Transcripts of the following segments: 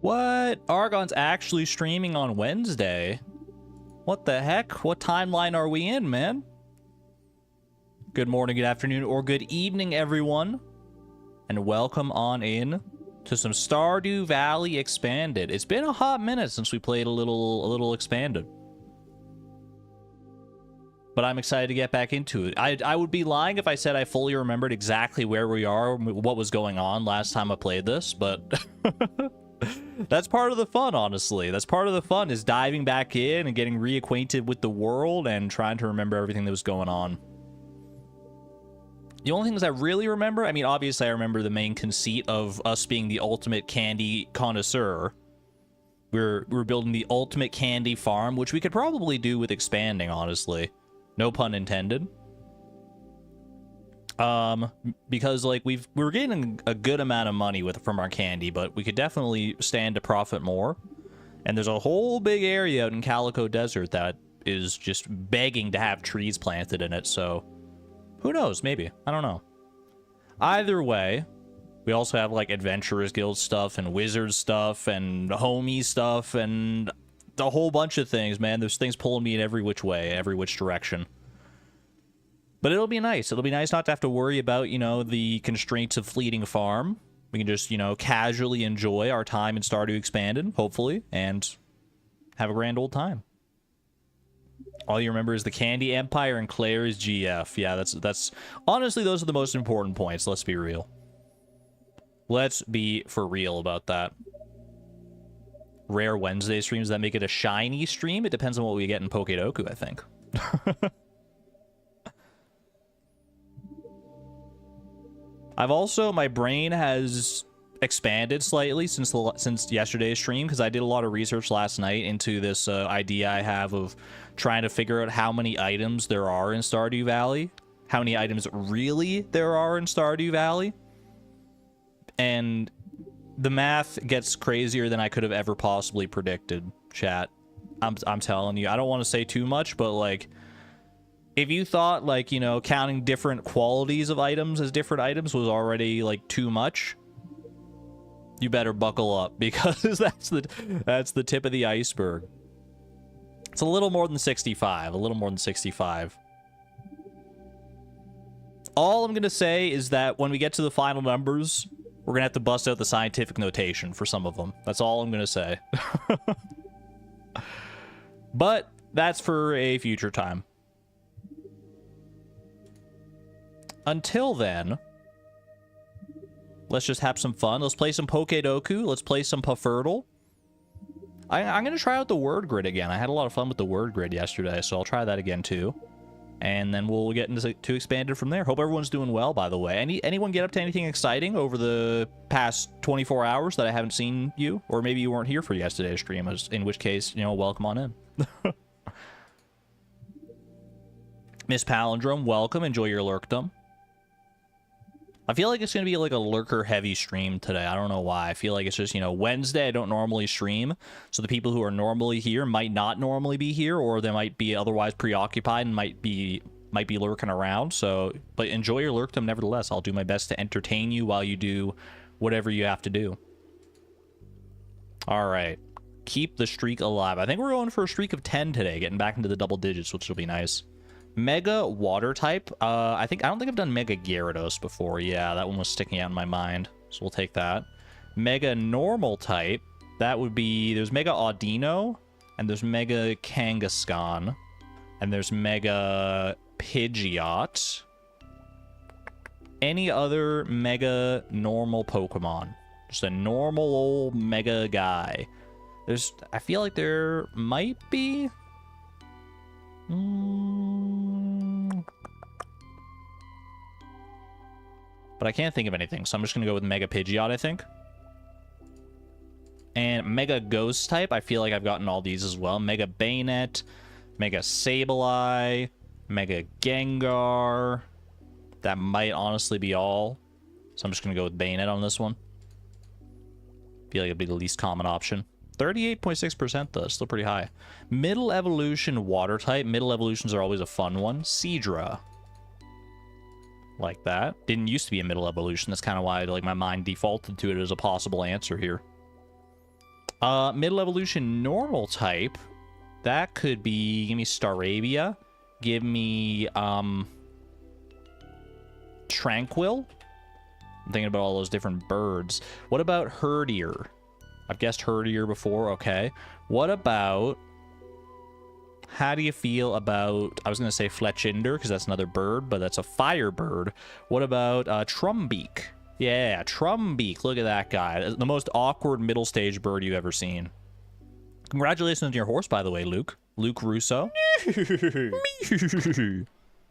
What? Argon's actually streaming on Wednesday? What the heck? What timeline are we in, man? Good morning, good afternoon, or good evening, everyone. And welcome on in to some Stardew Valley Expanded. It's been a hot minute since we played a little Expanded. But I'm excited to get back into it. I would be lying if I said I fully remembered exactly where we are, what was going on last time I played this, but that's part of the fun, honestly. That's part of the fun, is diving back in and getting reacquainted with the world and trying to remember everything that was going on. The only things I really remember, I mean, obviously I remember the main conceit of us being the ultimate candy connoisseur. We're building the ultimate candy farm, which we could probably do with expanding, honestly. No pun intended. Because like we're getting a good amount of money from our candy, but we could definitely stand to profit more. And there's a whole big area out in Calico Desert that is just begging to have trees planted in it, so who knows, maybe. I don't know. Either way, we also have like Adventurers Guild stuff and Wizard stuff and homie stuff and a whole bunch of things, man. There's things pulling me in every which way, every which direction. But it'll be nice. It'll be nice not to have to worry about, you know, the constraints of Fleeting Farm. We can just, you know, casually enjoy our time in Stardew Expanded, hopefully, and have a grand old time. All you remember is the Candy Empire and Claire's GF. Yeah, that's honestly, those are the most important points. Let's be real. Let's be for real about that. Rare Wednesday streams that make it a shiny stream. It depends on what we get in Pokedoku, I think. I've also, my brain has expanded slightly since yesterday's stream, because I did a lot of research last night into this idea I have of trying to figure out how many items there are in Stardew Valley, how many items really there are in Stardew Valley, and the math gets crazier than I could have ever possibly predicted, chat. I'm telling you, I don't want to say too much, but like, if you thought, like, you know, counting different qualities of items as different items was already like too much, you better buckle up, because that's the tip of the iceberg. It's a little more than 65, a little more than 65. All I'm gonna say is that when we get to the final numbers, we're gonna have to bust out the scientific notation for some of them. That's all I'm gonna say. But that's for a future time. Until then, let's just have some fun. Let's play some Pokedoku. Let's play some Puffertle. I'm going to try out the word grid again. I had a lot of fun with the word grid yesterday, so I'll try that again too. And then we'll get into Expanded from there. Hope everyone's doing well, by the way. Anyone get up to anything exciting over the past 24 hours that I haven't seen you? Or maybe you weren't here for yesterday's stream, in which case, you know, welcome on in. Miss Palindrome, welcome. Enjoy your lurkdom. I feel like it's going to be like a lurker-heavy stream today. I don't know why. I feel like it's just, you know, Wednesday I don't normally stream, so the people who are normally here might not normally be here, or they might be otherwise preoccupied and might be lurking around. So, but enjoy your lurkdom nevertheless. I'll do my best to entertain you while you do whatever you have to do. All right. Keep the streak alive. I think we're going for a streak of 10 today, getting back into the double digits, which will be nice. Mega water type. I don't think I've done Mega Gyarados before. Yeah, that one was sticking out in my mind, so we'll take that. Mega normal type. That would be, there's Mega Audino, and there's Mega Kangaskhan, and there's Mega Pidgeot. Any other Mega normal Pokemon? Just a normal old Mega guy. I feel like there might be. But I can't think of anything, so I'm just gonna go with Mega Pidgeot, I think. And Mega Ghost type, I feel like I've gotten all these as well. Mega Bayonet, Mega Sableye, Mega Gengar. That might honestly be all. So I'm just gonna go with Bayonet on this one. Feel like it'd be the least common option. 38.6% though, still pretty high. Middle evolution water type. Middle evolutions are always a fun one. Seadra. Like that. Didn't used to be a middle evolution. That's kind of why like my mind defaulted to it as a possible answer here. Middle evolution normal type. That could be, give me Staravia. Give me, Tranquil. I'm thinking about all those different birds. What about Herdier? I've guessed Herdier before, okay. What about, how do you feel about, I was going to say Fletchinder, because that's another bird, but that's a fire bird. What about Trumbeak? Yeah, Trumbeak, look at that guy. The most awkward middle stage bird you've ever seen. Congratulations on your horse, by the way, Luke. Luke Russo.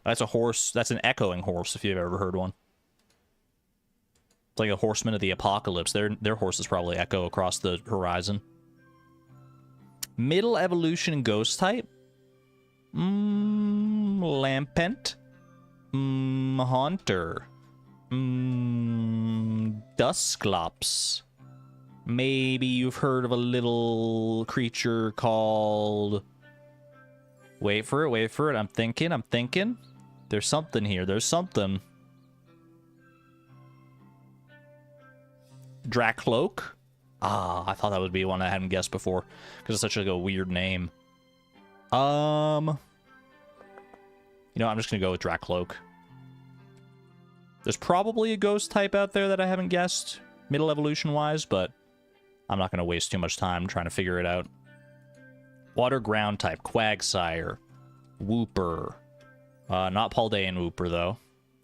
That's a horse, that's an echoing horse, if you've ever heard one. It's like a horseman of the apocalypse. Their horses probably echo across the horizon. Middle evolution ghost type. Lampent. Haunter. Dusclops. Maybe you've heard of a little creature called... Wait for it. I'm thinking. There's something here. There's something. Dracloak. Ah, I thought that would be one I hadn't guessed before because it's such like a weird name. You know, I'm just gonna go with Dracloak. There's probably a ghost type out there that I haven't guessed middle evolution wise, but I'm not gonna waste too much time trying to figure it out. Water ground type, Quagsire, Wooper, not Paldean Wooper though.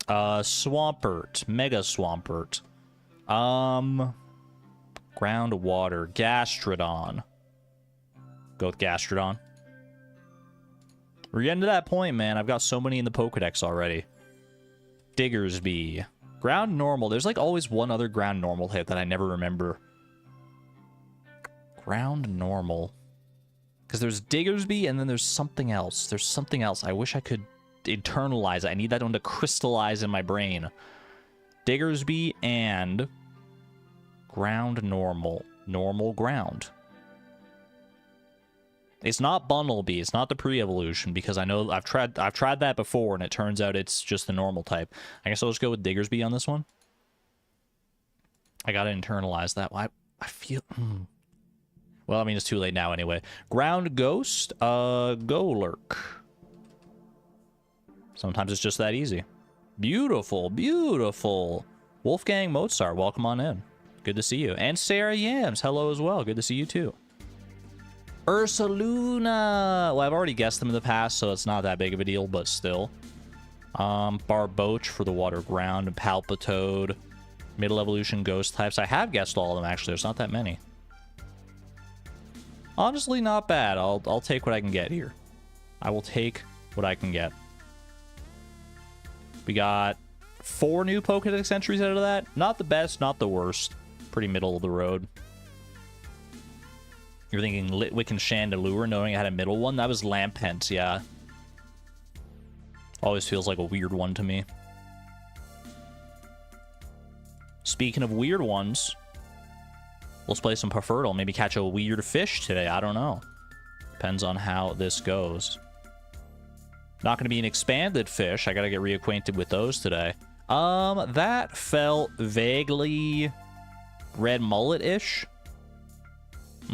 Swampert, Mega Swampert. Ground water, Gastrodon. Go with Gastrodon. We're getting to that point, man. I've got so many in the Pokedex already. Diggersby. Ground normal. There's like always one other ground normal hit that I never remember. Ground normal. Because there's Diggersby and then there's something else. There's something else. I wish I could internalize it. I need that one to crystallize in my brain. Diggersby and ground normal. Normal ground. It's not Bunnelby. It's not the pre-evolution because I know I've tried that before and it turns out it's just the normal type. I guess I'll just go with Diggersby on this one. I gotta internalize that. I feel... Well, I mean, it's too late now anyway. Ground Ghost, Golurk. Sometimes it's just that easy. Beautiful, beautiful. Wolfgang Mozart, welcome on in. Good to see you. And Sarah Yams, hello as well. Good to see you too. Ursaluna. Well, I've already guessed them in the past, so it's not that big of a deal, but still. Barboach for the water ground, and Palpitoad. Middle evolution ghost types. I have guessed all of them, actually. There's not that many. Honestly, not bad. I'll take what I can get here. I will take what I can get. We got 4 new Pokedex entries out of that. Not the best, not the worst. Pretty middle of the road. You're thinking Litwick and Chandelure, knowing I had a middle one? That was Lampent, yeah. Always feels like a weird one to me. Speaking of weird ones, let's play some Perfurtle. Maybe catch a weird fish today. I don't know. Depends on how this goes. Not going to be an expanded fish. I got to get reacquainted with those today. That felt vaguely red mullet-ish.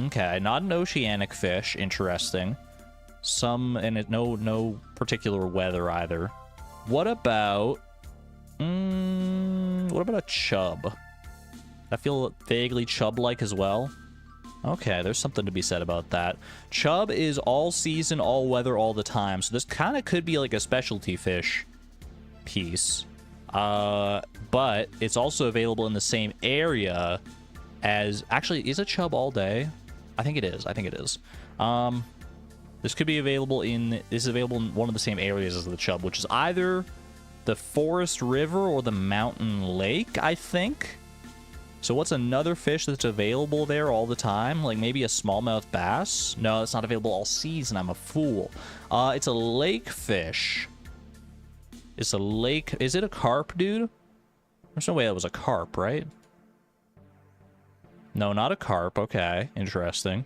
Okay, not an oceanic fish. Interesting. And no particular weather either. What about a chub? I feel vaguely chub-like as well. Okay, there's something to be said about that. Chub is all season, all weather, all the time. So this kind of could be like a specialty fish piece. But it's also available in the same area as... Actually, is a chub all day? I think it is. This could be available in... This is available in one of the same areas as the chub, which is either the forest river or the mountain lake, I think. So what's another fish that's available there all the time? Like maybe a smallmouth bass? No, it's not available all season. I'm a fool. It's a lake fish. It's a lake... Is it a carp, dude? There's no way that was a carp, right? No, not a carp. Okay, interesting.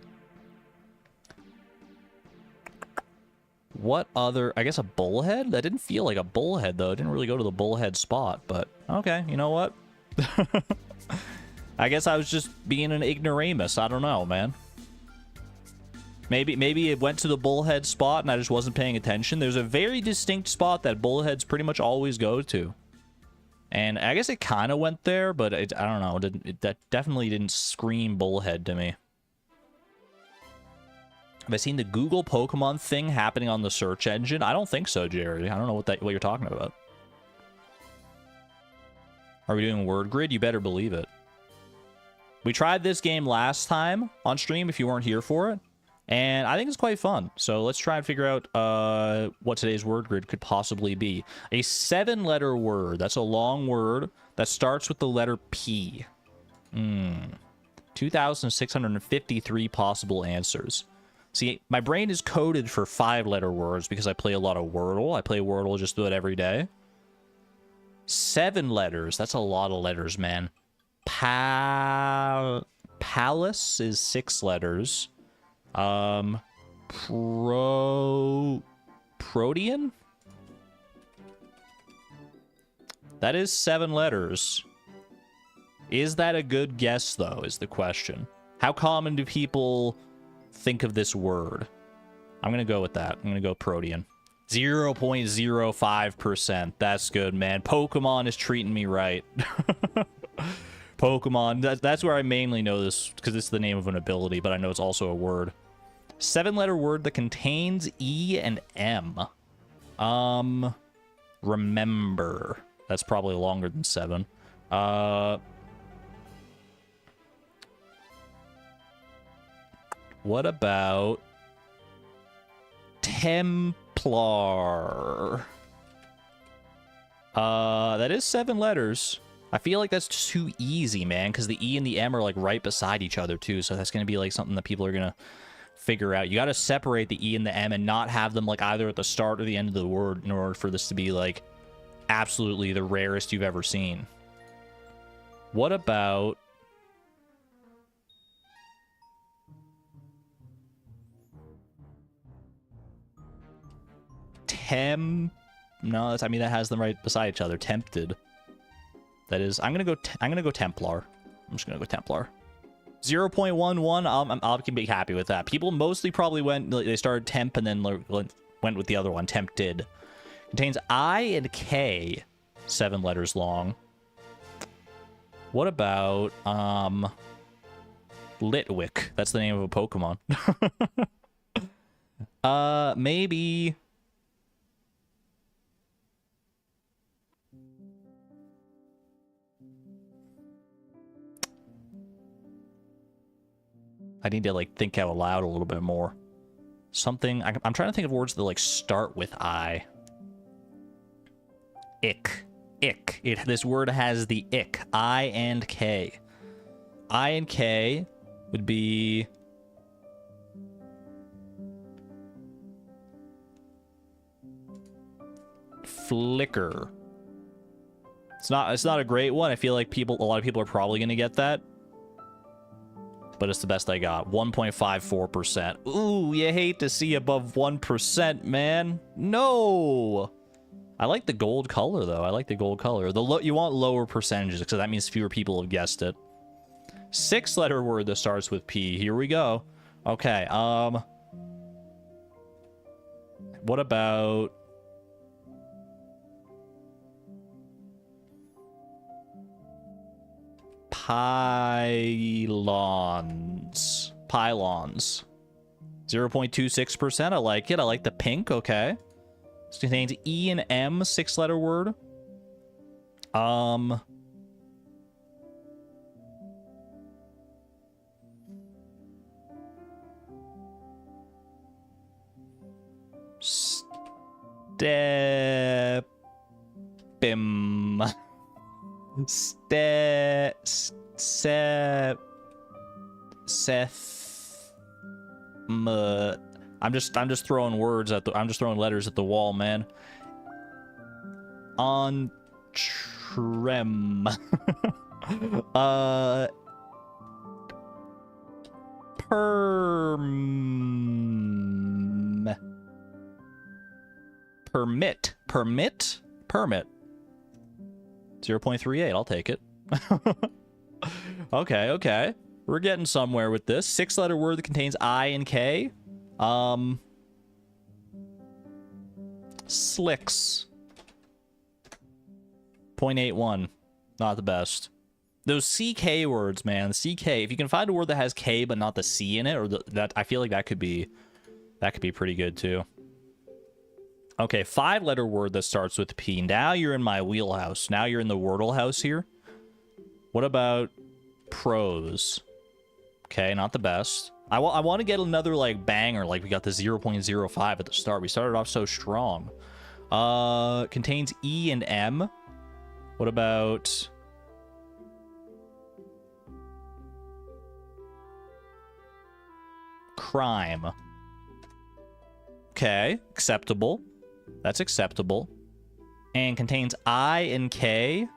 What other... I guess a bullhead? That didn't feel like a bullhead, though. It didn't really go to the bullhead spot, but... Okay, you know what? I guess I was just being an ignoramus. I don't know, man. Maybe it went to the bullhead spot and I just wasn't paying attention. There's a very distinct spot that bullheads pretty much always go to. And I guess it kind of went there, but I don't know. That definitely didn't scream bullhead to me. Have I seen the Google Pokemon thing happening on the search engine? I don't think so, Jerry. I don't know what you're talking about. Are we doing word grid? You better believe it. We tried this game last time on stream if you weren't here for it, and I think it's quite fun. So let's try and figure out what today's word grid could possibly be. A 7-letter word. That's a long word that starts with the letter P. 2,653 possible answers. See, my brain is coded for 5-letter words because I play a lot of Wordle. I play Wordle just about every day. 7 letters. That's a lot of letters, man. Palace is 6 letters. Protean? That is 7 letters. Is that a good guess, though, is the question. How common do people think of this word? I'm going to go with that. I'm going to go Protean. 0.05%. That's good, man. Pokemon is treating me right. Pokemon. That's where I mainly know this, because it's the name of an ability, but I know it's also a word. 7-letter word that contains E and M. Remember. That's probably longer than 7. What about Templar? That is 7 letters. I feel like that's too easy, man, because the E and the M are like right beside each other too, so that's going to be like something that people are going to figure out. You got to separate the E and the M and not have them like either at the start or the end of the word in order for this to be like absolutely the rarest you've ever seen. What about No, that's, I mean, that has them right beside each other. Tempted. That is, I'm gonna go Templar. I'm just gonna go Templar. 0.11. I can be happy with that. People mostly probably they started temp and then went with the other one. Tempted. Contains I and K. 7 letters long. What about Litwick? That's the name of a Pokemon. Maybe I need to like think out loud a little bit more. Something I'm trying to think of words that like start with I. Ick. Ick. This word has the ick. I and K. I and K would be flicker. It's not a great one. I feel like a lot of people are probably gonna get that. But it's the best I got. 1.54%. Ooh, you hate to see above 1%, man. No! I like the gold color, though. I like the gold color. You want lower percentages, because that means fewer people have guessed it. 6-letter word that starts with P. Here we go. Okay, what about pylons? Pylons. 0.26%. I like it. I like the pink. Okay. This contains E and M, 6-letter word. Stepim. I'm just throwing words at I'm just throwing letters at the wall, man. On trem. Permit. 0.38. I'll take it. Okay. We're getting somewhere with this. 6-letter word that contains I and K. Slicks. 0.81. Not the best. Those CK words, man. CK. If you can find a word that has K but not the C in it, or that, I feel like that could be pretty good too. Okay, 5-letter word that starts with P. Now you're in my wheelhouse. Now you're in the Wordle house here. What about prose? Okay, not the best. I want to get another, like, banger. Like, we got the 0.05 at the start. We started off so strong. Contains E and M. What about... crime? Okay, acceptable. That's acceptable. And contains I and K.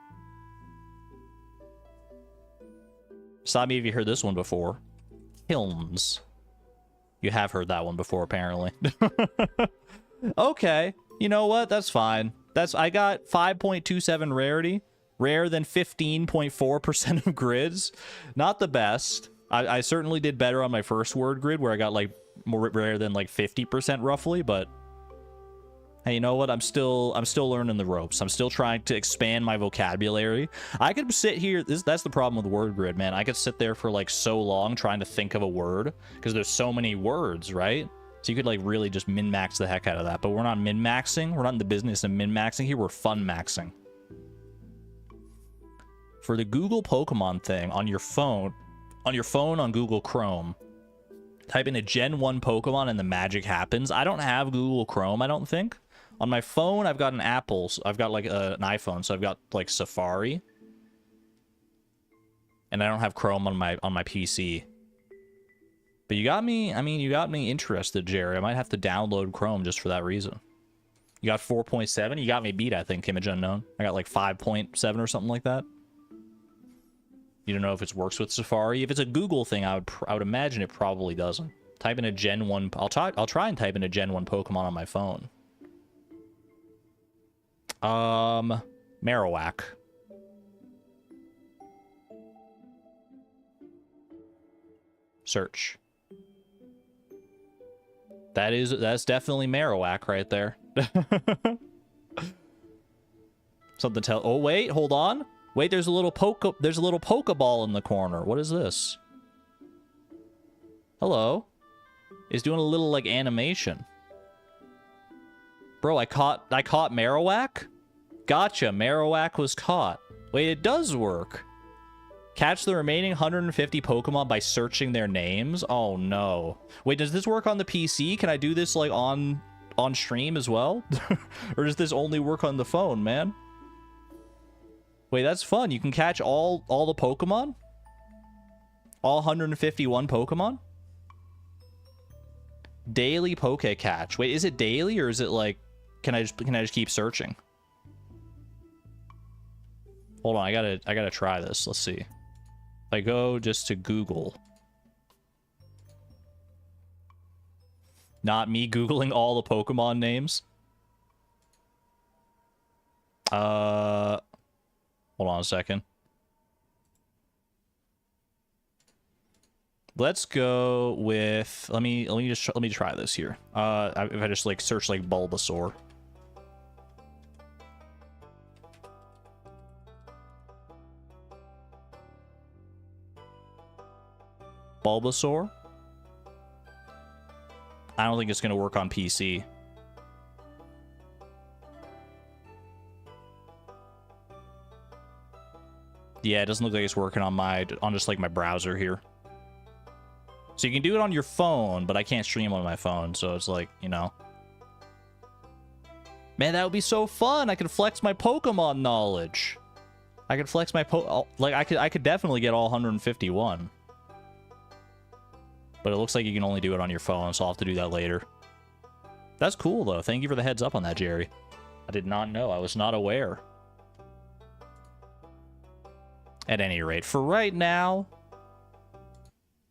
Stop me if you heard this one before. Kilns. You have heard that one before, apparently. Okay. You know what? That's fine. I got 5.27 rarity. Rare than 15.4% of grids. Not the best. I certainly did better on my first word grid, where I got, like, more rare than, like, 50% roughly, but... hey, you know what? I'm still learning the ropes. I'm still trying to expand my vocabulary. I could sit here. That's the problem with word grid, man. I could sit there for like so long trying to think of a word because there's so many words, right? So you could like really just min-max the heck out of that. But we're not min-maxing. We're not in the business of min-maxing here. We're fun-maxing. For the Google Pokemon thing on your phone on Google Chrome, type in a Gen 1 Pokemon and the magic happens. I don't have Google Chrome, I don't think. On my phone, I've got an Apple. So I've got like an iPhone, so I've got like Safari. And I don't have Chrome on my PC. But you got me, I mean, you got me interested, Jerry. I might have to download Chrome just for that reason. You got 4.7? You got me beat, I think, Image Unknown. I got like 5.7 or something like that. You don't know if it works with Safari. If it's a Google thing, I would imagine it probably doesn't. Type in a Gen 1... I'll try and type in a Gen 1 Pokemon on my phone. Marowak. Search. That's definitely Marowak right there. Something tell... oh, wait, hold on. Wait, there's a little Pokeball in the corner. What is this? Hello. It's doing a little, like, animation. Bro, I caught Marowak? Gotcha, Marowak was caught. Wait, it does work. Catch the remaining 150 Pokemon by searching their names? Oh, no. Wait, does this work on the PC? Can I do this, like, on stream as well? Or does this only work on the phone, man? Wait, that's fun. You can catch all the Pokemon? All 151 Pokemon? Daily Poke Catch. Wait, is it daily or is it like can I just keep searching? Hold on, I gotta try this. Let's see. If I go just to Google. Not me Googling all the Pokemon names. Hold on a second. Let's go with let me try this here. If I just like search like Bulbasaur. Bulbasaur? I don't think it's gonna work on PC. Yeah, it doesn't look like it's working on just like my browser here. So you can do it on your phone, but I can't stream on my phone, so it's like, you know. Man, that would be so fun. I could flex my Pokemon knowledge. I could flex my I could definitely get all 151. But it looks like you can only do it on your phone, so I'll have to do that later. That's cool though. Thank you for the heads up on that, Jerry. I did not know. I was not aware. At any rate, for right now,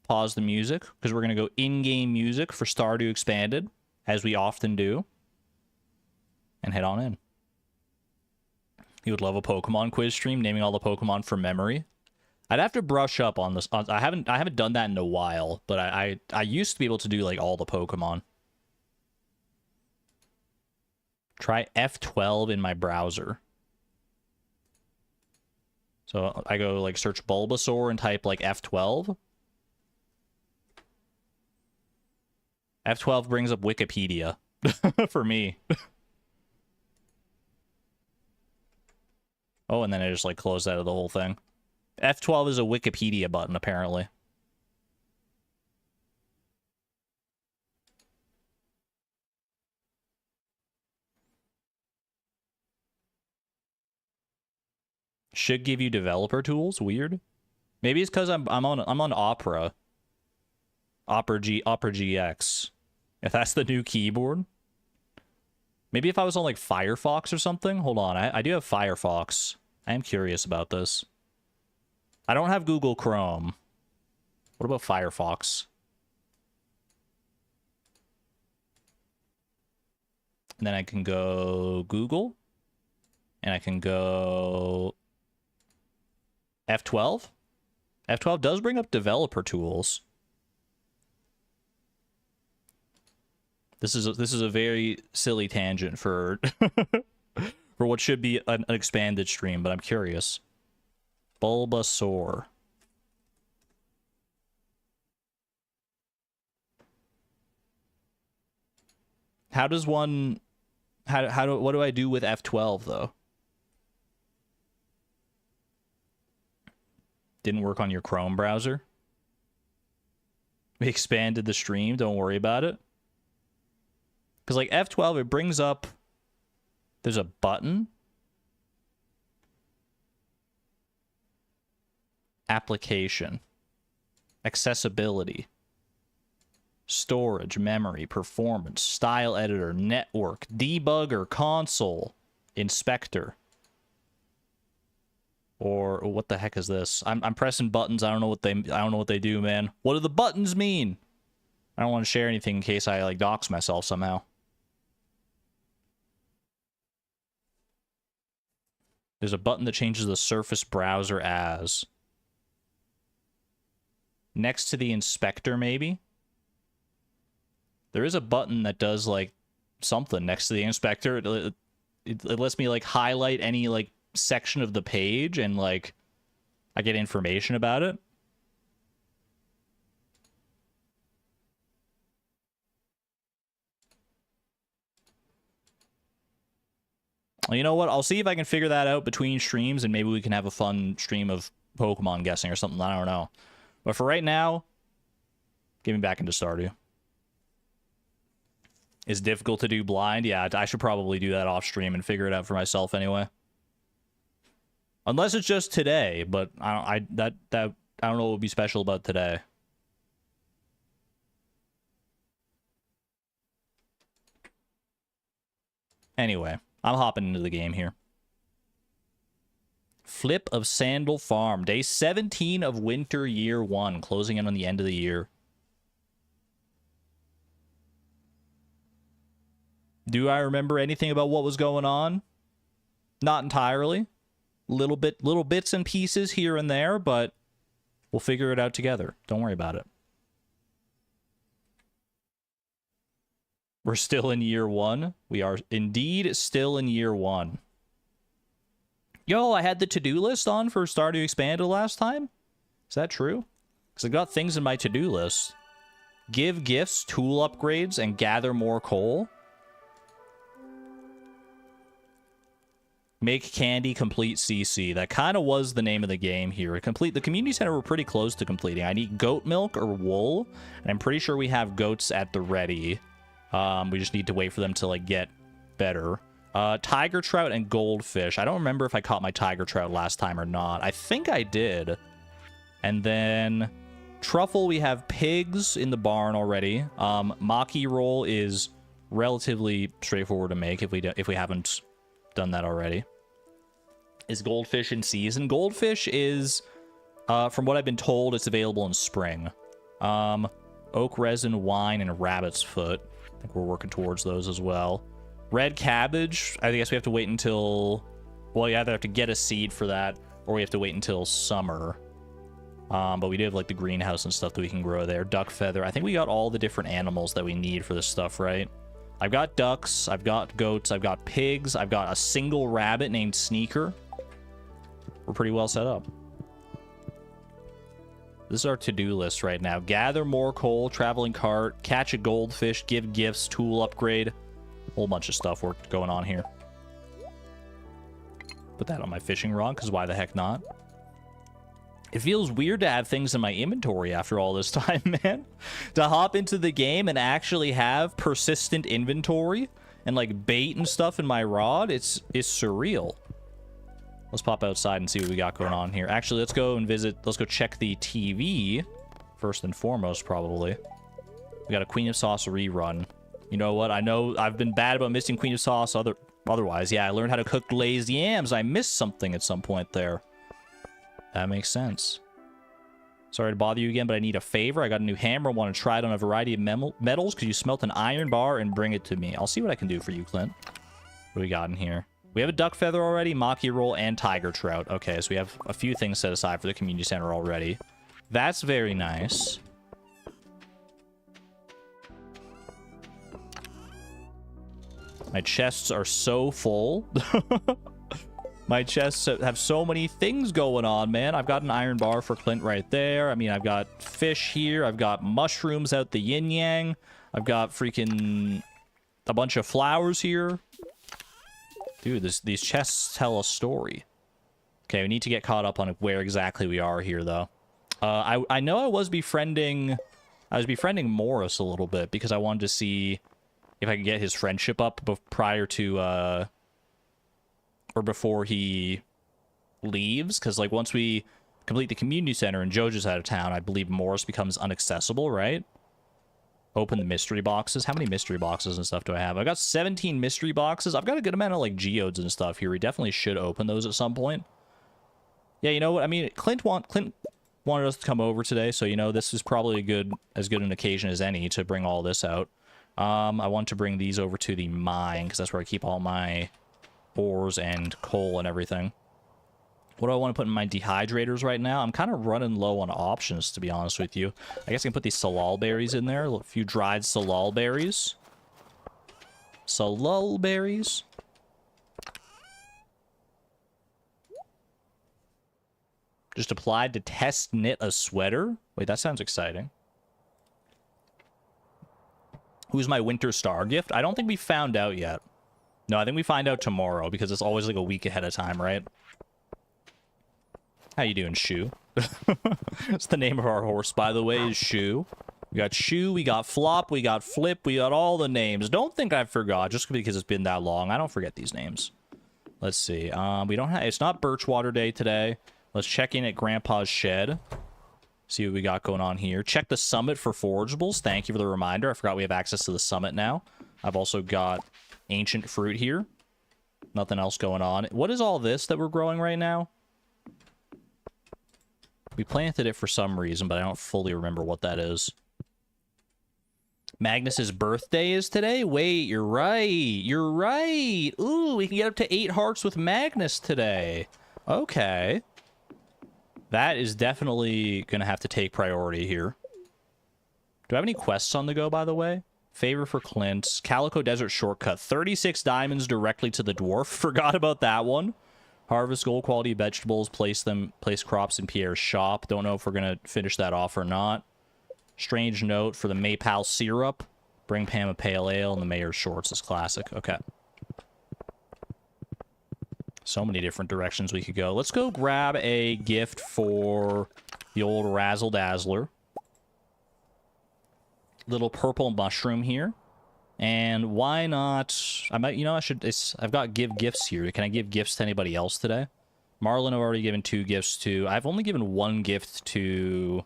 pause the music, because we're going to go in-game music for Stardew Expanded, as we often do, and head on in. You would love a Pokemon quiz stream, naming all the Pokemon from memory. I'd have to brush up on this. I haven't done that in a while, but I used to be able to do like all the Pokemon. Try F12 in my browser. So I go like search Bulbasaur and type like F12. F12 brings up Wikipedia for me. Oh, and then I just like closed out of the whole thing. F12 is a Wikipedia button, apparently. Should give you developer tools. Weird. Maybe it's because I'm on Opera. Opera GX. If that's the new keyboard. Maybe if I was on like Firefox or something. Hold on, I do have Firefox. I am curious about this. I don't have Google Chrome. What about Firefox? And then I can go Google. And I can go F12. F12 does bring up developer tools. This is a very silly tangent for for what should be an expanded stream, but I'm curious. Bulbasaur. How does one what do I do with F12 though? Didn't work on your Chrome browser? We expanded the stream, don't worry about it. Because, like, F12, it brings up... There's a button. Application. Accessibility. Storage, memory, performance, style editor, network, debugger, console, inspector. Or what the heck is this? I'm pressing buttons. I don't know what they do, man. What do the buttons mean? I don't want to share anything in case I like dox myself somehow. There's a button that changes the Surface browser as. Next to the inspector, maybe? There is a button that does, like, something next to the inspector. It lets me, like, highlight any, like, section of the page and, like, I get information about it. Well, you know what? I'll see if I can figure that out between streams, and maybe we can have a fun stream of Pokemon guessing or something. I don't know. But for right now, get me back into Stardew. It's difficult to do blind. Yeah, I should probably do that off stream and figure it out for myself anyway. Unless it's just today, but I don't know what would be special about today. Anyway, I'm hopping into the game here. Flip of Sandal Farm. Day 17 of Winter Year 1. Closing in on the end of the year. Do I remember anything about what was going on? Not entirely. Little bits and pieces here and there, but we'll figure it out together. Don't worry about it. We're still in year 1. We are indeed still in year 1. Yo, I had the to-do list on for Stardew Expanded last time. Is that true? Because I got things in my to-do list. Give gifts, tool upgrades, and gather more coal. Make candy, complete CC. That kind of was the name of the game here. The community center we're pretty close to completing. I need goat milk or wool, and I'm pretty sure we have goats at the ready. We just need to wait for them to, like, get better. Tiger trout and goldfish. I don't remember if I caught my tiger trout last time or not. I think I did. And then truffle, we have pigs in the barn already. Maki roll is relatively straightforward to make if we haven't done that already. Is goldfish in season? Goldfish is, from what I've been told, it's available in spring. Oak resin, wine, and rabbit's foot. I think we're working towards those as well. Red cabbage, I guess we have to wait until... Well, you either have to get a seed for that, or we have to wait until summer. But we do have like the greenhouse and stuff that we can grow there. Duck feather. I think we got all the different animals that we need for this stuff, right? I've got ducks, I've got goats, I've got pigs, I've got a single rabbit named Sneaker. We're pretty well set up. This is our to-do list right now. Gather more coal, traveling cart, catch a goldfish, give gifts, tool upgrade. Whole bunch of stuff going on here. Put that on my fishing rod, because why the heck not? It feels weird to have things in my inventory after all this time, man. To hop into the game and actually have persistent inventory and like bait and stuff in my rod, it's surreal. Let's pop outside and see what we got going on here. Actually, let's go check the TV first and foremost, probably. We got a Queen of Sauce rerun. You know what? I know I've been bad about missing Queen of Sauce otherwise. Yeah, I learned how to cook glazed yams. I missed something at some point there. That makes sense. Sorry to bother you again, but I need a favor. I got a new hammer. I want to try it on a variety of metals. Could you smelt an iron bar and bring it to me? I'll see what I can do for you, Clint. What do we got in here? We have a duck feather already, maki roll, and tiger trout. Okay, so we have a few things set aside for the community center already. That's very nice. My chests are so full. My chests have so many things going on, man. I've got an iron bar for Clint right there. I mean, I've got fish here. I've got mushrooms out the yin-yang. I've got freaking a bunch of flowers here. Dude, these chests tell a story. Okay, we need to get caught up on where exactly we are here, though. I know I was befriending Morris a little bit because I wanted to see if I could get his friendship up prior to, or before he leaves, because like once we complete the community center and Jojo's out of town, I believe Morris becomes inaccessible, right? Open the mystery boxes. How many mystery boxes and stuff do I have? I got 17 mystery boxes. I've got a good amount of like geodes and stuff here. We definitely should open those at some point. Yeah, you know what? I mean, Clint wanted us to come over today, so you know this is probably as good an occasion as any to bring all this out. I want to bring these over to the mine because that's where I keep all my ores and coal and everything. What do I want to put in my dehydrators right now? I'm kind of running low on options, to be honest with you. I guess I can put these salal berries in there. A few dried salal berries. Salal berries. Just applied to test knit a sweater? Wait, that sounds exciting. Who's my winter star gift? I don't think we found out yet. No, I think we find out tomorrow because it's always like a week ahead of time, right? How you doing, Shoe? That's the name of our horse, by the way, is Shoe. We got Shoe, we got Flop, we got Flip, we got all the names. Don't think I forgot, just because it's been that long. I don't forget these names. Let's see. We don't have... It's not Birchwater Day today. Let's check in at Grandpa's shed. See what we got going on here. Check the summit for forageables. Thank you for the reminder. I forgot we have access to the summit now. I've also got ancient fruit here. Nothing else going on. What is all this that we're growing right now? We planted it for some reason, but I don't fully remember what that is. Magnus's birthday is today? Wait, you're right. You're right. Ooh, we can get up to 8 hearts with Magnus today. Okay. That is definitely going to have to take priority here. Do I have any quests on the go, by the way? Favor for Clint. Calico Desert Shortcut. 36 diamonds directly to the dwarf. Forgot about that one. Harvest gold quality vegetables. Place crops in Pierre's shop. Don't know if we're going to finish that off or not. Strange note for the Maypal syrup. Bring Pam a pale ale and the mayor's shorts is classic. Okay. So many different directions we could go. Let's go grab a gift for the old Razzle Dazzler. Little purple mushroom here. And why not... I might, you know, I've got give gifts here. Can I give gifts to anybody else today? Marlon, I've already given 2 gifts to... I've only given 1 gift to...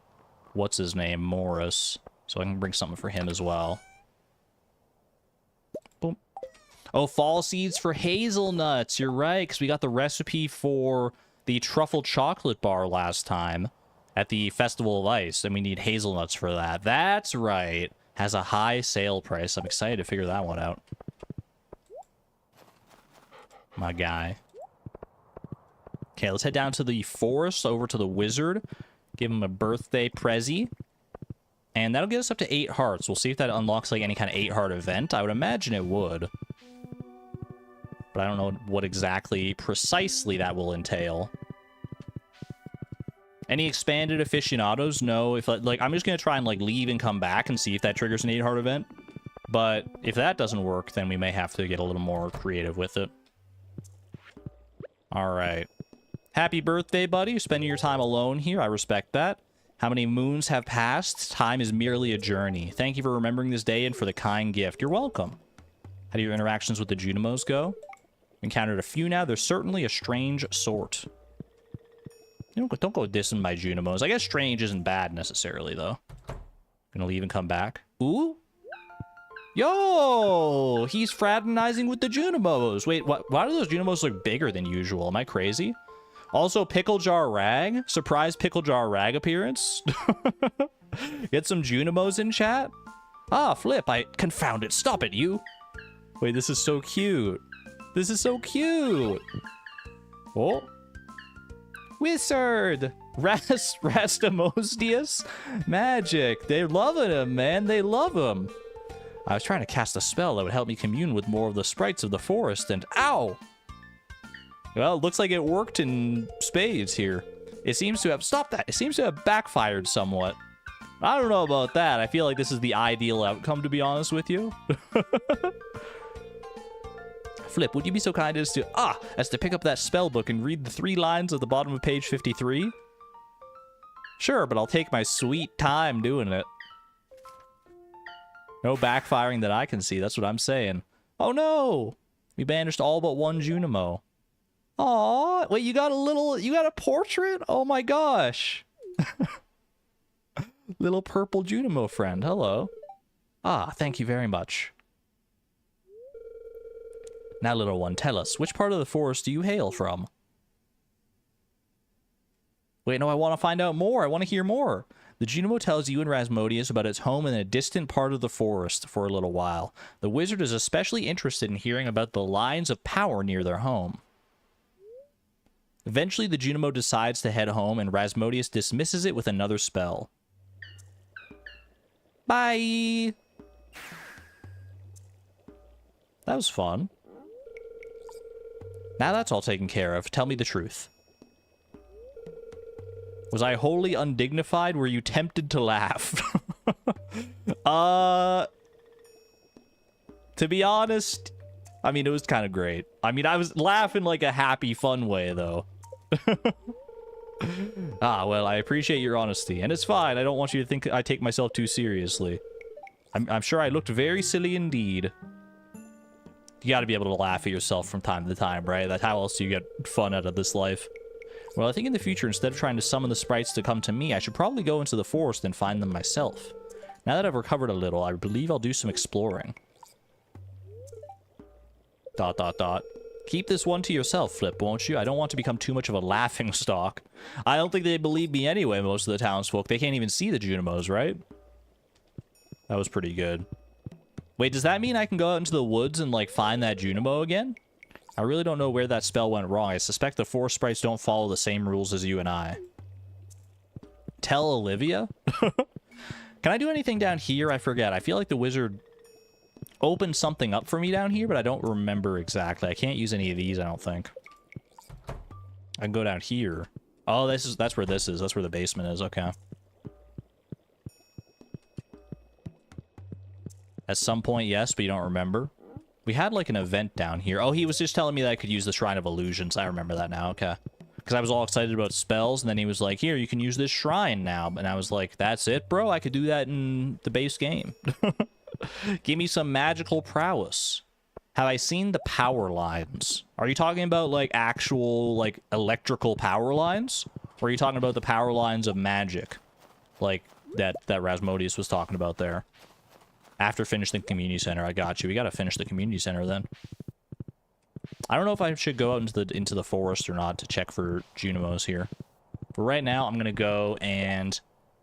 What's his name? Morris. So I can bring something for him as well. Boom. Oh, fall seeds for hazelnuts. You're right, because we got the recipe for the truffle chocolate bar last time at the Festival of Ice, and we need hazelnuts for that. That's right. Has a high sale price. I'm excited to figure that one out. My guy. Okay, let's head down to the forest, over to the wizard. Give him a birthday prezi. And that'll get us up to 8 hearts. We'll see if that unlocks like any kind of 8-heart event. I would imagine it would. But I don't know what exactly precisely that will entail. Any expanded aficionados know if like I'm just gonna try and like leave and come back and see if that triggers an 8-heart event. But if that doesn't work, then we may have to get a little more creative with it. All right. Happy birthday, buddy. You're spending your time alone here. I respect that. How many moons have passed? Time is merely a journey. Thank you for remembering this day and for the kind gift. You're welcome. How do your interactions with the Junimos go? Encountered a few now. They're certainly a strange sort. You don't go dissing my Junimos. I guess strange isn't bad necessarily, though. Gonna leave and come back. Ooh. Yo! He's fraternizing with the Junimos. Wait, why do those Junimos look bigger than usual? Am I crazy? Also, Pickle Jar Rag. Surprise Pickle Jar Rag appearance. Get some Junimos in chat. Ah, Flip, confound it. Stop it, you. Wait, this is so cute. This is so cute. Oh. Wizard. Rastamostius. Magic. They're loving him, man. They love him. I was trying to cast a spell that would help me commune with more of the sprites of the forest and... Ow! Well, it looks like it worked in spades here. It seems to have... Stop that! It seems to have backfired somewhat. I don't know about that. I feel like this is the ideal outcome, to be honest with you. Flip, would you be so kind as to pick up that spell book and read the 3 lines at the bottom of page 53? Sure, but I'll take my sweet time doing it. No backfiring that I can see. That's what I'm saying. Oh no! We banished all but one Junimo. Aw, wait, you got a portrait? Oh my gosh. Little purple Junimo friend, hello. Ah, thank you very much. Now, little one, tell us, which part of the forest do you hail from? Wait, no, I want to find out more. I want to hear more. The Junimo tells you and Rasmodius about its home in a distant part of the forest for a little while. The wizard is especially interested in hearing about the lines of power near their home. Eventually, the Junimo decides to head home, and Rasmodius dismisses it with another spell. Bye! That was fun. Now that's all taken care of. Tell me the truth. Was I wholly undignified? Were you tempted to laugh? To be honest, I mean, it was kind of great. I mean, I was laughing like a happy, fun way, though. Well, I appreciate your honesty. And it's fine. I don't want you to think I take myself too seriously. I'm sure I looked very silly indeed. You gotta be able to laugh at yourself from time to time, right? That's how else do you get fun out of this life. Well, I think in the future, instead of trying to summon the sprites to come to me, I should probably go into the forest and find them myself. Now that I've recovered a little, I believe I'll do some exploring. ... Keep this one to yourself, Flip, won't you? I don't want to become too much of a laughing stock. I don't think they believe me anyway, most of the townsfolk. They can't even see the Junimos, right? That was pretty good. Wait, does that mean I can go out into the woods and, like, find that Junimo again? I really don't know where that spell went wrong. I suspect the forest sprites don't follow the same rules as you and I. Tell Olivia? Can I do anything down here? I forget. I feel like the wizard opened something up for me down here, but I don't remember exactly. I can't use any of these, I don't think. I can go down here. Oh, that's where this is. That's where the basement is. Okay. At some point, yes, but you don't remember. We had, like, an event down here. Oh, he was just telling me that I could use the Shrine of Illusions. I remember that now. Okay. Because I was all excited about spells, and then he was like, here, you can use this shrine now. And I was like, that's it, bro? I could do that in the base game. Give me some magical prowess. Have I seen the power lines? Are you talking about, like, actual, like, electrical power lines? Or are you talking about the power lines of magic? Like, that Rasmodius was talking about there. After finishing the community center, I got you. We gotta finish the community center then. I don't know if I should go out into the forest or not to check for Junimos here. But right now, I'm gonna go and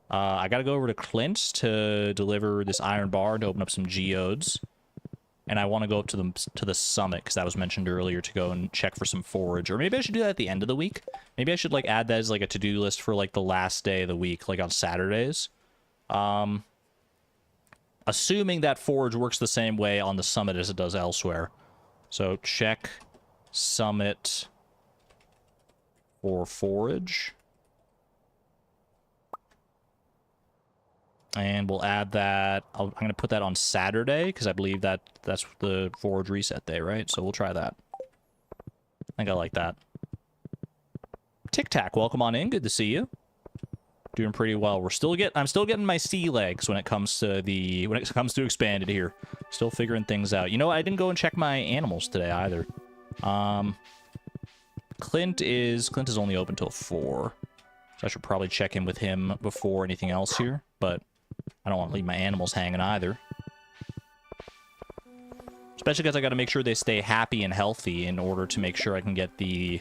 I gotta go over to Clint's to deliver this iron bar to open up some geodes. and I want to go up to the summit because that was mentioned earlier to go and check for some forage. Or maybe I should do that at the end of the week. Maybe I should like add that as like a to-do list for like the last day of the week, like on Saturdays. Assuming that forage works the same way on the summit as it does elsewhere. So check summit for forage. And we'll add that. I'm going to put that on Saturday because I believe that's the forage reset day, right? So we'll try that. I think I like that. Tic Tac, welcome on in. Good to see you. Doing pretty well. I'm still getting my sea legs when it comes to expanded here. Still figuring things out. You know, I didn't go and check my animals today either. Clint is only open till 4. So I should probably check in with him before anything else here, but I don't want to leave my animals hanging either. Especially because I got to make sure they stay happy and healthy in order to make sure I can get the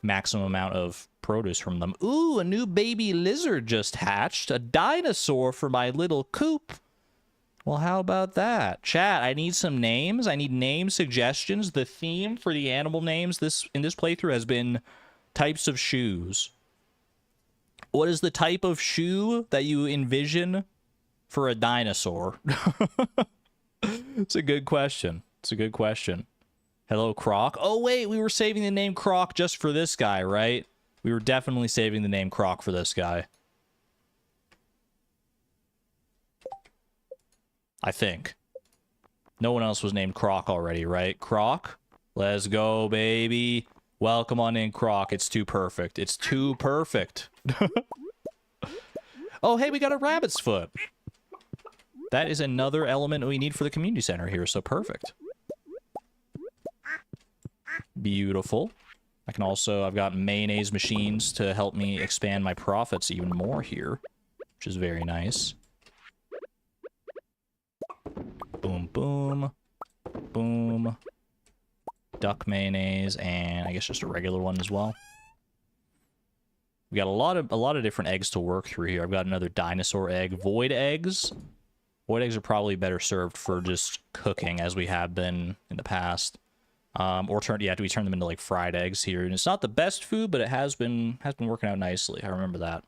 maximum amount of produce from them. Ooh, a new baby lizard just hatched. A dinosaur for my little coop. Well, how about that? Chat, I need some names. I need name suggestions. The theme for the animal names in this playthrough has been types of shoes. What is the type of shoe that you envision for a dinosaur? It's a good question. It's a good question. Hello, Croc. Oh, wait, we were saving the name Croc just for this guy, right? We were definitely saving the name Croc for this guy. I think. No one else was named Croc already, right? Croc? Let's go, baby. Welcome on in, Croc. It's too perfect. It's too perfect. Oh, hey, we got a rabbit's foot. That is another element we need for the community center here, so perfect. Beautiful. I've got mayonnaise machines to help me expand my profits even more here, which is very nice. Boom, boom. Boom. Duck mayonnaise, and I guess just a regular one as well. We got a lot of different eggs to work through here. I've got another dinosaur egg. Void eggs. Void eggs are probably better served for just cooking, as we have been in the past. Or we turn them into like fried eggs here. And it's not the best food, but it has been working out nicely. I remember that.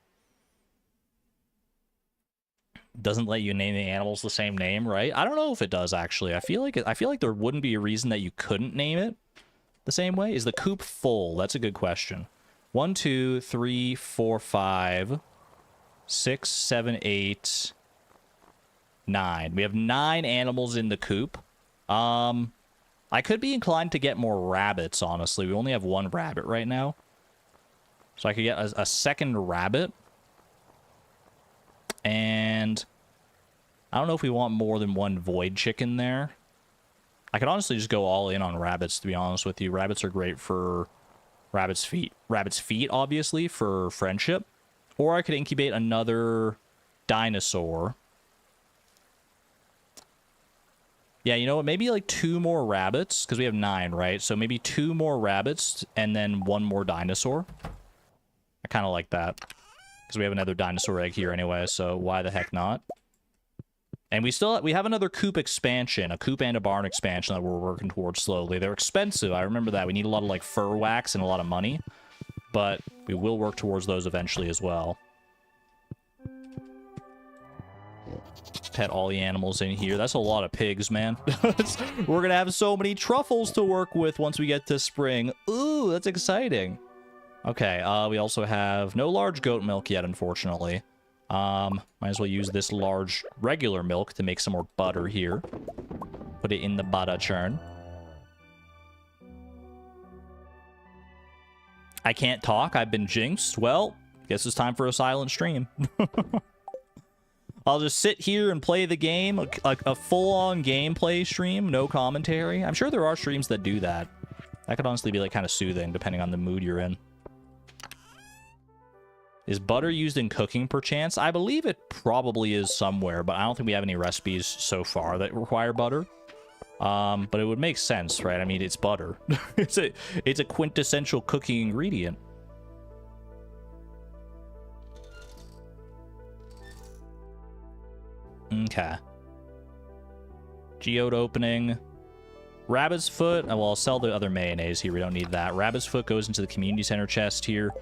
Doesn't let you name the animals the same name, right? I don't know if it does actually. I feel like there wouldn't be a reason that you couldn't name it the same way. Is the coop full? That's a good question. 1, 2, 3, 4, 5, 6, 7, 8, 9. We have 9 animals in the coop. I could be inclined to get more rabbits, honestly. We only have 1 rabbit right now. So I could get a second rabbit. And I don't know if we want more than 1 void chicken there. I could honestly just go all in on rabbits, to be honest with you. Rabbits are great for rabbit's feet. Rabbit's feet, obviously, for friendship. Or I could incubate another dinosaur. Yeah, you know what? Maybe like 2 more rabbits, because we have 9, right? So maybe 2 more rabbits and then 1 more dinosaur. I kind of like that. Because we have another dinosaur egg here anyway, so why the heck not? And we have another coop expansion, a coop and a barn expansion that we're working towards slowly. They're expensive, I remember that. We need a lot of like fur wax and a lot of money. But we will work towards those eventually as well. Pet all the animals in here. That's a lot of pigs, man. We're gonna have so many truffles to work with once we get to spring. Ooh, that's exciting. Okay, we also have no large goat milk yet, unfortunately. Might as well use this large regular milk to make some more butter here. Put it in the butter churn. I can't talk. I've been jinxed. Well, guess it's time for a silent stream. I'll just sit here and play the game, a full-on gameplay stream, no commentary. I'm sure there are streams that do that. That could honestly be like kind of soothing, depending on the mood you're in. Is butter used in cooking, perchance? I believe it probably is somewhere, but I don't think we have any recipes so far that require butter. But it would make sense, right? I mean, it's butter. It's a quintessential cooking ingredient. Okay. Geode opening. Rabbit's foot. Well, I'll sell the other mayonnaise here. We don't need that. Rabbit's foot goes into the community center chest here.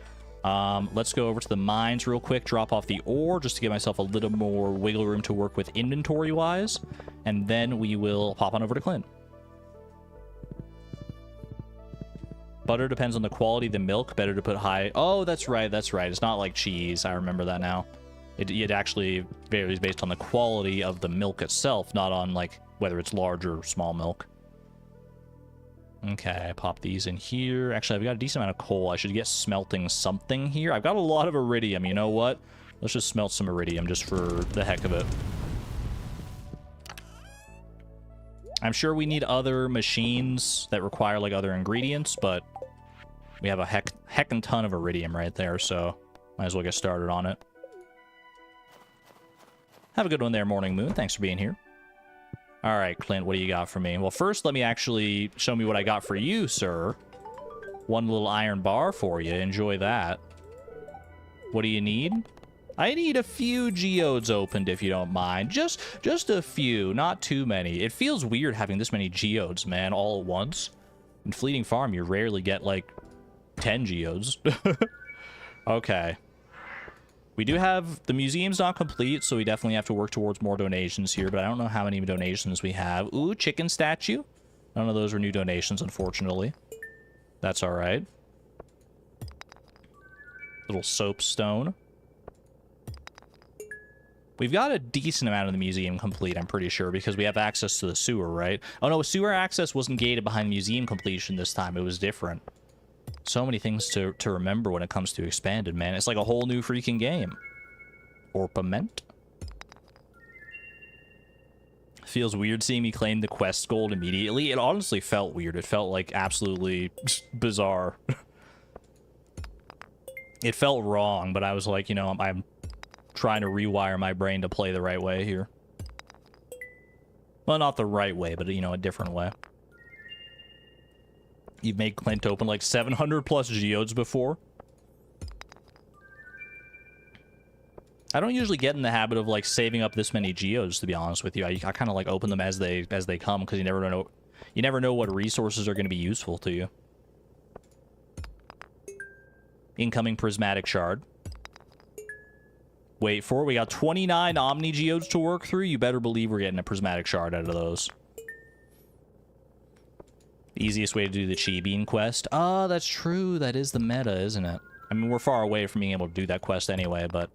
Let's go over to the mines real quick, drop off the ore just to give myself a little more wiggle room to work with inventory-wise, and then we will pop on over to Clint. Butter depends on the quality of the milk. Better to put high... Oh, that's right, that's right. It's not like cheese. I remember that now. It actually varies based on the quality of the milk itself, not on, like, whether it's large or small milk. Okay, pop these in here. Actually, I've got a decent amount of coal. I should get smelting something here. I've got a lot of iridium. You know what? Let's just smelt some iridium just for the heck of it. I'm sure we need other machines that require, like, other ingredients, but we have a heckin' ton of iridium right there, so might as well get started on it. Have a good one there, Morning Moon. Thanks for being here. All right, Clint, what do you got for me? Well, first, let me actually show me what I got for you, sir. One little iron bar for you. Enjoy that. What do you need? I need a few geodes opened, if you don't mind. Just a few, not too many. It feels weird having this many geodes, man, all at once. In Fleeting Farm, you rarely get, like, 10 geodes. Okay. We do have... The museum's not complete, so we definitely have to work towards more donations here, but I don't know how many donations we have. Ooh, chicken statue. None of those are new donations, unfortunately. That's all right. Little soapstone. We've got a decent amount of the museum complete, I'm pretty sure, because we have access to the sewer, right? Oh, no, sewer access wasn't gated behind museum completion this time. It was different. So many things to remember when it comes to Expanded, man. It's like a whole new freaking game. Orpiment. Feels weird seeing me claim the quest gold immediately. It honestly felt weird. It felt like absolutely bizarre. It felt wrong, but I was like, you know, I'm trying to rewire my brain to play the right way here. Well, not the right way, but, you know, a different way. You've made Clint open like 700 plus geodes before. I don't usually get in the habit of like saving up this many geodes, to be honest with you. I kind of like open them as they come, because you never know what resources are going to be useful to you. Incoming prismatic shard. Wait for it. We got 29 Omni geodes to work through. You better believe we're getting a prismatic shard out of those. The easiest way to do the Chi Bean quest. Oh, that's true. That is the meta, isn't it? I mean, we're far away from being able to do that quest anyway, but...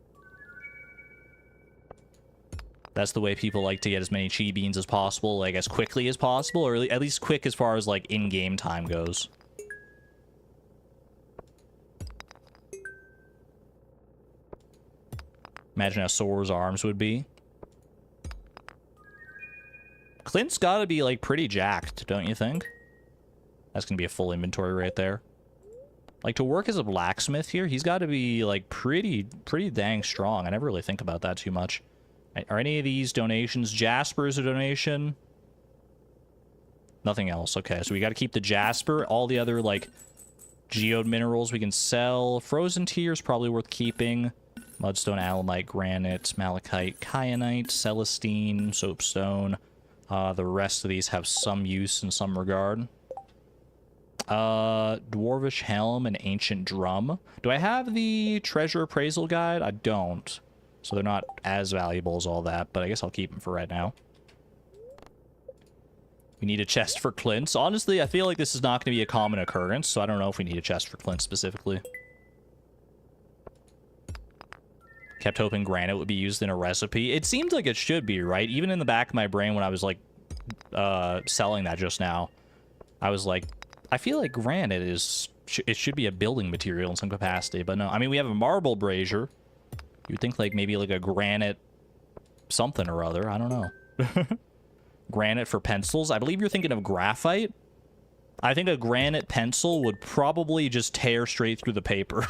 That's the way people like to get as many Chi Beans as possible, like, as quickly as possible, or at least quick as far as, like, in-game time goes. Imagine how sore his arms would be. Clint's gotta be, like, pretty jacked, don't you think? That's gonna be a full inventory right there. Like, to work as a blacksmith here, he's got to be, like, pretty dang strong. I never really think about that too much. Are any of these donations? Jasper is a donation. Nothing else. Okay, so we got to keep the Jasper. All the other, like, geode minerals we can sell. Frozen Tears probably worth keeping. Mudstone, Alamite, Granite, Malachite, Kyanite, Celestine, Soapstone. The rest of these have some use in some regard. Dwarvish Helm and Ancient Drum. Do I have the Treasure Appraisal Guide? I don't. So they're not as valuable as all that, but I guess I'll keep them for right now. We need a chest for Clint. Honestly, I feel like this is not going to be a common occurrence, so I don't know if we need a chest for Clint specifically. Kept hoping granite would be used in a recipe. It seems like it should be, right? Even in the back of my brain when I was, like, selling that just now, I was like, I feel like granite is... It should be a building material in some capacity, but no. I mean, we have a marble brazier. You'd think, like, maybe, like, a granite something or other. I don't know. Granite for pencils. I believe you're thinking of graphite. I think a granite pencil would probably just tear straight through the paper.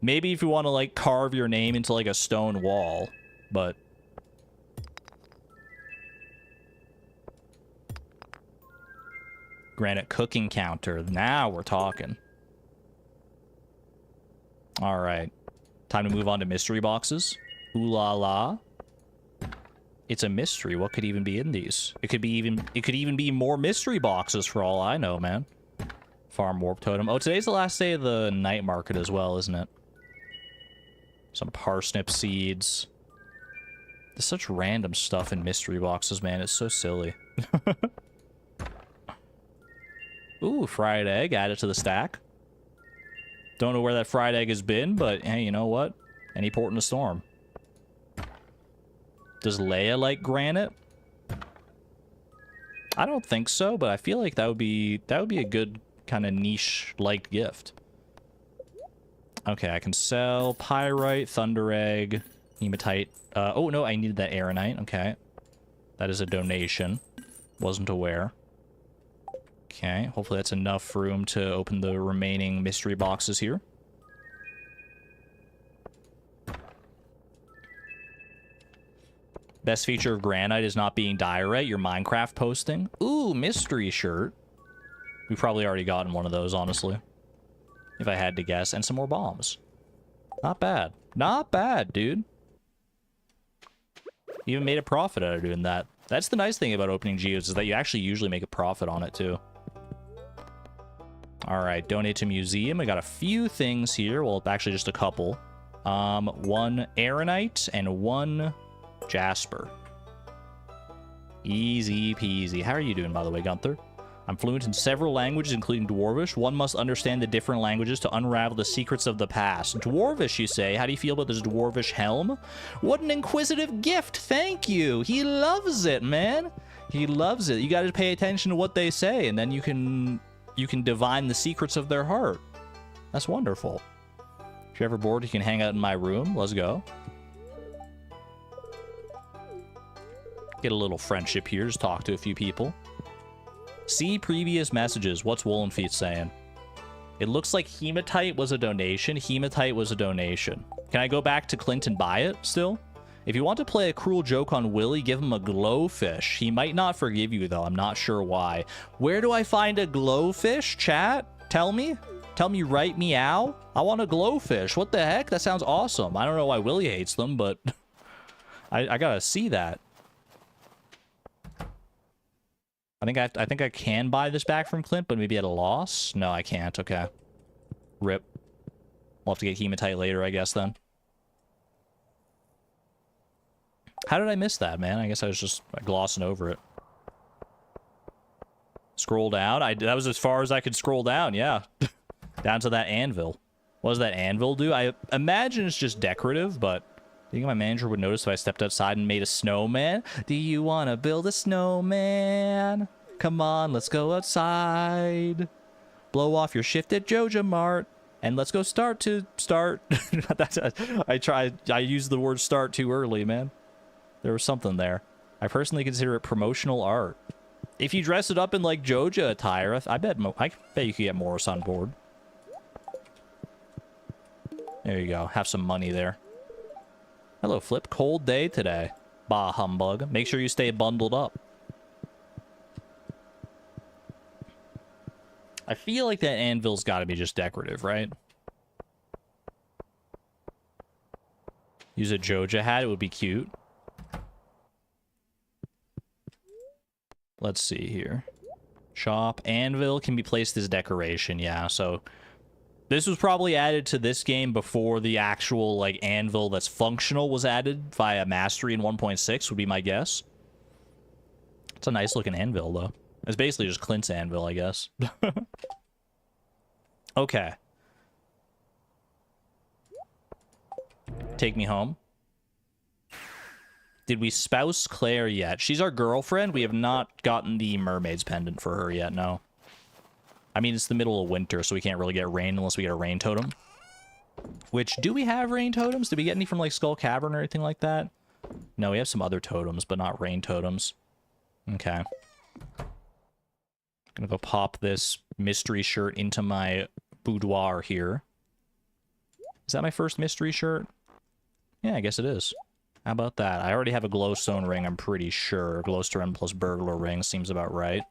Maybe if you want to, like, carve your name into, like, a stone wall, but... Granite cooking counter. Now we're talking. Alright. Time to move on to mystery boxes. Ooh la la. It's a mystery. What could even be in these? It could even be more mystery boxes for all I know, man. Farm warp totem. Oh, today's the last day of the night market as well, isn't it? Some parsnip seeds. There's such random stuff in mystery boxes, man. It's so silly. Ooh, fried egg. Add it to the stack. Don't know where that fried egg has been, but hey, you know what? Any port in a storm. Does Leia like granite? I don't think so, but I feel like that would be a good kind of niche-like gift. Okay, I can sell pyrite, thunder egg, hematite. Oh no, I needed that aeronite. Okay, that is a donation. Wasn't aware. Okay, hopefully that's enough room to open the remaining mystery boxes here. Best feature of granite is not being diorite, your Minecraft posting. Ooh, mystery shirt. We've probably already gotten one of those, honestly. If I had to guess. And some more bombs. Not bad. Not bad, dude. Even made a profit out of doing that. That's the nice thing about opening geodes, is that you actually usually make a profit on it, too. Alright, donate to museum. I got a few things here. Well, actually just a couple. One aeronite and one jasper. Easy peasy. How are you doing, by the way, Gunther? I'm fluent in several languages, including Dwarvish. One must understand the different languages to unravel the secrets of the past. Dwarvish, you say? How do you feel about this Dwarvish helm? What an inquisitive gift! Thank you! He loves it, man! He loves it. You gotta pay attention to what they say, and then you can divine the secrets of their heart. That's wonderful. If you're ever bored, you can hang out in my room. Let's go. Get a little friendship here. Just talk to a few people. See previous messages. What's Woolen Feet saying? It looks like hematite was a donation. Hematite was a donation. Can I go back to Clint and buy it still? If you want to play a cruel joke on Willy, give him a glowfish. He might not forgive you, though. I'm not sure why. Where do I find a glowfish, chat? Tell me. Tell me right meow. I want a glowfish. What the heck? That sounds awesome. I don't know why Willy hates them, but I gotta see that. I think I can buy this back from Clint, but maybe at a loss? No, I can't. Okay. Rip. We'll have to get hematite later, I guess, then. How did I miss that, man? I guess I was just glossing over it. Scroll down? That was as far as I could scroll down, yeah. Down to that anvil. What does that anvil do? I imagine it's just decorative, but... Do you think my manager would notice if I stepped outside and made a snowman? Do you want to build a snowman? Come on, let's go outside. Blow off your shift at Joja Mart. And let's go start. I used the word start too early, man. There was something there. I personally consider it promotional art. If you dress it up in, like, Joja attire, I bet you could get Morris on board. There you go. Have some money there. Hello, Flip. Cold day today. Bah, humbug. Make sure you stay bundled up. I feel like that anvil's got to be just decorative, right? Use a Joja hat. It would be cute. Let's see here. Shop. Anvil can be placed as decoration. Yeah, so... This was probably added to this game before the actual, like, anvil that's functional was added via mastery in 1.6, would be my guess. It's a nice looking anvil, though. It's basically just Clint's anvil, I guess. Okay. Take me home. Did we spouse Claire yet? She's our girlfriend. We have not gotten the mermaid's pendant for her yet, no. I mean, it's the middle of winter, so we can't really get rain unless we get a rain totem. Which, do we have rain totems? Did we get any from, like, Skull Cavern or anything like that? No, we have some other totems, but not rain totems. Okay. Gonna go pop this mystery shirt into my boudoir here. Is that my first mystery shirt? Yeah, I guess it is. How about that? I already have a glowstone ring, I'm pretty sure. Glowstone plus burglar ring seems about right.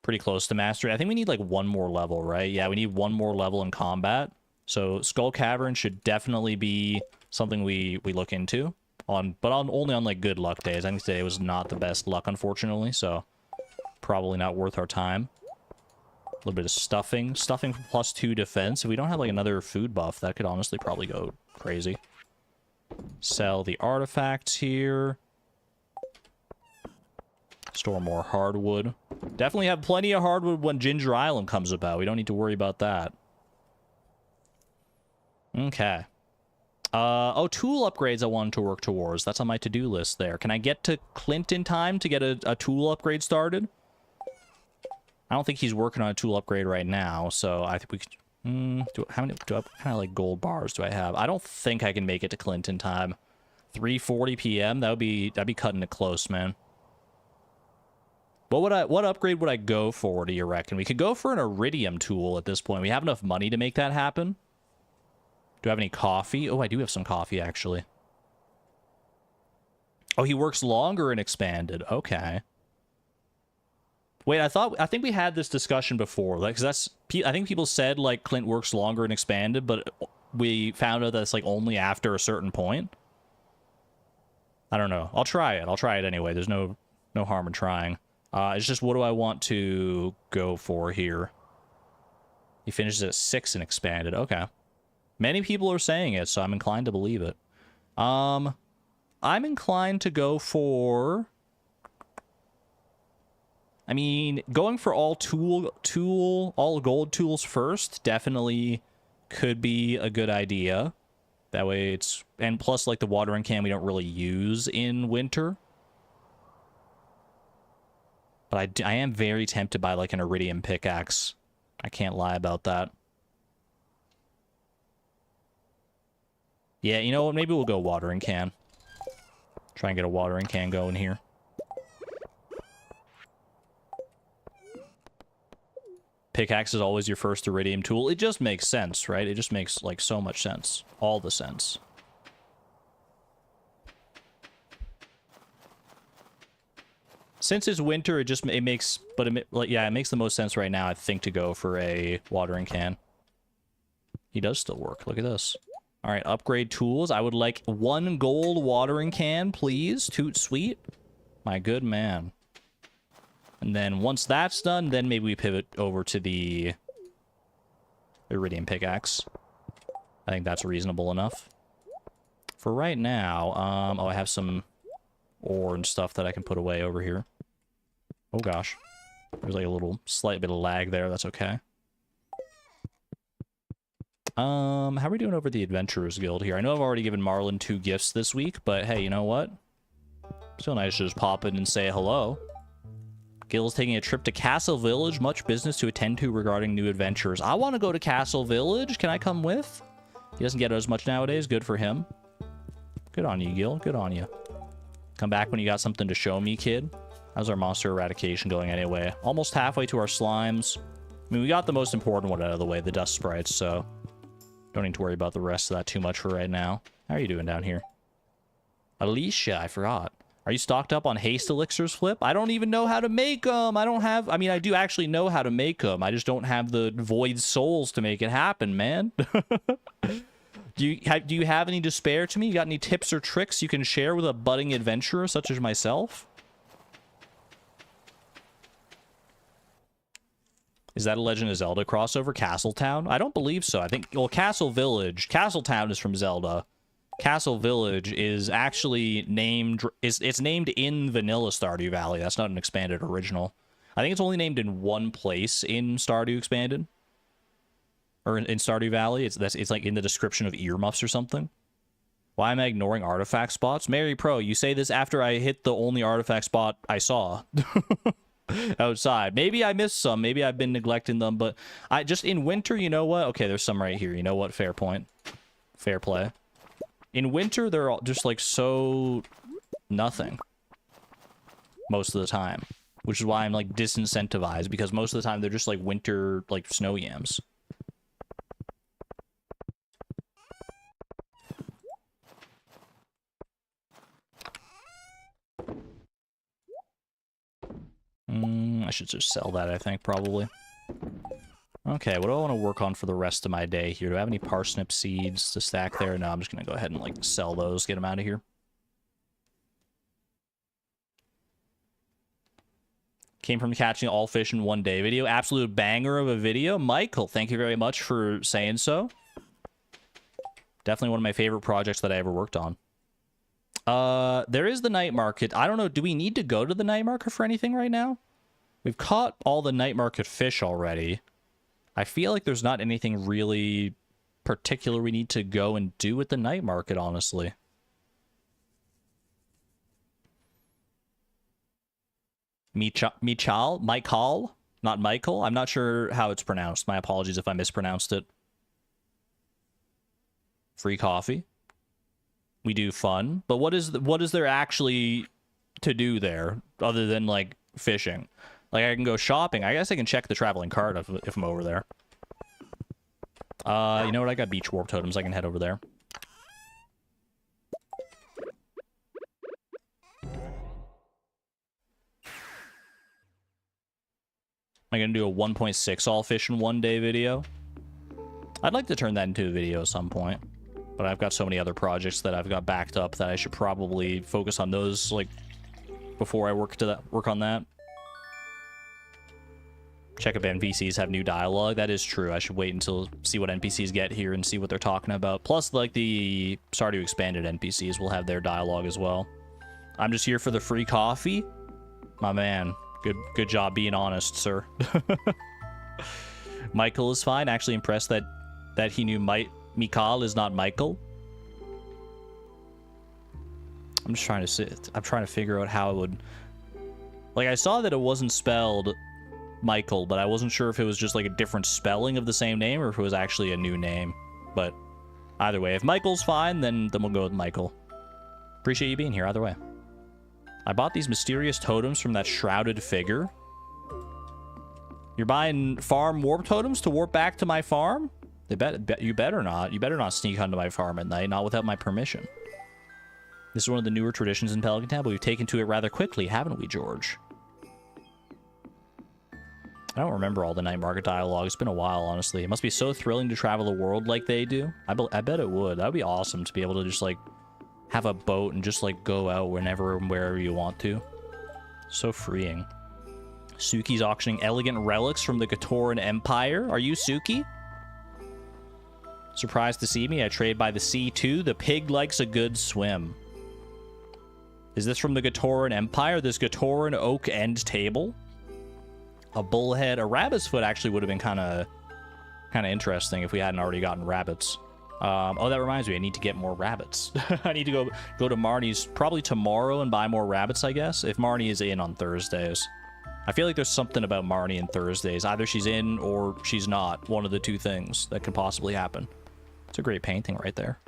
Pretty close to mastery. I think we need like one more level, right? Yeah, we need one more level in combat. So Skull Cavern should definitely be something we look into. but only on like good luck days. I think today was not the best luck, unfortunately, so probably not worth our time. A little bit of stuffing. Stuffing for +2 defense. If we don't have like another food buff, that could honestly probably go crazy. Sell the artifacts here. Store more hardwood. Definitely have plenty of hardwood when Ginger Island comes about. We don't need to worry about that. Okay. Oh, tool upgrades I wanted to work towards. That's on my to-do list there. Can I get to Clint in time to get a tool upgrade started? I don't think he's working on a tool upgrade right now, so I think we could... how many kind of like gold bars do I have? I don't think I can make it to Clint in time. 3:40 p.m. That'd be cutting it close, man. What upgrade would I go for, do you reckon? We could go for an iridium tool at this point. We have enough money to make that happen. Do I have any coffee? Oh, I do have some coffee, actually. Oh, he works longer in Expanded. Okay. Wait, I think we had this discussion before. Like, 'cause that's... I think people said, like, Clint works longer in Expanded, but we found out that it's, like, only after a certain point. I don't know. I'll try it. I'll try it anyway. There's no harm in trying. It's just, what do I want to go for here? He finishes at 6 in Expanded. Okay. Many people are saying it, so I'm inclined to believe it. I'm inclined to go for... I mean, going for all gold tools first definitely could be a good idea. That way it's... And plus, like, the watering can we don't really use in winter. But I am very tempted by, like, an iridium pickaxe. I can't lie about that. Yeah, you know what? Maybe we'll go watering can. Try and get a watering can going here. Pickaxe is always your first iridium tool. It just makes sense, right? It just makes, like, so much sense. All the sense. Since it's winter, it makes the most sense right now, I think, to go for a watering can. He does still work. Look at this. All right, upgrade tools. I would like 1 gold watering can, please. Toot sweet. My good man. And then once that's done, then maybe we pivot over to the iridium pickaxe. I think that's reasonable enough. For right now, oh, I have some ore and stuff that I can put away over here. Oh gosh. There's like a slight bit of lag there. That's okay. How are we doing over the Adventurers Guild here? I know I've already given Marlon 2 gifts this week, but hey, you know what? Still nice to just pop in and say hello. Gil's taking a trip to Castle Village. Much business to attend to regarding new adventures. I want to go to Castle Village. Can I come with? He doesn't get it as much nowadays. Good for him. Good on you, Gil. Good on you. Come back when you got something to show me, kid. How's our monster eradication going anyway? Almost halfway to our slimes. I mean, we got the most important one out of the way, the dust sprites, so don't need to worry about the rest of that too much for right now. How are you doing down here? Alicia, I forgot. Are you stocked up on haste elixirs, Flip? I don't even know how to make them. I mean, I do actually know how to make them. I just don't have the void souls to make it happen, man. Do you have any to spare to me? You got any tips or tricks you can share with a budding adventurer such as myself? Is that a Legend of Zelda crossover? Castletown? I don't believe so. I think, well, Castle Village. Castletown is from Zelda. Castle Village is actually named... It's named in vanilla Stardew Valley. That's not an expanded original. I think it's only named in one place in Stardew Expanded. Or in Stardew Valley. It's like in the description of earmuffs or something. Why am I ignoring artifact spots? Mary Pro, you say this after I hit the only artifact spot I saw. Outside. Maybe I missed some. Maybe I've been neglecting them, but I just in winter, you know what? Okay, there's some right here. You know what? Fair point. Fair play. In winter, they're all just like so nothing most of the time, which is why I'm like disincentivized, because most of the time they're just like winter like snow yams. I should just sell that, I think, probably. Okay, what do I want to work on for the rest of my day here? Do I have any parsnip seeds to stack there? No, I'm just going to go ahead and, like, sell those, get them out of here. Came from catching all fish in one day video. Absolute banger of a video. Michael, thank you very much for saying so. Definitely one of my favorite projects that I ever worked on. There is the night market. I don't know, do we need to go to the night market for anything right now? We've caught all the night market fish already. I feel like there's not anything really particular we need to go and do at the night market, honestly. Michael, not Michael. I'm not sure how it's pronounced. My apologies if I mispronounced it. Free coffee. We do fun, but what is there actually to do there other than like fishing? Like I can go shopping. I guess I can check the traveling cart if I'm over there. You know what? I got beach warp totems. I can head over there. Am I going to do a 1.6 all fish in one day video? I'd like to turn that into a video at some point. But I've got so many other projects that I've got backed up that I should probably focus on those, like, before I work on that. Check if NPCs have new dialogue. That is true. I should wait until see what NPCs get here and see what they're talking about. Plus, like, the Stardew Expanded NPCs will have their dialogue as well. I'm just here for the free coffee. My man. Good job being honest, sir. Michael is fine. Actually impressed that he knew Mikal is not Michael. I'm just trying to figure out how it would... Like, I saw that it wasn't spelled Michael, but I wasn't sure if it was just like a different spelling of the same name or if it was actually a new name. But either way, if Michael's fine, then we'll go with Michael. Appreciate you being here either way. I bought these mysterious totems from that shrouded figure. You're buying farm warp totems to warp back to my farm? You better not. You better not sneak onto my farm at night, not without my permission. This is one of the newer traditions in Pelican Town, but we've taken to it rather quickly, haven't we, George? I don't remember all the night market dialogue. It's been a while, honestly. It must be so thrilling to travel the world like they do. I bet it would. That would be awesome to be able to just, like, have a boat and just, like, go out whenever and wherever you want to. So freeing. Suki's auctioning elegant relics from the Gatoran Empire. Are you Suki? Surprised to see me? I trade by the sea, too. The pig likes a good swim. Is this from the Gatoran Empire? This Gatoran oak end table? A bullhead. A rabbit's foot actually would have been kind of interesting if we hadn't already gotten rabbits. Oh, that reminds me. I need to get more rabbits. I need to go to Marnie's probably tomorrow and buy more rabbits, I guess, if Marnie is in on Thursdays. I feel like there's something about Marnie and Thursdays. Either she's in or she's not. One of the two things that could possibly happen. It's a great painting right there.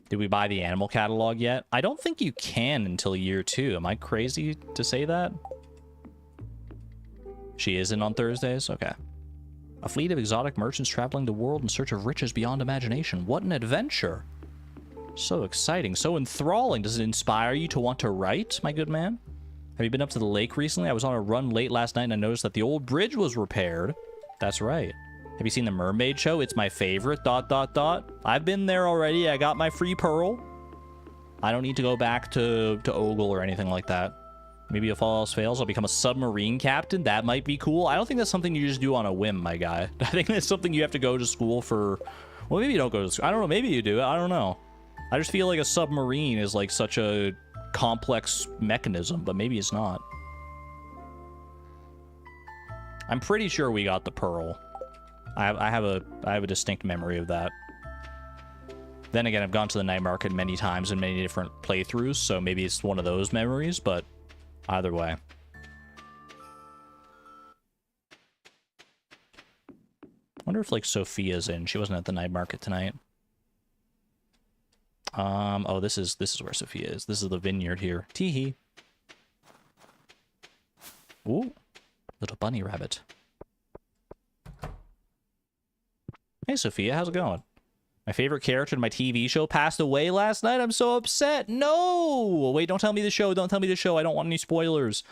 Did we buy the animal catalog yet? I don't think you can until year 2. Am I crazy to say that? She is in on Thursdays? Okay. A fleet of exotic merchants traveling the world in search of riches beyond imagination. What an adventure. So exciting. So enthralling. Does it inspire you to want to write, my good man? Have you been up to the lake recently? I was on a run late last night and I noticed that the old bridge was repaired. That's right. Have you seen the mermaid show? It's my favorite, ... I've been there already. I got my free pearl. I don't need to go back to Ogle or anything like that. Maybe if all else fails, I'll become a submarine captain. That might be cool. I don't think that's something you just do on a whim, my guy. I think that's something you have to go to school for. Well, maybe you don't go to school. I don't know. Maybe you do. I don't know. I just feel like a submarine is like such a complex mechanism, but maybe it's not. I'm pretty sure we got the pearl. I have a distinct memory of that. Then again, I've gone to the night market many times in many different playthroughs, so maybe it's one of those memories, but either way. Wonder if, like, Sophia's in. She wasn't at the night market tonight. Oh, this is where Sophia is. This is the vineyard here. Teehee. Ooh. Little bunny rabbit. Hey, Sophia, how's it going? My favorite character in my TV show passed away last night. I'm so upset. No! Wait, don't tell me the show. Don't tell me the show. I don't want any spoilers.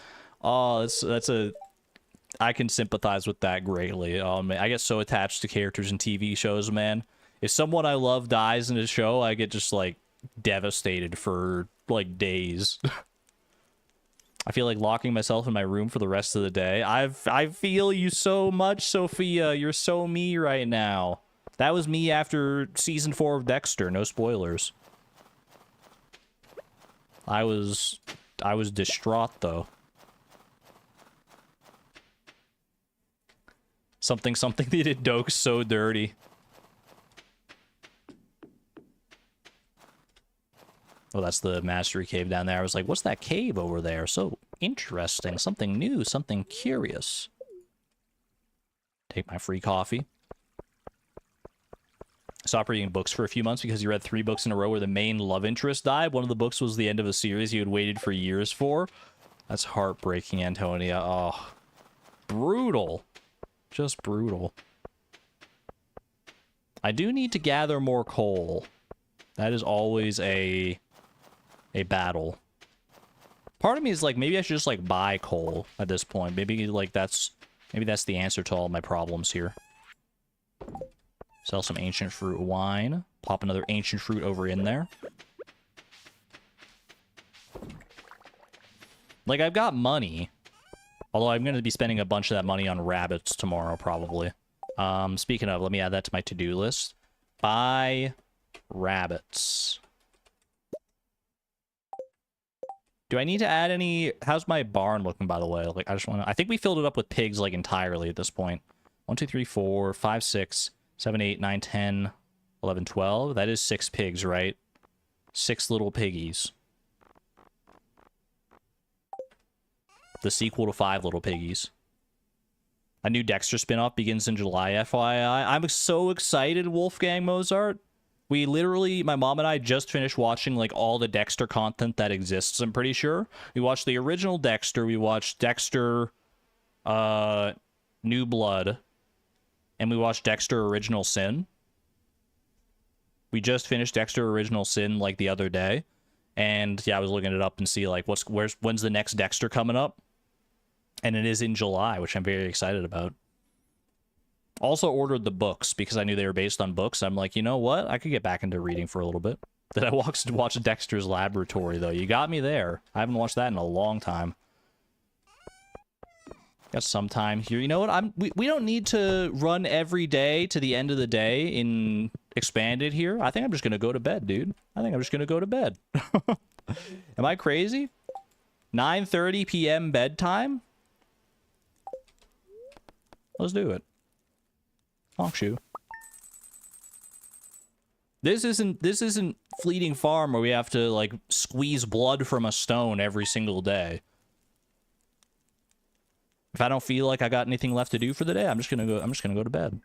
Oh, that's a... I can sympathize with that greatly. Oh, man. I get so attached to characters in TV shows, man. If someone I love dies in a show, I get just, like, devastated for, like, days. I feel like locking myself in my room for the rest of the day. I feel you so much, Sophia. You're so me right now. That was me after season 4 of Dexter. No spoilers. I was distraught though. Something they did Doke so dirty. Oh, that's the mastery cave down there. I was like, what's that cave over there? So interesting. Something new, something curious. Take my free coffee. Stopped reading books for a few months because you read 3 books in a row where the main love interest died. One of the books was the end of a series you had waited for years for. That's heartbreaking, Antonia. Oh, brutal. Just brutal. I do need to gather more coal. That is always a battle. Part of me is like, maybe I should just like buy coal at this point. Maybe like that's the answer to all my problems here. Sell some ancient fruit wine. Pop another ancient fruit over in there. Like, I've got money. Although I'm going to be spending a bunch of that money on rabbits tomorrow, probably. Speaking of, let me add that to my to-do list. Buy rabbits. Do I need to add any... How's my barn looking, by the way? Like, I just want to... I think we filled it up with pigs, like, entirely at this point. 1, 2, 3, 4, 5, 6, 7, 8, 9, 10, 11, 12. That is 6 pigs, right? 6 little piggies. The sequel to 5 little piggies. A new Dexter spinoff begins in July, FYI. I'm so excited, Wolfgang Mozart. We literally, my mom and I just finished watching, like, all the Dexter content that exists, I'm pretty sure. We watched the original Dexter, we watched Dexter, New Blood, and we watched Dexter Original Sin. We just finished Dexter Original Sin, like, the other day. And, yeah, I was looking it up and see, like, when's the next Dexter coming up? And it is in July, which I'm very excited about. Also ordered the books because I knew they were based on books. I'm like, you know what? I could get back into reading for a little bit. Did I watch Dexter's Laboratory, though? You got me there. I haven't watched that in a long time. Got some time here. You know what? We don't need to run every day to the end of the day in Expanded here. I think I'm just going to go to bed, dude. I think I'm just going to go to bed. Am I crazy? 9:30 p.m. bedtime? Let's do it. Honk shoe. This isn't Fleeting Farm where we have to like squeeze blood from a stone every single day. If I don't feel like I got anything left to do for the day, I'm just gonna go to bed.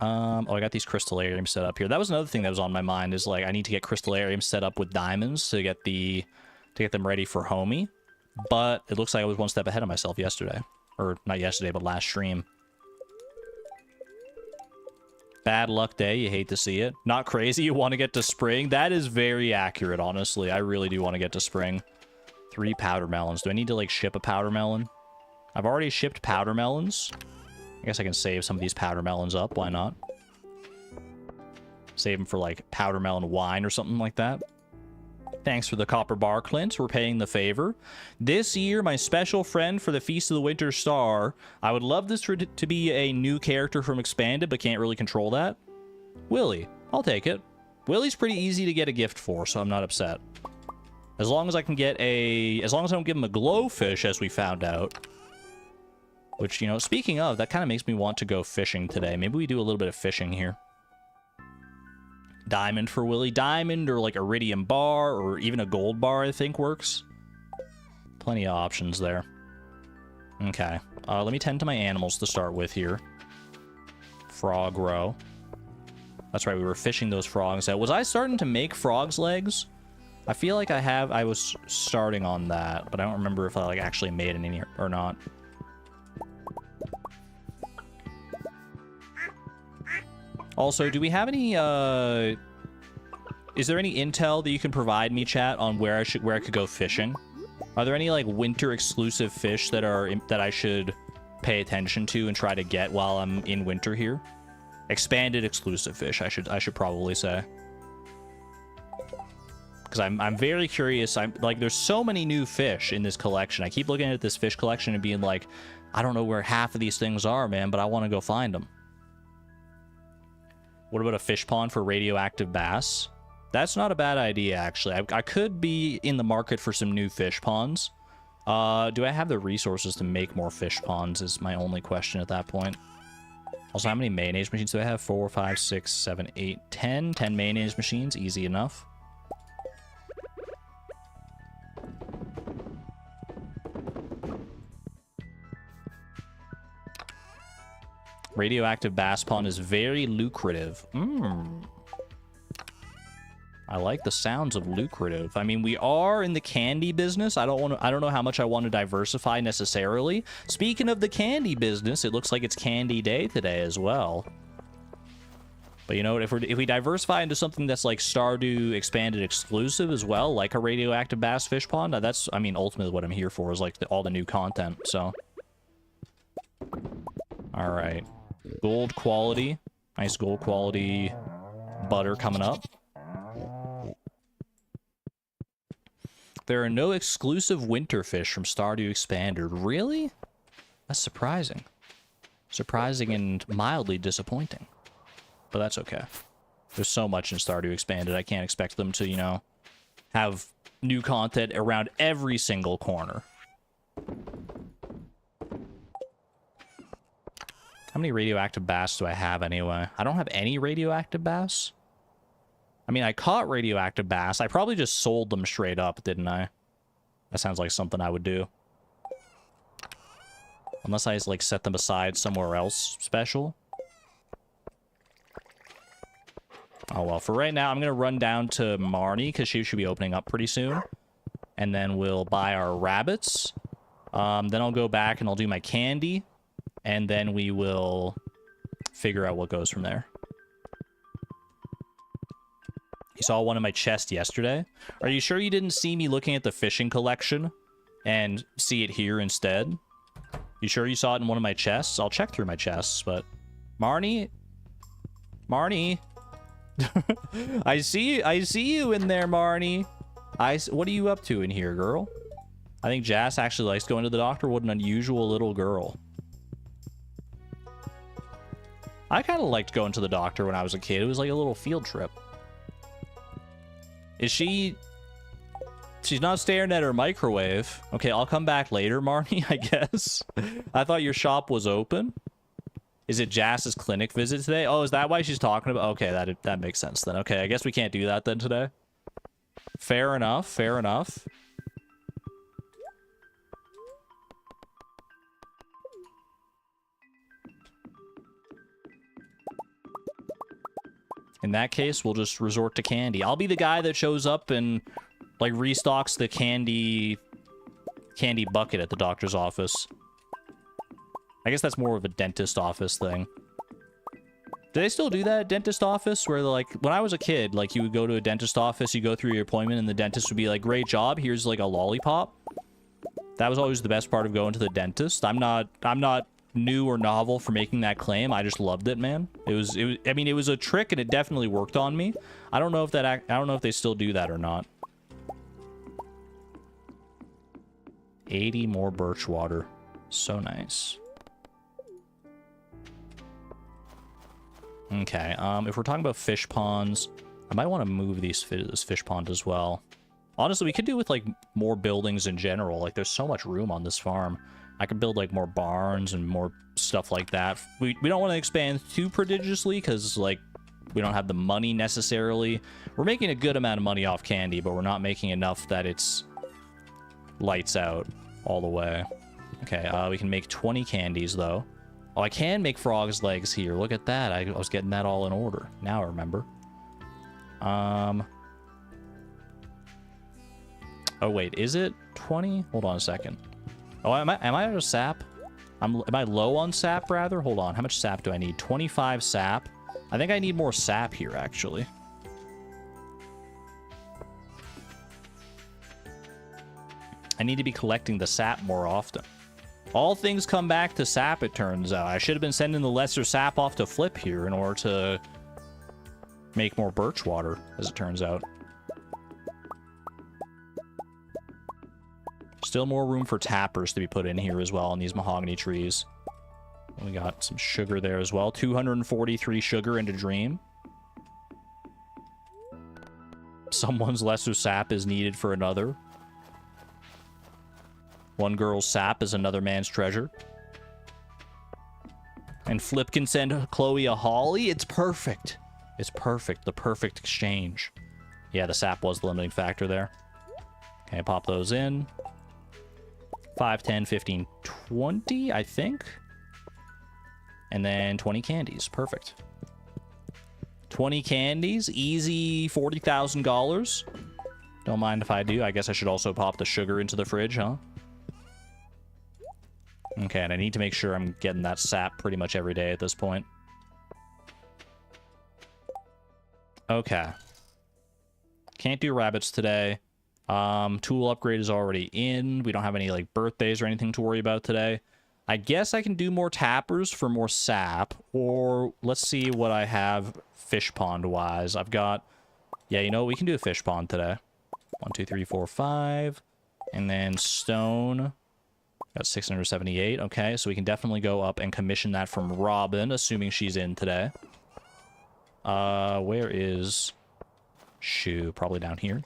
Oh, I got these crystallariums set up here. That was another thing that was on my mind, is like I need to get crystallariums set up with diamonds to get them ready for homie. But it looks like I was one step ahead of myself yesterday. Or not yesterday, but last stream. Bad luck day, you hate to see it. Not crazy, you want to get to spring. That is very accurate, honestly. I really do want to get to spring. 3 powder melons. Do I need to like ship a powder melon? I've already shipped powder melons. I guess I can save some of these powder melons up. Why not? Save them for like powder melon wine or something like that. Thanks for the copper bar, Clint. We're paying the favor. This year, my special friend for the Feast of the Winter Star. I would love this to be a new character from Expanded, but can't really control that. Willy. I'll take it. Willy's pretty easy to get a gift for, so I'm not upset. As long as I can get as long as I don't give him a glowfish, as we found out. Which, you know, speaking of, that kind of makes me want to go fishing today. Maybe we do a little bit of fishing here. Diamond for Willy. Diamond or like iridium bar or even a gold bar, I think works. Plenty of options there. Okay. Let me tend to my animals to start with here. Frog row. That's right, we were fishing those frogs out. Was I starting to make frogs' legs? I feel like I was starting on that, but I don't remember if I like actually made any or not. Also, do we have any, is there any intel that you can provide me, chat, on where I could go fishing? Are there any, like, winter-exclusive fish that I should pay attention to and try to get while I'm in winter here? Expanded exclusive fish, I should probably say. because I'm very curious. I'm like, there's so many new fish in this collection. I keep looking at this fish collection and being like, I don't know where half of these things are, man, but I want to go find them. What about a fish pond for radioactive bass? That's not a bad idea, actually. I could be in the market for some new fish ponds. Do I have the resources to make more fish ponds is my only question at that point. Also, how many mayonnaise machines do I have? 4, 5, 6, 7, 8, 10. 10 mayonnaise machines. Easy enough. Radioactive bass pond is very lucrative. I like the sounds of lucrative. I mean, we are in the candy business. I don't know how much I want to diversify necessarily. Speaking of the candy business, it looks like it's candy day today as well. But you know what? If we diversify into something that's like Stardew Expanded exclusive as well, like a radioactive bass fish pond, that's, I mean, ultimately what I'm here for is like all the new content. So, all right. Gold quality. Nice gold quality butter coming up. There are no exclusive winter fish from Stardew Expanded. Really? That's surprising. Surprising and mildly disappointing. But that's okay. There's so much in Stardew Expanded, I can't expect them to, you know, have new content around every single corner. How many radioactive bass do I have anyway? I don't have any radioactive bass. I mean, I caught radioactive bass. I probably just sold them straight up, didn't I? That sounds like something I would do. Unless I just, like, set them aside somewhere else special. Oh, well, for right now, I'm going to run down to Marnie, because she should be opening up pretty soon. And then we'll buy our rabbits. Then I'll go back and I'll do my candy. And then we will figure out what goes from there. You saw one in my chest yesterday. Are you sure you didn't see me looking at the fishing collection and see it here instead? You sure you saw it in one of my chests? I'll check through my chests, but... Marnie? Marnie? I see you in there, Marnie. What are you up to in here, girl? I think Jas actually likes going to the doctor. What an unusual little girl. I kind of liked going to the doctor when I was a kid. It was like a little field trip. Is she... She's not staring at her microwave. Okay, I'll come back later, Marnie, I guess. I thought your shop was open. Is it Jas's clinic visit today? Oh, is that why she's talking about... Okay, that makes sense then. Okay, I guess we can't do that then today. Fair enough, fair enough. In that case, we'll just resort to candy. I'll be the guy that shows up and, like, restocks the candy bucket at the doctor's office. I guess that's more of a dentist office thing. Do they still do that at dentist office? Where, like, when I was a kid, like, you would go to a dentist office, you go through your appointment, and the dentist would be like, great job, here's, like, a lollipop. That was always the best part of going to the dentist. I'm not new or novel for making that claim. I just loved it, man. I mean, it was a trick and it definitely worked on me. I don't know if they still do that or not. 80 more birch water. So nice. Okay, if we're talking about fish ponds, I might want to move this fish pond as well. Honestly, we could do with, like, more buildings in general. Like, there's so much room on this farm. I could build, like, more barns and more stuff like that. We don't want to expand too prodigiously because, like, we don't have the money necessarily. We're making a good amount of money off candy, but we're not making enough that it's lights out all the way. Okay, we can make 20 candies, though. Oh, I can make frog's legs here. Look at that. I was getting that all in order. Now I remember. Oh, wait. Is it 20? Hold on a second. Oh, am I out of sap? Am I low on sap, rather? Hold on. How much sap do I need? 25 sap. I think I need more sap here, actually. I need to be collecting the sap more often. All things come back to sap, it turns out. I should have been sending the lesser sap off to Flip here in order to make more birch water, as it turns out. Still more room for tappers to be put in here as well on these mahogany trees. We got some sugar there as well. 243 sugar into Dream. Someone's lesser sap is needed for another. One girl's sap is another man's treasure. And Flip can send Chloe a holly. It's perfect. It's perfect. The perfect exchange. Yeah, the sap was the limiting factor there. Okay, pop those in. 5, 10, 15, 20, I think. And then 20 candies. Perfect. 20 candies. Easy $40,000. Don't mind if I do. I guess I should also pop the sugar into the fridge, huh? Okay, and I need to make sure I'm getting that sap pretty much every day at this point. Okay. Can't do rabbits today. Tool upgrade is already in. We don't have any, like, birthdays or anything to worry about today. I guess I can do more tappers for more sap. Or, let's see what I have fish pond-wise. I've got... Yeah, you know, we can do a fish pond today. 1, 2, 3, 4, 5. And then stone... Got 678. Okay, so we can definitely go up and commission that from Robin, assuming she's in today. Where is... Shoe? Probably down here.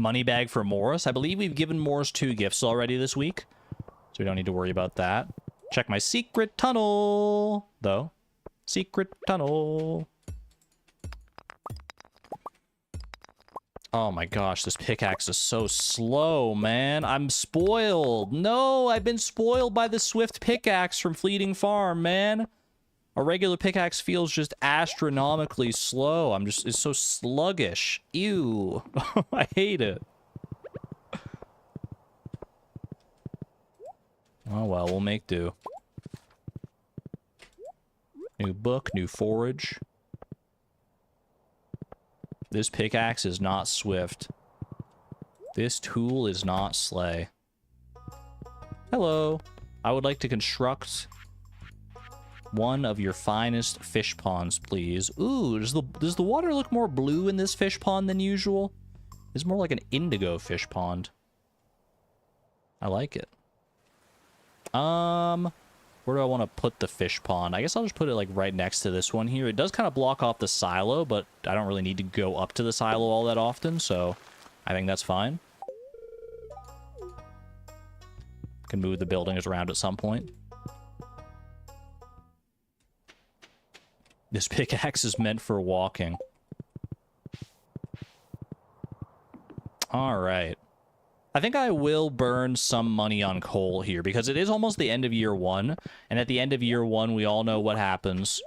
Money bag for Morris. I believe we've given Morris 2 gifts already this week, so we don't need to worry about that. Check my secret tunnel, though. Secret tunnel. Oh my gosh, this pickaxe is so slow, man. I'm spoiled. No, I've been spoiled by the swift pickaxe from Fleeting Farm, man. A regular pickaxe feels just astronomically slow. It's so sluggish. Ew. I hate it. Oh well, we'll make do. New book, new forage. This pickaxe is not swift. This tool is not slay. Hello. I would like to construct one of your finest fish ponds, please. Ooh, does the water look more blue in this fish pond than usual? It's more like an indigo fish pond. I like it. Where do I want to put the fish pond? I guess I'll just put it like right next to this one here. It does kind of block off the silo, but I don't really need to go up to the silo all that often, so I think that's fine. Can move the buildings around at some point. This pickaxe is meant for walking. Alright. I think I will burn some money on coal here, because it is almost the end of year 1, and at the end of year 1, we all know what happens.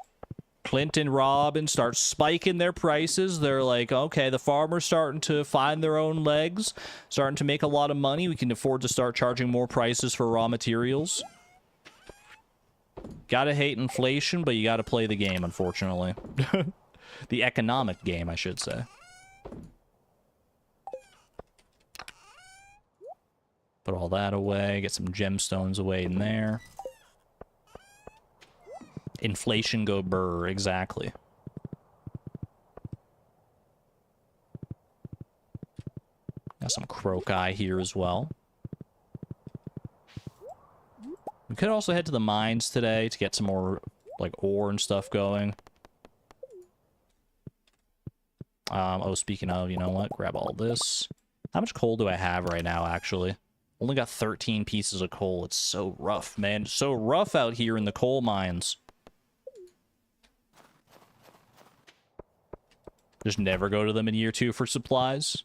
Clint and Robin start spiking their prices. They're like, okay, the farmer's starting to find their own legs, starting to make a lot of money. We can afford to start charging more prices for raw materials. Gotta hate inflation, but you gotta play the game, unfortunately. The economic game, I should say. Put all that away. Get some gemstones away in there. Inflation go burr, exactly. Got some croci here as well. We could also head to the mines today to get some more, like, ore and stuff going. Oh, speaking of, you know what? Grab all this. How much coal do I have right now, actually? Only got 13 pieces of coal. It's so rough, man. It's so rough out here in the coal mines. Just never go to them in year 2 for supplies.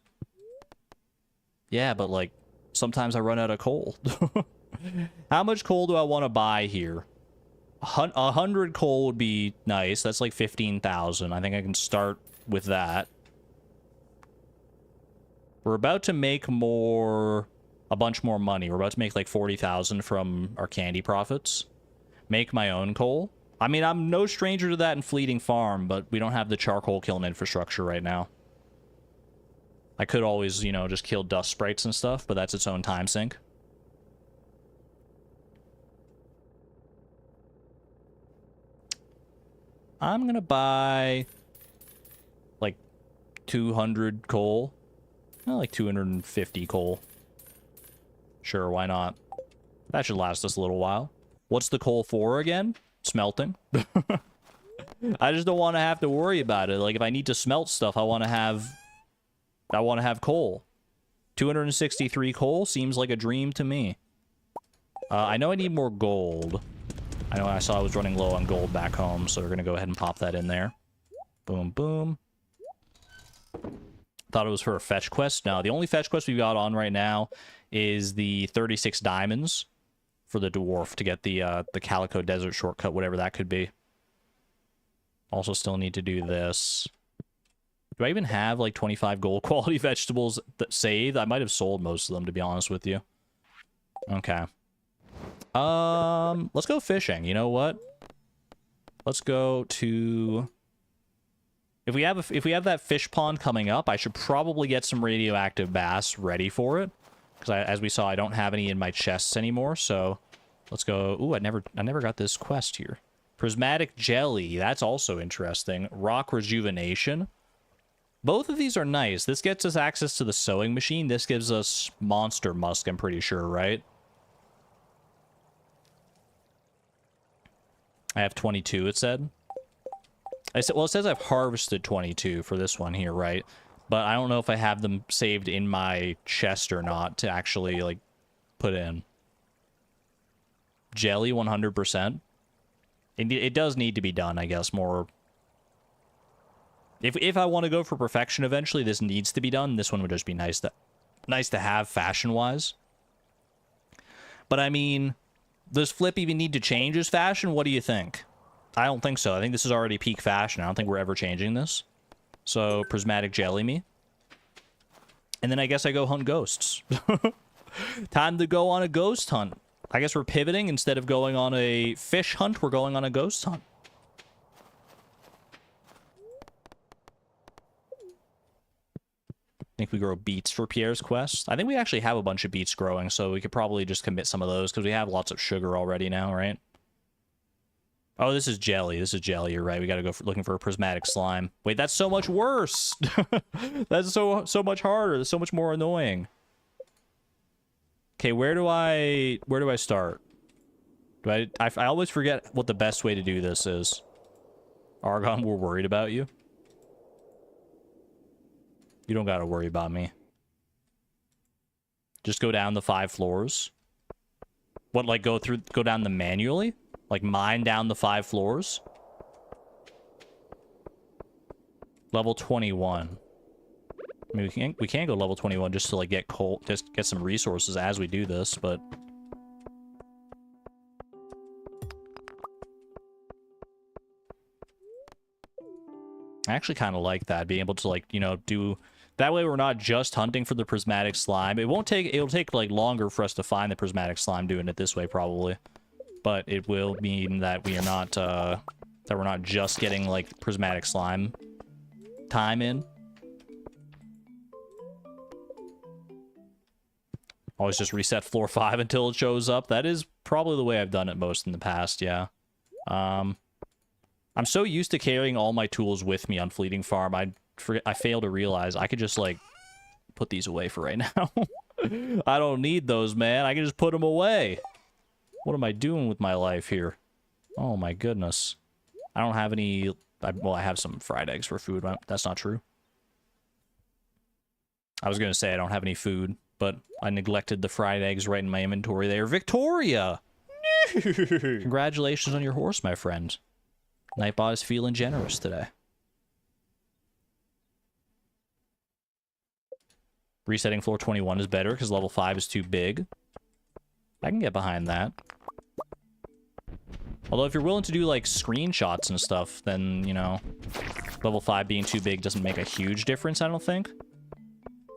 Yeah, but, like, sometimes I run out of coal. How much coal do I want to buy here? 100 coal would be nice. That's like 15,000. I think I can start with that. We're about to make a bunch more money. We're about to make like 40,000 from our candy profits. Make my own coal. I mean, I'm no stranger to that in Fleeting Farm, but we don't have the charcoal kiln infrastructure right now. I could always, you know, just kill dust sprites and stuff, but that's its own time sink. I'm gonna buy like 200 coal. Like 250 coal. Sure, why not? That should last us a little while. What's the coal for again? Smelting. I just don't want to have to worry about it. Like, if I need to smelt stuff, I want to have coal. 263 coal seems like a dream to me. I know I need more gold. I know I saw I was running low on gold back home, so we're going to go ahead and pop that in there. Boom, boom. Thought it was for a fetch quest. No, the only fetch quest we've got on right now is the 36 diamonds for the dwarf to get the Calico Desert shortcut, whatever that could be. Also still need to do this. Do I even have, like, 25 gold quality vegetables that saved? I might have sold most of them, to be honest with you. Okay. Let's go fishing. You know what? Let's go to... If we have that fish pond coming up, I should probably get some radioactive bass ready for it. Because as we saw, I don't have any in my chests anymore, so... Let's go... Ooh, I never got this quest here. Prismatic jelly. That's also interesting. Rock rejuvenation. Both of these are nice. This gets us access to the sewing machine. This gives us monster musk, I'm pretty sure, right? I have 22, it said. Well, it says I've harvested 22 for this one here, right? But I don't know if I have them saved in my chest or not to actually, like, put in. Jelly, 100%. It does need to be done, I guess, more... If I want to go for perfection eventually, this needs to be done. This one would just be nice to have fashion-wise. But, I mean, does Flip even need to change his fashion? What do you think? I don't think so. I think this is already peak fashion. I don't think we're ever changing this. So, Prismatic jelly me. And then I guess I go hunt ghosts. Time to go on a ghost hunt. I guess we're pivoting. Instead of going on a fish hunt, we're going on a ghost hunt. I think we grow beets for Pierre's quest. I think we actually have a bunch of beets growing, so we could probably just commit some of those, because we have lots of sugar already now, right? Oh, this is jelly. This is jelly, you're right. We gotta go looking for a prismatic slime. Wait, that's so much worse! That's so much harder. That's so much more annoying. Okay, where do I start? I always forget what the best way to do this is. Argon, we're worried about you. You don't gotta worry about me. Just go down the 5 floors. What, like, go down them manually? Like, mine down the 5 floors? Level 21. I mean, we can go level 21 just to, like, get coal, just get some resources as we do this, but... I actually kind of like that, being able to, like, you know, do... That way we're not just hunting for the prismatic slime. It'll take, like, longer for us to find the prismatic slime doing it this way, probably. But it will mean that we are not, that we're not just getting, like, prismatic slime time in. Always just reset floor 5 until it shows up. That is probably the way I've done it most in the past, yeah. I'm so used to carrying all my tools with me on Fleeting Farm, I fail to realize I could just, like, put these away for right now. I don't need those, man. I can just put them away. What am I doing with my life here? Oh, my goodness. I don't have any... well, I have some fried eggs for food. That's not true. I was going to say I don't have any food, but I neglected the fried eggs right in my inventory there. Victoria! Congratulations on your horse, my friend. Nightbot is feeling generous today. Resetting floor 21 is better because level 5 is too big. I can get behind that. Although if you're willing to do, like, screenshots and stuff, then, you know, level 5 being too big doesn't make a huge difference, I don't think.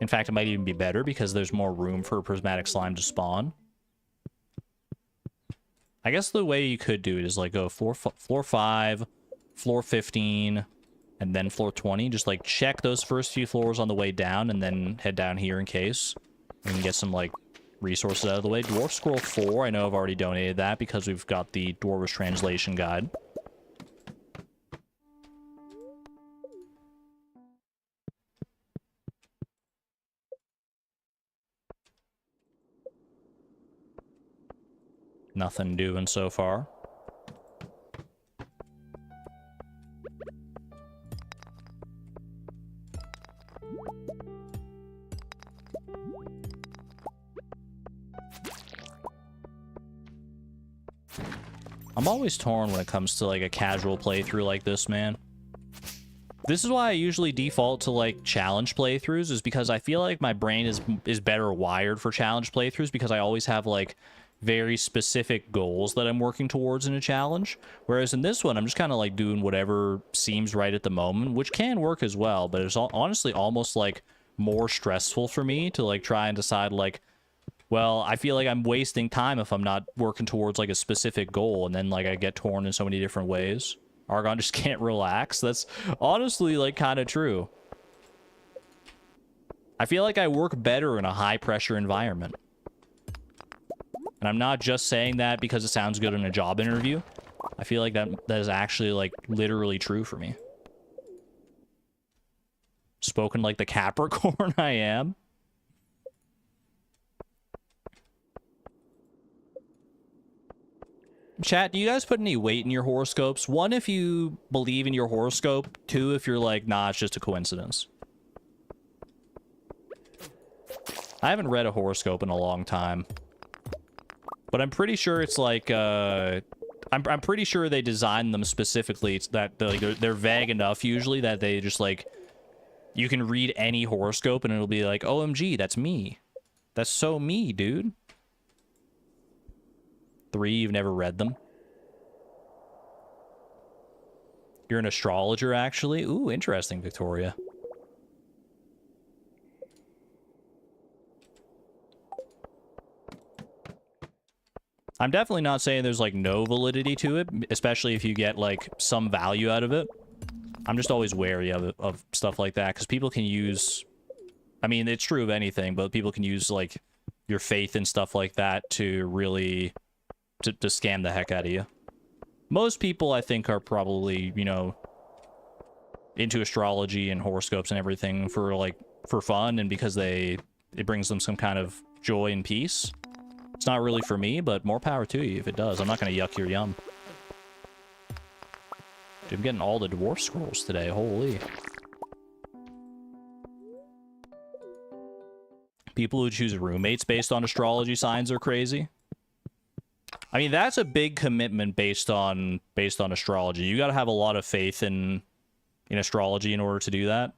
In fact, it might even be better because there's more room for prismatic slime to spawn. I guess the way you could do it is, like, go floor 5, floor 15... and then floor 20, just, like, check those first few floors on the way down, and then head down here in case. We can get some, like, resources out of the way. Dwarf Scroll 4, I know I've already donated that because we've got the Dwarvish Translation Guide. Nothing doing so far. I'm always torn when it comes to like a casual playthrough like this, man. This is why I usually default to like challenge playthroughs, is because I feel like my brain is better wired for challenge playthroughs, because I always have like very specific goals that I'm working towards in a challenge. Whereas in this one, I'm just kind of like doing whatever seems right at the moment, which can work as well, but it's honestly almost like more stressful for me to like try and decide like, well, I feel like I'm wasting time if I'm not working towards like a specific goal, and then like I get torn in so many different ways. Argon just can't relax. That's honestly like kind of true. I feel like I work better in a high pressure environment. And I'm not just saying that because it sounds good in a job interview. I feel like that is actually like literally true for me. Spoken like the Capricorn I am. Chat, do you guys put any weight in your horoscopes? One, if you believe in your horoscope. Two, if you're like, nah, it's just a coincidence. I haven't read a horoscope in a long time. But I'm pretty sure it's like, I'm pretty sure they designed them specifically. It's that they're vague enough usually that they just like, you can read any horoscope and it'll be like, OMG, that's me. That's so me, dude. 3, you've never read them. You're an astrologer, actually? Ooh, interesting, Victoria. I'm definitely not saying there's, like, no validity to it, especially if you get, like, some value out of it. I'm just always wary of stuff like that, because people can use... I mean, it's true of anything, but people can use, like, your faith and stuff like that to really... To scam the heck out of you. Most people, I think, are probably, you know, into astrology and horoscopes and everything for, like, for fun and because it brings them some kind of joy and peace. It's not really for me, but more power to you if it does. I'm not going to yuck your yum. Dude, I'm getting all the dwarf scrolls today. Holy. People who choose roommates based on astrology signs are crazy. I mean, that's a big commitment based on astrology. You got to have a lot of faith in astrology in order to do that.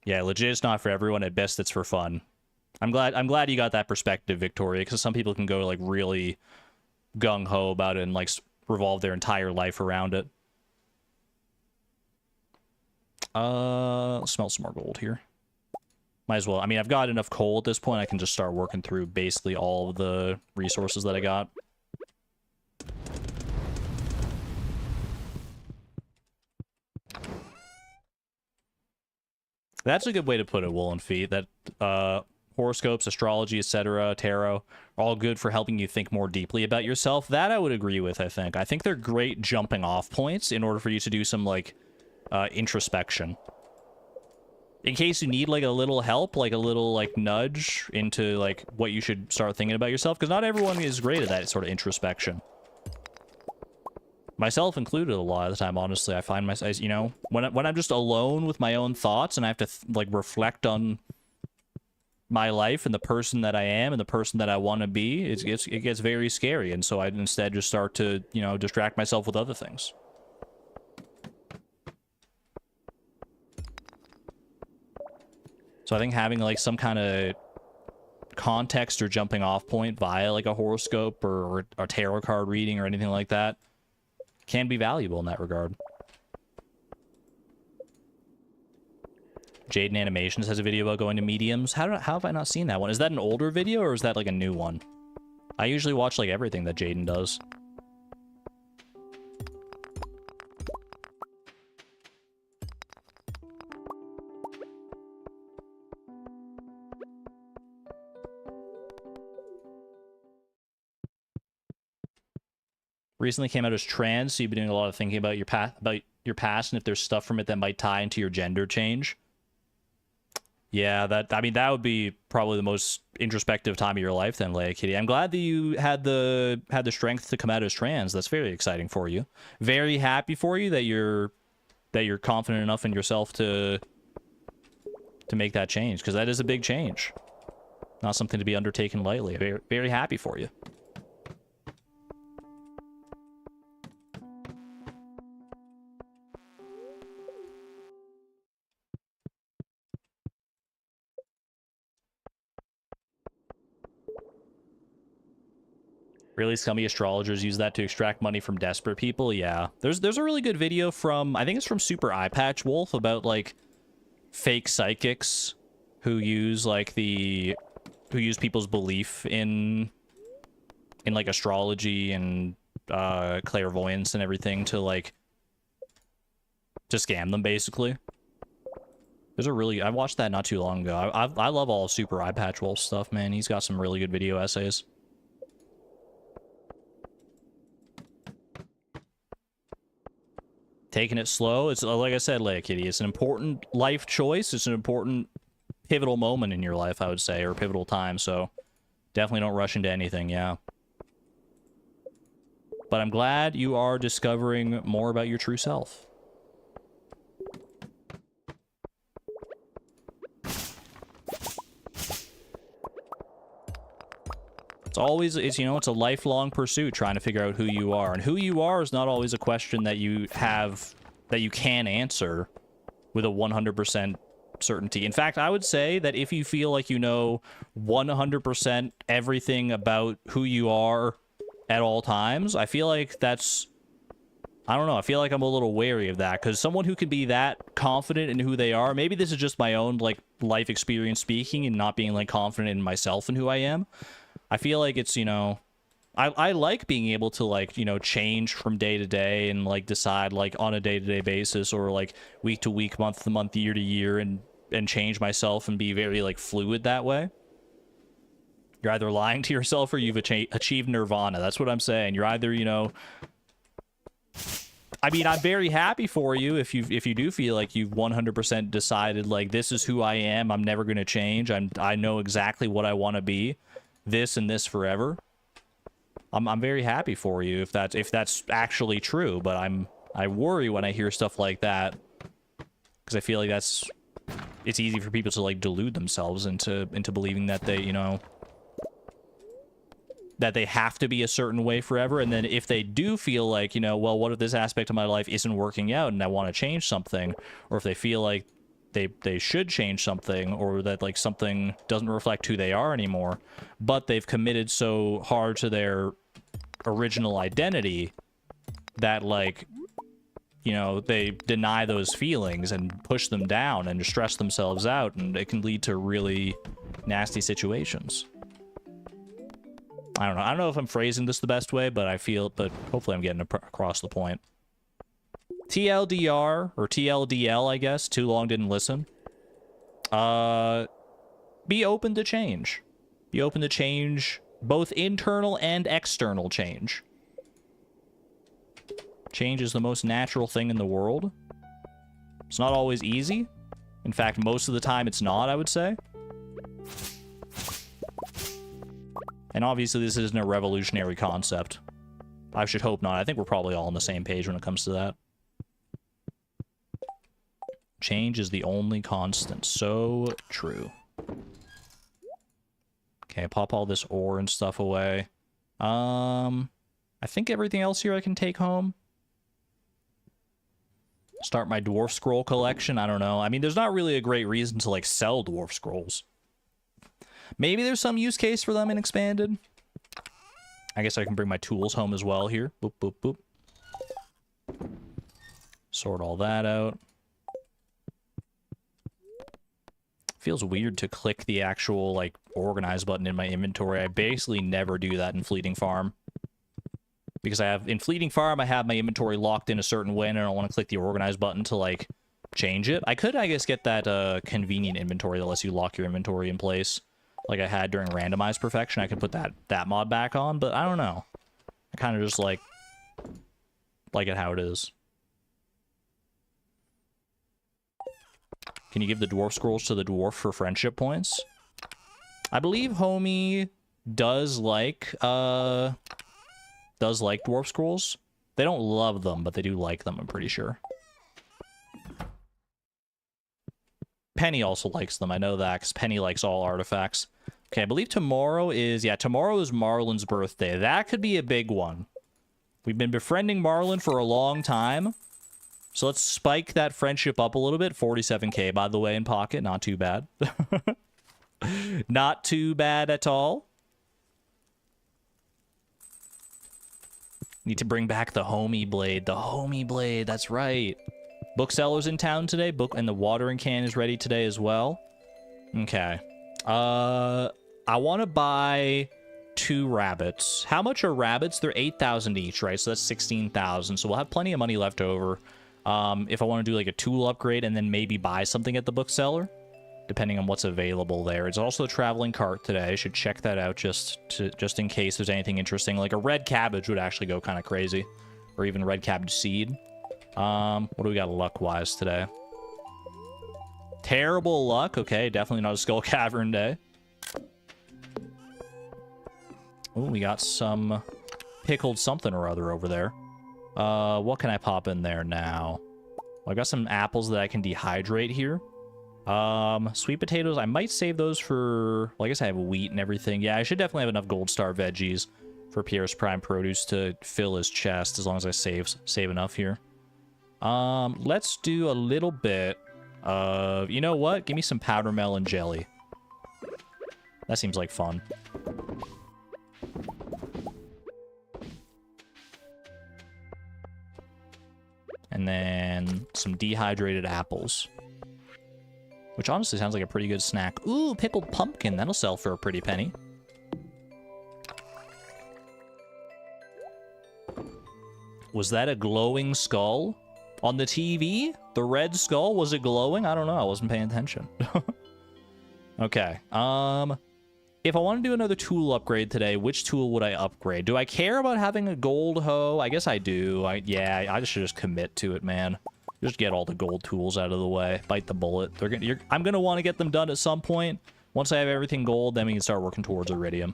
Yeah, legit, it's not for everyone. At best, it's for fun. I'm glad you got that perspective, Victoria, because some people can go like really gung ho about it and like revolve their entire life around it. Smell some more gold here. Might as well. I mean, I've got enough coal at this point. I can just start working through basically all of the resources that I got. That's a good way to put it, Woolen Feet. That horoscopes, astrology, etc., tarot, are all good for helping you think more deeply about yourself. That I would agree with, I think. I think they're great jumping off points in order for you to do some, like, introspection. In case you need, like, a little help, like, a little, like, nudge into, like, what you should start thinking about yourself, because not everyone is great at that sort of introspection. Myself included a lot of the time, honestly. I find myself, you know, when I'm just alone with my own thoughts and I have to, like, reflect on my life and the person that I am and the person that I want to be, it gets very scary, and so I instead just start to, you know, distract myself with other things. So I think having, like, some kind of context or jumping off point via, like, a horoscope or a tarot card reading or anything like that can be valuable in that regard. Jaden Animations has a video about going to mediums. How have I not seen that one? Is that an older video or is that, like, a new one? I usually watch, like, everything that Jaden does. Recently came out as trans, so you've been doing a lot of thinking about your past and if there's stuff from it that might tie into your gender change. Yeah, I mean, that would be probably the most introspective time of your life then, Leia Kitty. I'm glad that you had the strength to come out as trans. That's very exciting for you. Very happy for you that you're confident enough in yourself to make that change, because that is a big change. Not something to be undertaken lightly. Very, very happy for you. Really scummy astrologers use that to extract money from desperate people. Yeah, there's a really good video from, I think it's from Super Eye Patch Wolf, about like fake psychics who use like people's belief in like astrology and clairvoyance and everything to like to scam them, basically. There's a really, I watched that not too long ago. I love all of Super Eye Patch Wolf stuff, man. He's got some really good video essays. Taking it slow. It's like I said, Leia Kitty, it's an important life choice. It's an important pivotal moment in your life, I would say, or pivotal time. So definitely don't rush into anything. Yeah. But I'm glad you are discovering more about your true self. It's you know, it's a lifelong pursuit trying to figure out who you are. And who you are is not always a question that you have, that you can answer with a 100% certainty. In fact, I would say that if you feel like you know 100% everything about who you are at all times, I feel like that's, I don't know, I feel like I'm a little wary of that, because someone who can be that confident in who they are, maybe this is just my own, like, life experience speaking and not being, like, confident in myself and who I am. I feel like it's, you know, I like being able to, like, you know, change from day to day and, like, decide, like, on a day-to-day basis or, like, week to week, month to month, year to year, and change myself and be very, like, fluid that way. You're either lying to yourself or you've achieved nirvana. That's what I'm saying. You're either, you know... I mean, I'm very happy for you if you do feel like you've 100% decided, like, this is who I am, I'm never going to change, I know exactly what I want to be, this and this forever. I'm very happy for you if that's actually true, but I worry when I hear stuff like that, because I feel like it's easy for people to, like, delude themselves into believing that they, you know, that they have to be a certain way forever. And then if they do feel like, you know, well, what if this aspect of my life isn't working out and I want to change something, or if they feel like they should change something, or that, like, something doesn't reflect who they are anymore, but they've committed so hard to their original identity that, like, you know, they deny those feelings and push them down and stress themselves out, and it can lead to really nasty situations. I don't know if I'm phrasing this the best way, but hopefully I'm getting across the point. TLDR, or TLDL, I guess. Too long didn't listen. Be open to change. Be open to change, both internal and external change. Change is the most natural thing in the world. It's not always easy. In fact, most of the time it's not, I would say. And obviously this isn't a revolutionary concept. I should hope not. I think we're probably all on the same page when it comes to that. Change is the only constant. So true. Okay, pop all this ore and stuff away. I think everything else here I can take home. Start my dwarf scroll collection. I don't know. I mean, there's not really a great reason to, like, sell dwarf scrolls. Maybe there's some use case for them in Expanded. I guess I can bring my tools home as well here. Boop, boop, boop. Sort all that out. Feels weird to click the actual, like, organize button in my inventory. I basically never do that in Fleeting Farm. Because in Fleeting Farm, I have my inventory locked in a certain way, and I don't want to click the organize button to, like, change it. I could, I guess, get that convenient inventory that lets you lock your inventory in place, like I had during Randomized Perfection. I could put that mod back on, but I don't know. I kind of just like it how it is. Can you give the dwarf scrolls to the dwarf for friendship points? I believe Homie does like dwarf scrolls. They don't love them, but they do like them, I'm pretty sure. Penny also likes them. I know that because Penny likes all artifacts. Okay, I believe tomorrow is... Yeah, tomorrow is Marlin's birthday. That could be a big one. We've been befriending Marlin for a long time. So let's spike that friendship up a little bit. 47k, by the way, in pocket. Not too bad. Not too bad at all. Need to bring back the Homie Blade. The Homie Blade, that's right. Bookseller's in town today. And the watering can is ready today as well. Okay. I want to buy 2 rabbits. How much are rabbits? They're 8,000 each, right? So that's 16,000. So we'll have plenty of money left over. If I want to do like a tool upgrade and then maybe buy something at the bookseller, depending on what's available there. It's also a traveling cart today. I should check that out just in case there's anything interesting. Like a red cabbage would actually go kind of crazy, or even red cabbage seed. What do we got luck-wise today? Terrible luck. Okay, definitely not a Skull Cavern day. Oh, we got some pickled something or other over there. What can I pop in there now? Well, I got some apples that I can dehydrate here. Sweet potatoes, I might save those for... Well, I guess I have wheat and everything. Yeah, I should definitely have enough Gold Star veggies for Pierre's Prime Produce to fill his chest, as long as I save enough here. Let's do a little bit of... You know what? Give me some powder melon jelly. That seems like fun. And then some dehydrated apples. Which honestly sounds like a pretty good snack. Ooh, pickled pumpkin. That'll sell for a pretty penny. Was that a glowing skull? On the TV? The red skull? Was it glowing? I don't know. I wasn't paying attention. Okay. If I want to do another tool upgrade today, which tool would I upgrade? Do I care about having a gold hoe? I guess I do. Yeah, I should just commit to it, man. Just get all the gold tools out of the way. Bite the bullet. I'm going to want to get them done at some point. Once I have everything gold, then we can start working towards iridium.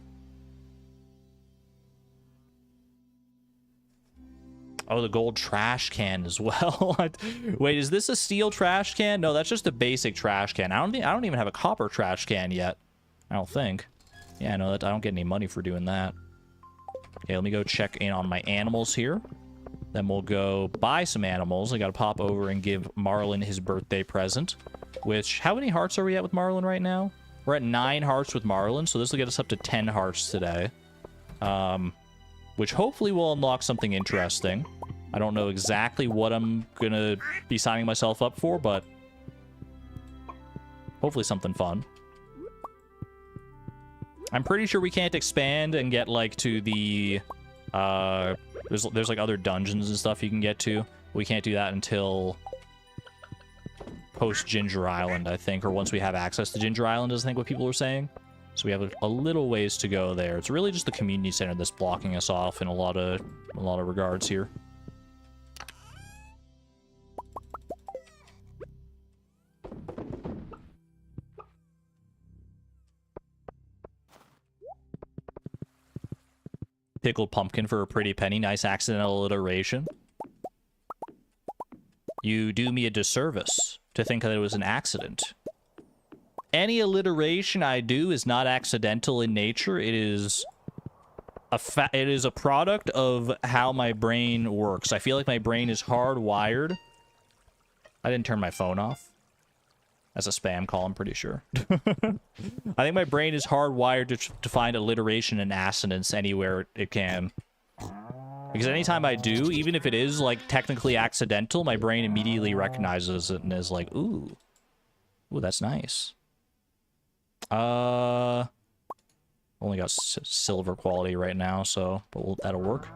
Oh, the gold trash can as well. Wait, is this a steel trash can? No, that's just a basic trash can. I don't even have a copper trash can yet. I don't think. Yeah, no, I don't get any money for doing that. Okay, let me go check in on my animals here. Then we'll go buy some animals. I gotta pop over and give Marlin his birthday present. Which, how many hearts are we at with Marlin right now? We're at 9 hearts with Marlin, so this will get us up to 10 hearts today. Which hopefully will unlock something interesting. I don't know exactly what I'm gonna be signing myself up for, but hopefully something fun. I'm pretty sure we can't expand and get, like, to the, there's like, other dungeons and stuff you can get to. We can't do that until post-Ginger Island, I think, or once we have access to Ginger Island, is I think what people are saying. So we have a little ways to go there. It's really just the community center that's blocking us off in a lot of regards here. Pickled pumpkin for a pretty penny. Nice accidental alliteration. You do me a disservice to think that it was an accident. Any alliteration I do is not accidental in nature. It is a product of how my brain works. I feel like my brain is hardwired. I didn't turn my phone off. That's a spam call, I'm pretty sure. I think my brain is hardwired to find alliteration and assonance anywhere it can. Because anytime I do, even if it is, like, technically accidental, my brain immediately recognizes it and is like, ooh. Ooh, that's nice. Only got silver quality right now, so that'll work.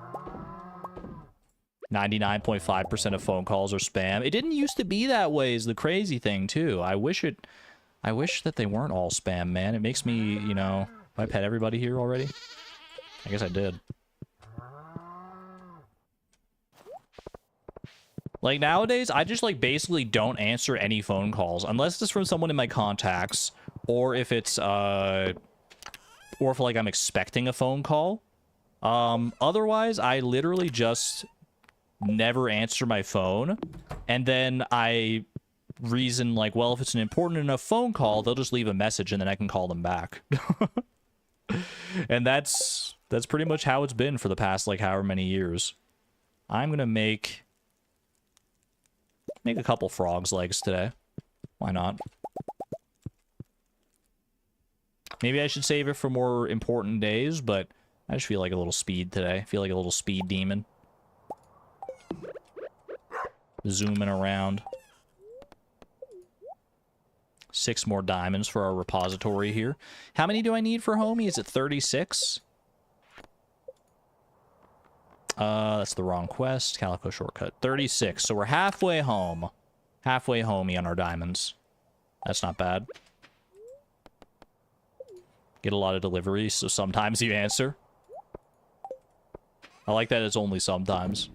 99.5% of phone calls are spam. It didn't used to be that way is the crazy thing, too. I wish that they weren't all spam, man. It makes me, you know... Have I pet everybody here already? I guess I did. Like, nowadays, I just, like, basically don't answer any phone calls. Unless it's from someone in my contacts, or if it's, or if like I'm expecting a phone call. Otherwise, I literally just never answer my phone, and then I reason like, well, if it's an important enough phone call, they'll just leave a message and then I can call them back. And that's pretty much how it's been for the past like however many years. I'm gonna make a couple frogs legs today. Why not? Maybe I should save it for more important days, but I just feel like a little speed today. I feel like a little speed demon. Zooming around. 6 more diamonds for our repository here. How many do I need for homie? Is it 36? That's the wrong quest. Calico shortcut. 36. So we're halfway home. Halfway homie on our diamonds. That's not bad. Get a lot of deliveries, so sometimes you answer. I like that it's only sometimes.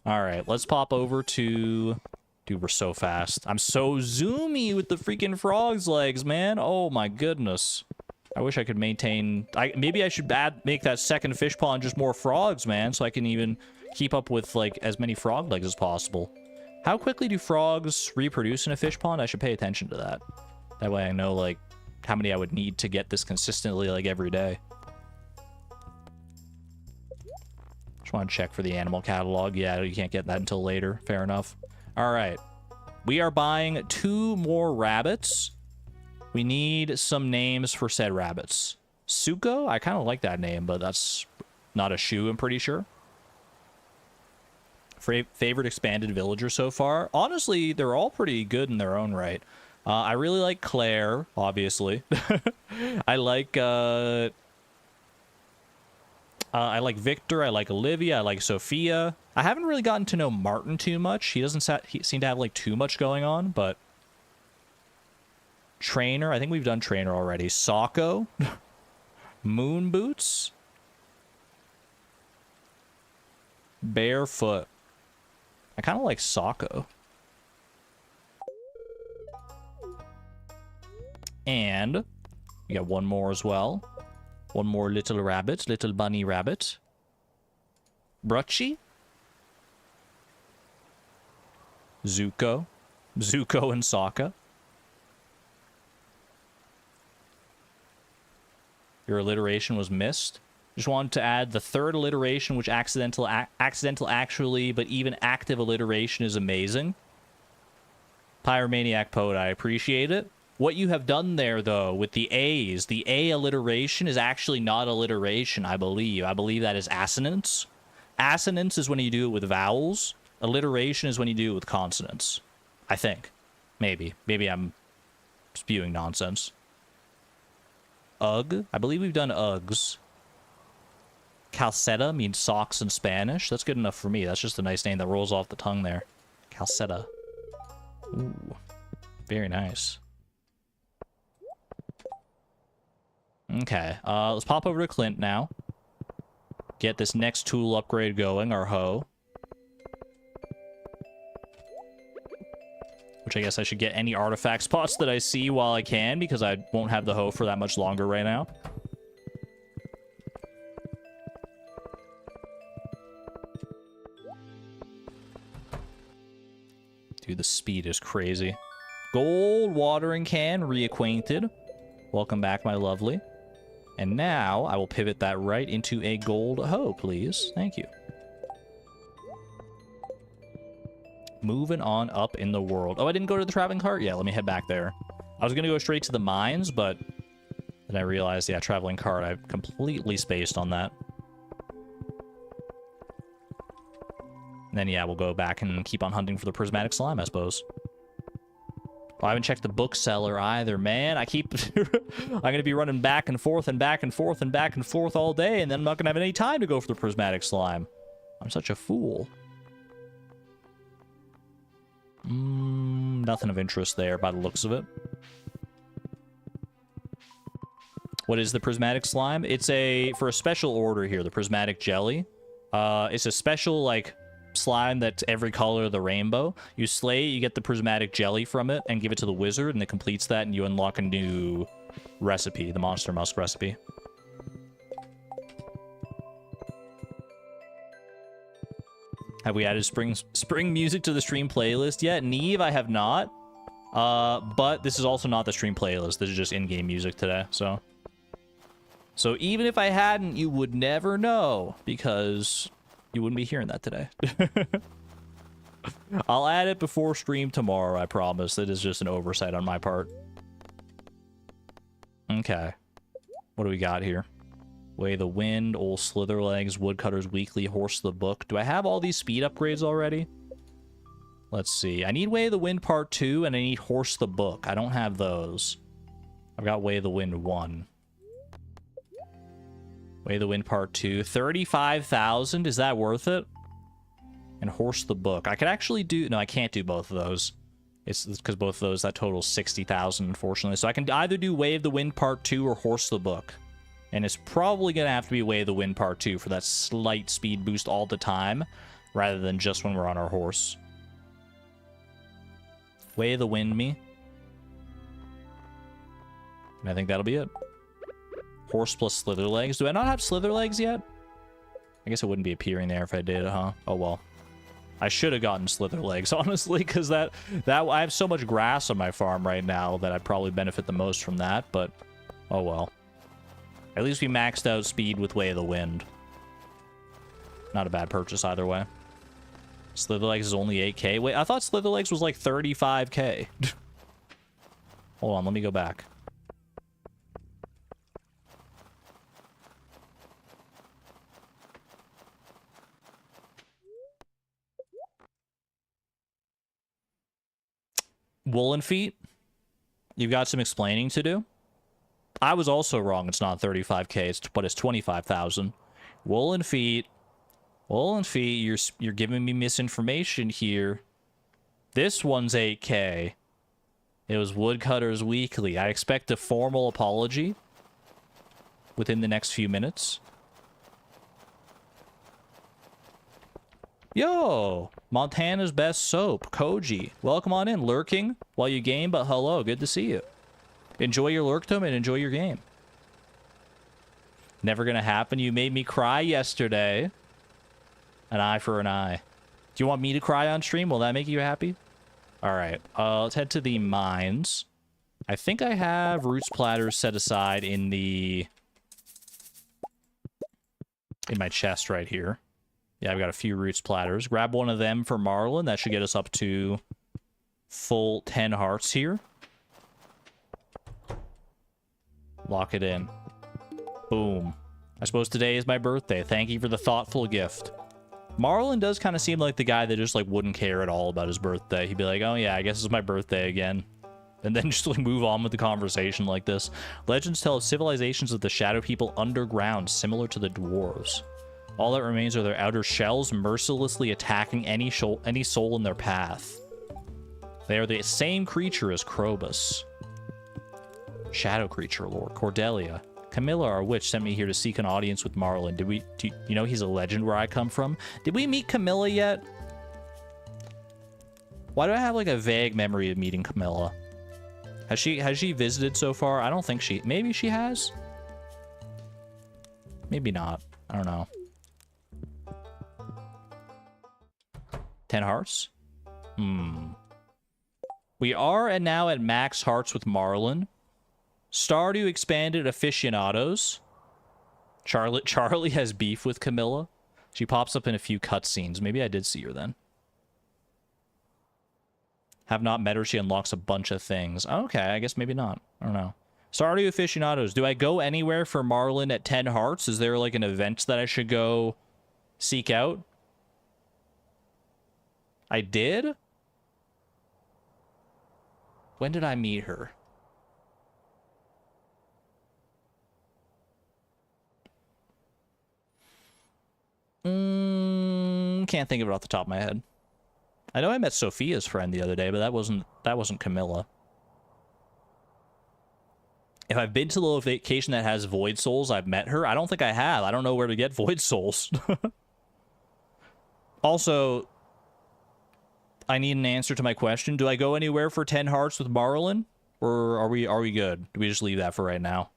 Alright, let's pop over to... Dude, we're so fast. I'm so zoomy with the freaking frog's legs, man. Oh my goodness. I wish I could maintain... Maybe I should make that second fish pond just more frogs, man, so I can even keep up with, like, as many frog legs as possible. How quickly do frogs reproduce in a fish pond? I should pay attention to that. That way I know, like, how many I would need to get this consistently, like, every day. Just want to check for the animal catalog. Yeah, you can't get that until later. Fair enough. All right. We are buying 2 more rabbits. We need some names for said rabbits. Suko? I kind of like that name, but that's not a shoe, I'm pretty sure. Favorite expanded villager so far? Honestly, they're all pretty good in their own right. I really like Claire, obviously. I like Victor. I like Olivia. I like Sophia. I haven't really gotten to know Martin too much. He doesn't seem to have like too much going on, but Trainer. I think we've done Trainer already. Socko. Moon Boots. Barefoot. I kind of like Socko. And we got one more as well. One more little rabbit, little bunny rabbit. Bruchy. Zuko. Zuko and Sokka. Your alliteration was missed. Just wanted to add the 3rd alliteration, which accidental actually, but even active alliteration is amazing. Pyromaniac Poet, I appreciate it. What you have done there, though, with the A's, the A alliteration is actually not alliteration, I believe. I believe that is assonance. Assonance is when you do it with vowels. Alliteration is when you do it with consonants. I think. Maybe. Maybe I'm spewing nonsense. Ugg. I believe we've done Uggs. Calceta means socks in Spanish. That's good enough for me. That's just a nice name that rolls off the tongue there. Calceta. Ooh. Very nice. Okay, let's pop over to Clint now. Get this next tool upgrade going, our hoe. Which I guess I should get any artifact spots that I see while I can, because I won't have the hoe for that much longer right now. Dude, the speed is crazy. Gold watering can, reacquainted. Welcome back, my lovely. And now, I will pivot that right into a gold hoe, please. Thank you. Moving on up in the world. Oh, I didn't go to the traveling cart? Yeah, let me head back there. I was going to go straight to the mines, but then I realized, yeah, traveling cart, I've completely spaced on that. And then, yeah, we'll go back and keep on hunting for the prismatic slime, I suppose. I haven't checked the bookseller either, man. I'm going to be running back and forth and back and forth and back and forth all day, and then I'm not going to have any time to go for the prismatic slime. I'm such a fool. Nothing of interest there by the looks of it. What is the prismatic slime? It's for a special order here, the prismatic jelly. It's a special, like, slime that's every color of the rainbow. You slay it, you get the prismatic jelly from it, and give it to the wizard, and it completes that, and you unlock a new recipe, the Monster Musk recipe. Have we added spring music to the stream playlist yet? Neve, I have not. But this is also not the stream playlist. This is just in-game music today, so. So even if I hadn't, you would never know, because you wouldn't be hearing that today. I'll add it before stream tomorrow, I promise. It is just an oversight on my part. Okay. What do we got here? Way the Wind, Old Slitherlegs, Woodcutter's Weekly, Horse the Book. Do I have all these speed upgrades already? Let's see. I need Way the Wind Part 2, and I need Horse the Book. I don't have those. I've got Way the Wind 1. Way the Wind Part 2. 35,000? Is that worth it? And Horse the Book. I could actually do... No, I can't do both of those. It's because both of those, that totals 60,000, unfortunately. So I can either do Way of the Wind Part 2 or Horse the Book. And it's probably going to have to be Way of the Wind Part 2 for that slight speed boost all the time, rather than just when we're on our horse. Way of the Wind me. And I think that'll be it. Horse plus Slitherlegs. Do I not have Slitherlegs yet? I guess it wouldn't be appearing there if I did, huh? Oh, well. I should have gotten Slitherlegs, honestly, because that I have so much grass on my farm right now that I'd probably benefit the most from that, but oh well. At least we maxed out speed with Way of the Wind. Not a bad purchase either way. Slitherlegs is only 8k. Wait, I thought Slitherlegs was like 35k. Hold on, let me go back. Woolen Feet, you've got some explaining to do. I was also wrong. It's not 35k, but it's 25,000. Woolen Feet, you're giving me misinformation here. This one's 8k. It was Woodcutter's Weekly. I expect a formal apology within the next few minutes. Yo, Montana's best soap, Koji. Welcome on in, lurking while you game, but hello, good to see you. Enjoy your lurkdom and enjoy your game. Never gonna happen. You made me cry yesterday. An eye for an eye. Do you want me to cry on stream? Will that make you happy? Alright, let's head to the mines. I think I have roots platters set aside in my chest right here. Yeah, I've got a few roots platters. Grab one of them for Marlin. That should get us up to full 10 hearts here. Lock it in. Boom. I suppose today is my birthday. Thank you for the thoughtful gift. Marlin does kind of seem like the guy that just, like, wouldn't care at all about his birthday. He'd be like, oh, yeah, I guess it's my birthday again. And then just, like, move on with the conversation like this. Legends tell of civilizations of the Shadow People underground, similar to the dwarves. All that remains are their outer shells, mercilessly attacking any soul in their path. They are the same creature as Krobus. Shadow creature lore. Cordelia. Camilla, our witch, sent me here to seek an audience with Marlin. Do you know he's a legend where I come from? Did we meet Camilla yet? Why do I have, like, a vague memory of meeting Camilla? Has she visited so far? I don't think she... Maybe she has? Maybe not. I don't know. 10 hearts? We are now at max hearts with Marlin. Stardew Expanded aficionados. Charlie has beef with Camilla. She pops up in a few cutscenes. Maybe I did see her then. Have not met her. She unlocks a bunch of things. Okay, I guess maybe not. I don't know. Stardew aficionados. Do I go anywhere for Marlin at 10 hearts? Is there, like, an event that I should go seek out? I did? When did I meet her? Can't think of it off the top of my head. I know I met Sophia's friend the other day, but that wasn't Camilla. If I've been to the location that has Void Souls, I've met her. I don't think I have. I don't know where to get Void Souls. Also, I need an answer to my question. Do I go anywhere for 10 hearts with Marlin? Or are we good? Do we just leave that for right now?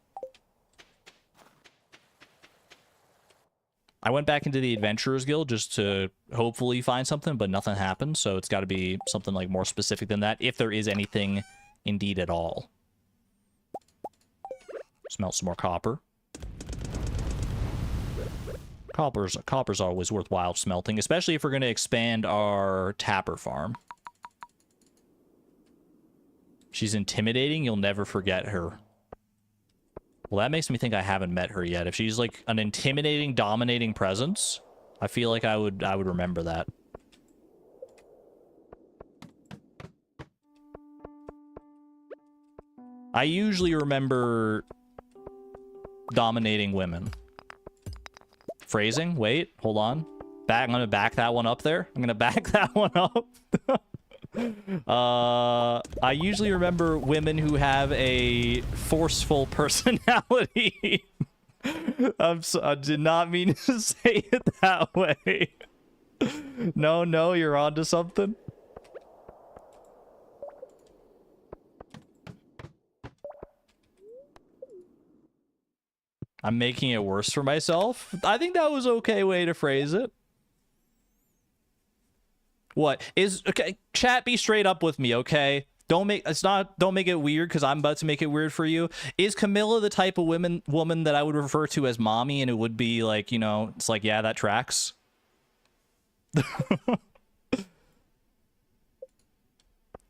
I went back into the Adventurers Guild just to hopefully find something, but nothing happened, so it's got to be something like more specific than that, if there is anything indeed at all. Smelt some more copper. Copper's always worthwhile smelting, especially if we're going to expand our tapper farm. She's intimidating, you'll never forget her. Well, that makes me think I haven't met her yet. If she's like an intimidating, dominating presence, I feel like I would remember that. I usually remember dominating women. Phrasing? Wait, hold on. I'm gonna back that one up there. I'm gonna back that one up. I usually remember women who have a forceful personality. I did not mean to say it that way. No, you're onto something. I'm making it worse for myself. I think that was an okay way to phrase it. What is okay? Chat, be straight up with me, okay? Don't make it weird because I'm about to make it weird for you. Is Camilla the type of woman that I would refer to as mommy, and it would be like, you know, it's like, yeah, that tracks.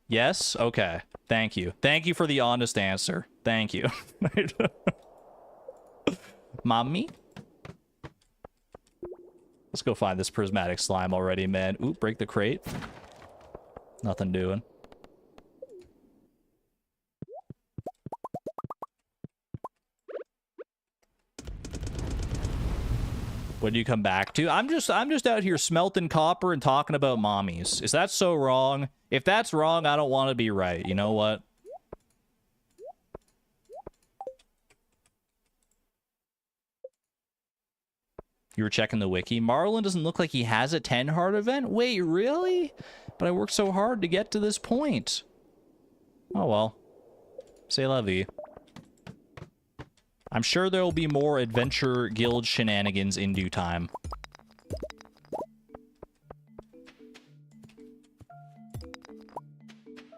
Yes? Okay. Thank you. Thank you for the honest answer. Thank you. Mommy? Let's go find this prismatic slime already, man. Ooh, break the crate. Nothing doing. What do you come back to? I'm just out here smelting copper and talking about mommies. Is that so wrong? If that's wrong, I don't want to be right. You know what? You were checking the wiki. Marlon doesn't look like he has a 10 heart event. Wait, really? But I worked so hard to get to this point. Oh well. C'est la vie. I'm sure there will be more Adventure Guild shenanigans in due time.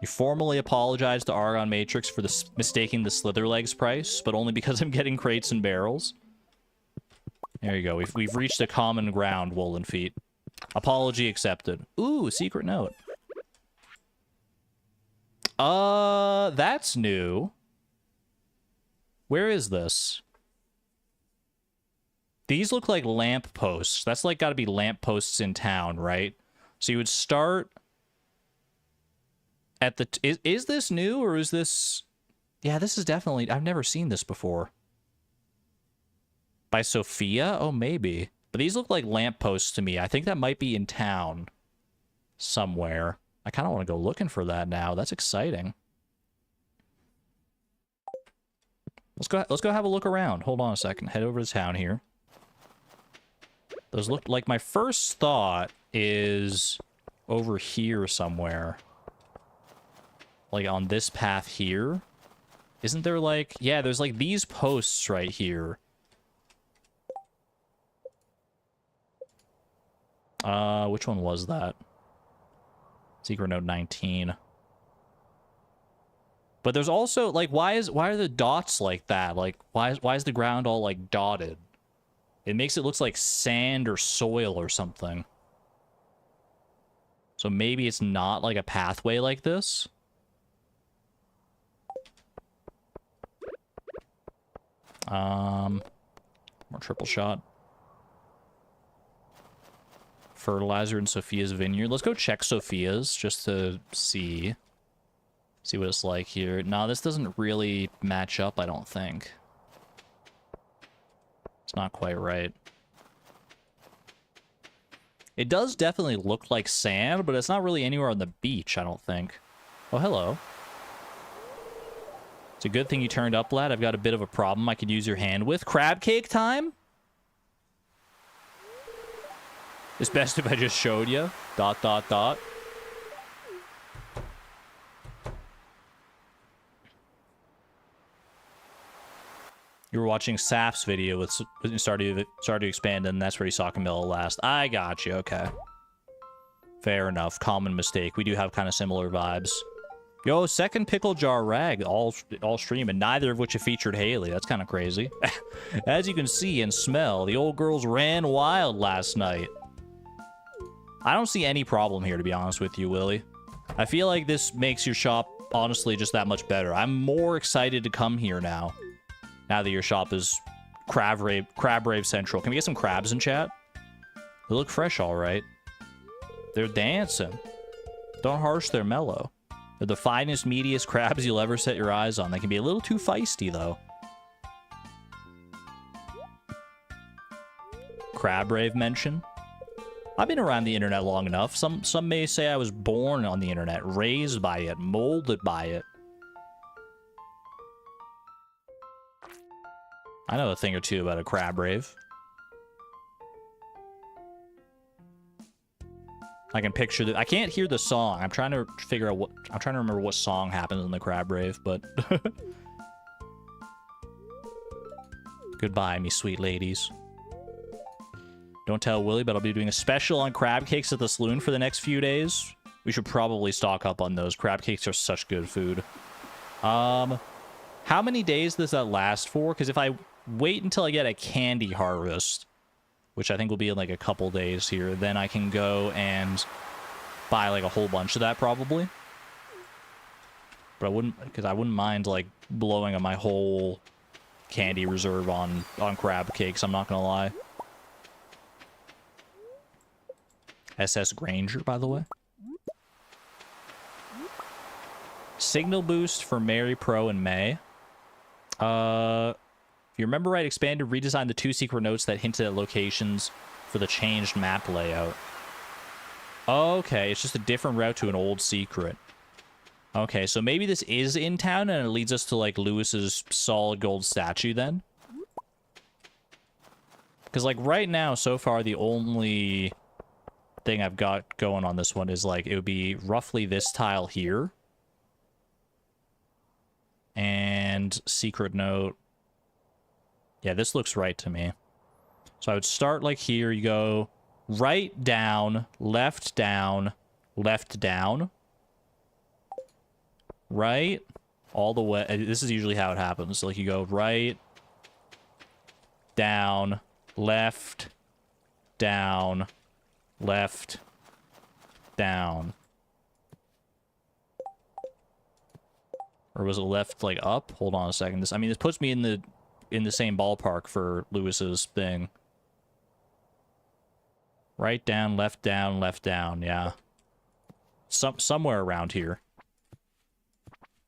You formally apologize to Argon Matrix for mistaking the Slitherlegs price, but only because I'm getting crates and barrels. There you go. We've reached a common ground, Woolen Feet. Apology accepted. Ooh, secret note. That's new. Where is this? These look like lamp posts. That's like gotta be lamp posts in town, right? So you would start at the... Is this new, or is this... Yeah, this is definitely... I've never seen this before. By Sophia? Oh, maybe. But these look like lampposts to me. I think that might be in town somewhere. I kind of want to go looking for that now. That's exciting. Let's go have a look around. Hold on a second. Head over to town here. Those look like... My first thought is over here somewhere. Like on this path here. Isn't there like... Yeah, there's like these posts right here. Which one was that? Secret Note 19. But there's also, like, why are the dots like that? Like, why is the ground all, like, dotted? It makes it look like sand or soil or something. So maybe it's not, like, a pathway like this? More triple shot. Fertilizer in Sophia's vineyard. Let's go check Sophia's just to see what it's like here. No, this doesn't really match up, I don't think. It's not quite right. It does definitely look like sand, but it's not really anywhere on the beach, I don't think. Oh, hello. It's a good thing you turned up, lad. I've got a bit of a problem I could use your hand with. Crab cake time? It's best if I just showed you. ... You were watching Saf's video with Stardew Expanded, and that's where he saw Camilla last. I got you, okay. Fair enough. Common mistake. We do have kind of similar vibes. Yo, second pickle jar rag, all stream, and neither of which have featured Haley. That's kind of crazy. As you can see and smell, the old girls ran wild last night. I don't see any problem here, to be honest with you, Willie. I feel like this makes your shop, honestly, just that much better. I'm more excited to come here now. Now that your shop is Crab Rave Central. Can we get some crabs in chat? They look fresh, all right. They're dancing. Don't harsh, they're mellow. They're the finest, meatiest crabs you'll ever set your eyes on. They can be a little too feisty, though. Crab Rave mention. I've been around the internet long enough. Some may say I was born on the internet, raised by it, molded by it. I know a thing or two about a crab rave. I can picture the. I can't hear the song. I'm trying to figure out what. I'm trying to remember what song happens in the crab rave, but. Goodbye, me sweet ladies. Don't tell Willie, but I'll be doing a special on crab cakes at the saloon for the next few days. We should probably stock up on those. Crab cakes are such good food. How many days does that last for? Because if I wait until I get a candy harvest, which I think will be in like a couple days here, then I can go and buy like a whole bunch of that probably. But I wouldn't, because I wouldn't mind like blowing up my whole candy reserve on crab cakes, I'm not gonna lie. SS Granger, by the way. Signal boost for Mary Pro in May. If you remember right, Expanded redesigned the 2 secret notes that hinted at locations for the changed map layout. Okay, it's just a different route to an old secret. Okay, so maybe this is in town and it leads us to, like, Lewis's solid gold statue then? Because, like, right now, so far, the only thing I've got going on this one is, like, it would be roughly this tile here. And secret note. Yeah, this looks right to me. So I would start like here. You go right down, left down, left down. Right? All the way. This is usually how it happens. So like you go right, down, left, down, left, down. Or was it left like up? Hold on a second. This, I mean, this puts me in the same ballpark for Lewis's thing. Right down, left down, left down. Yeah. Somewhere around here.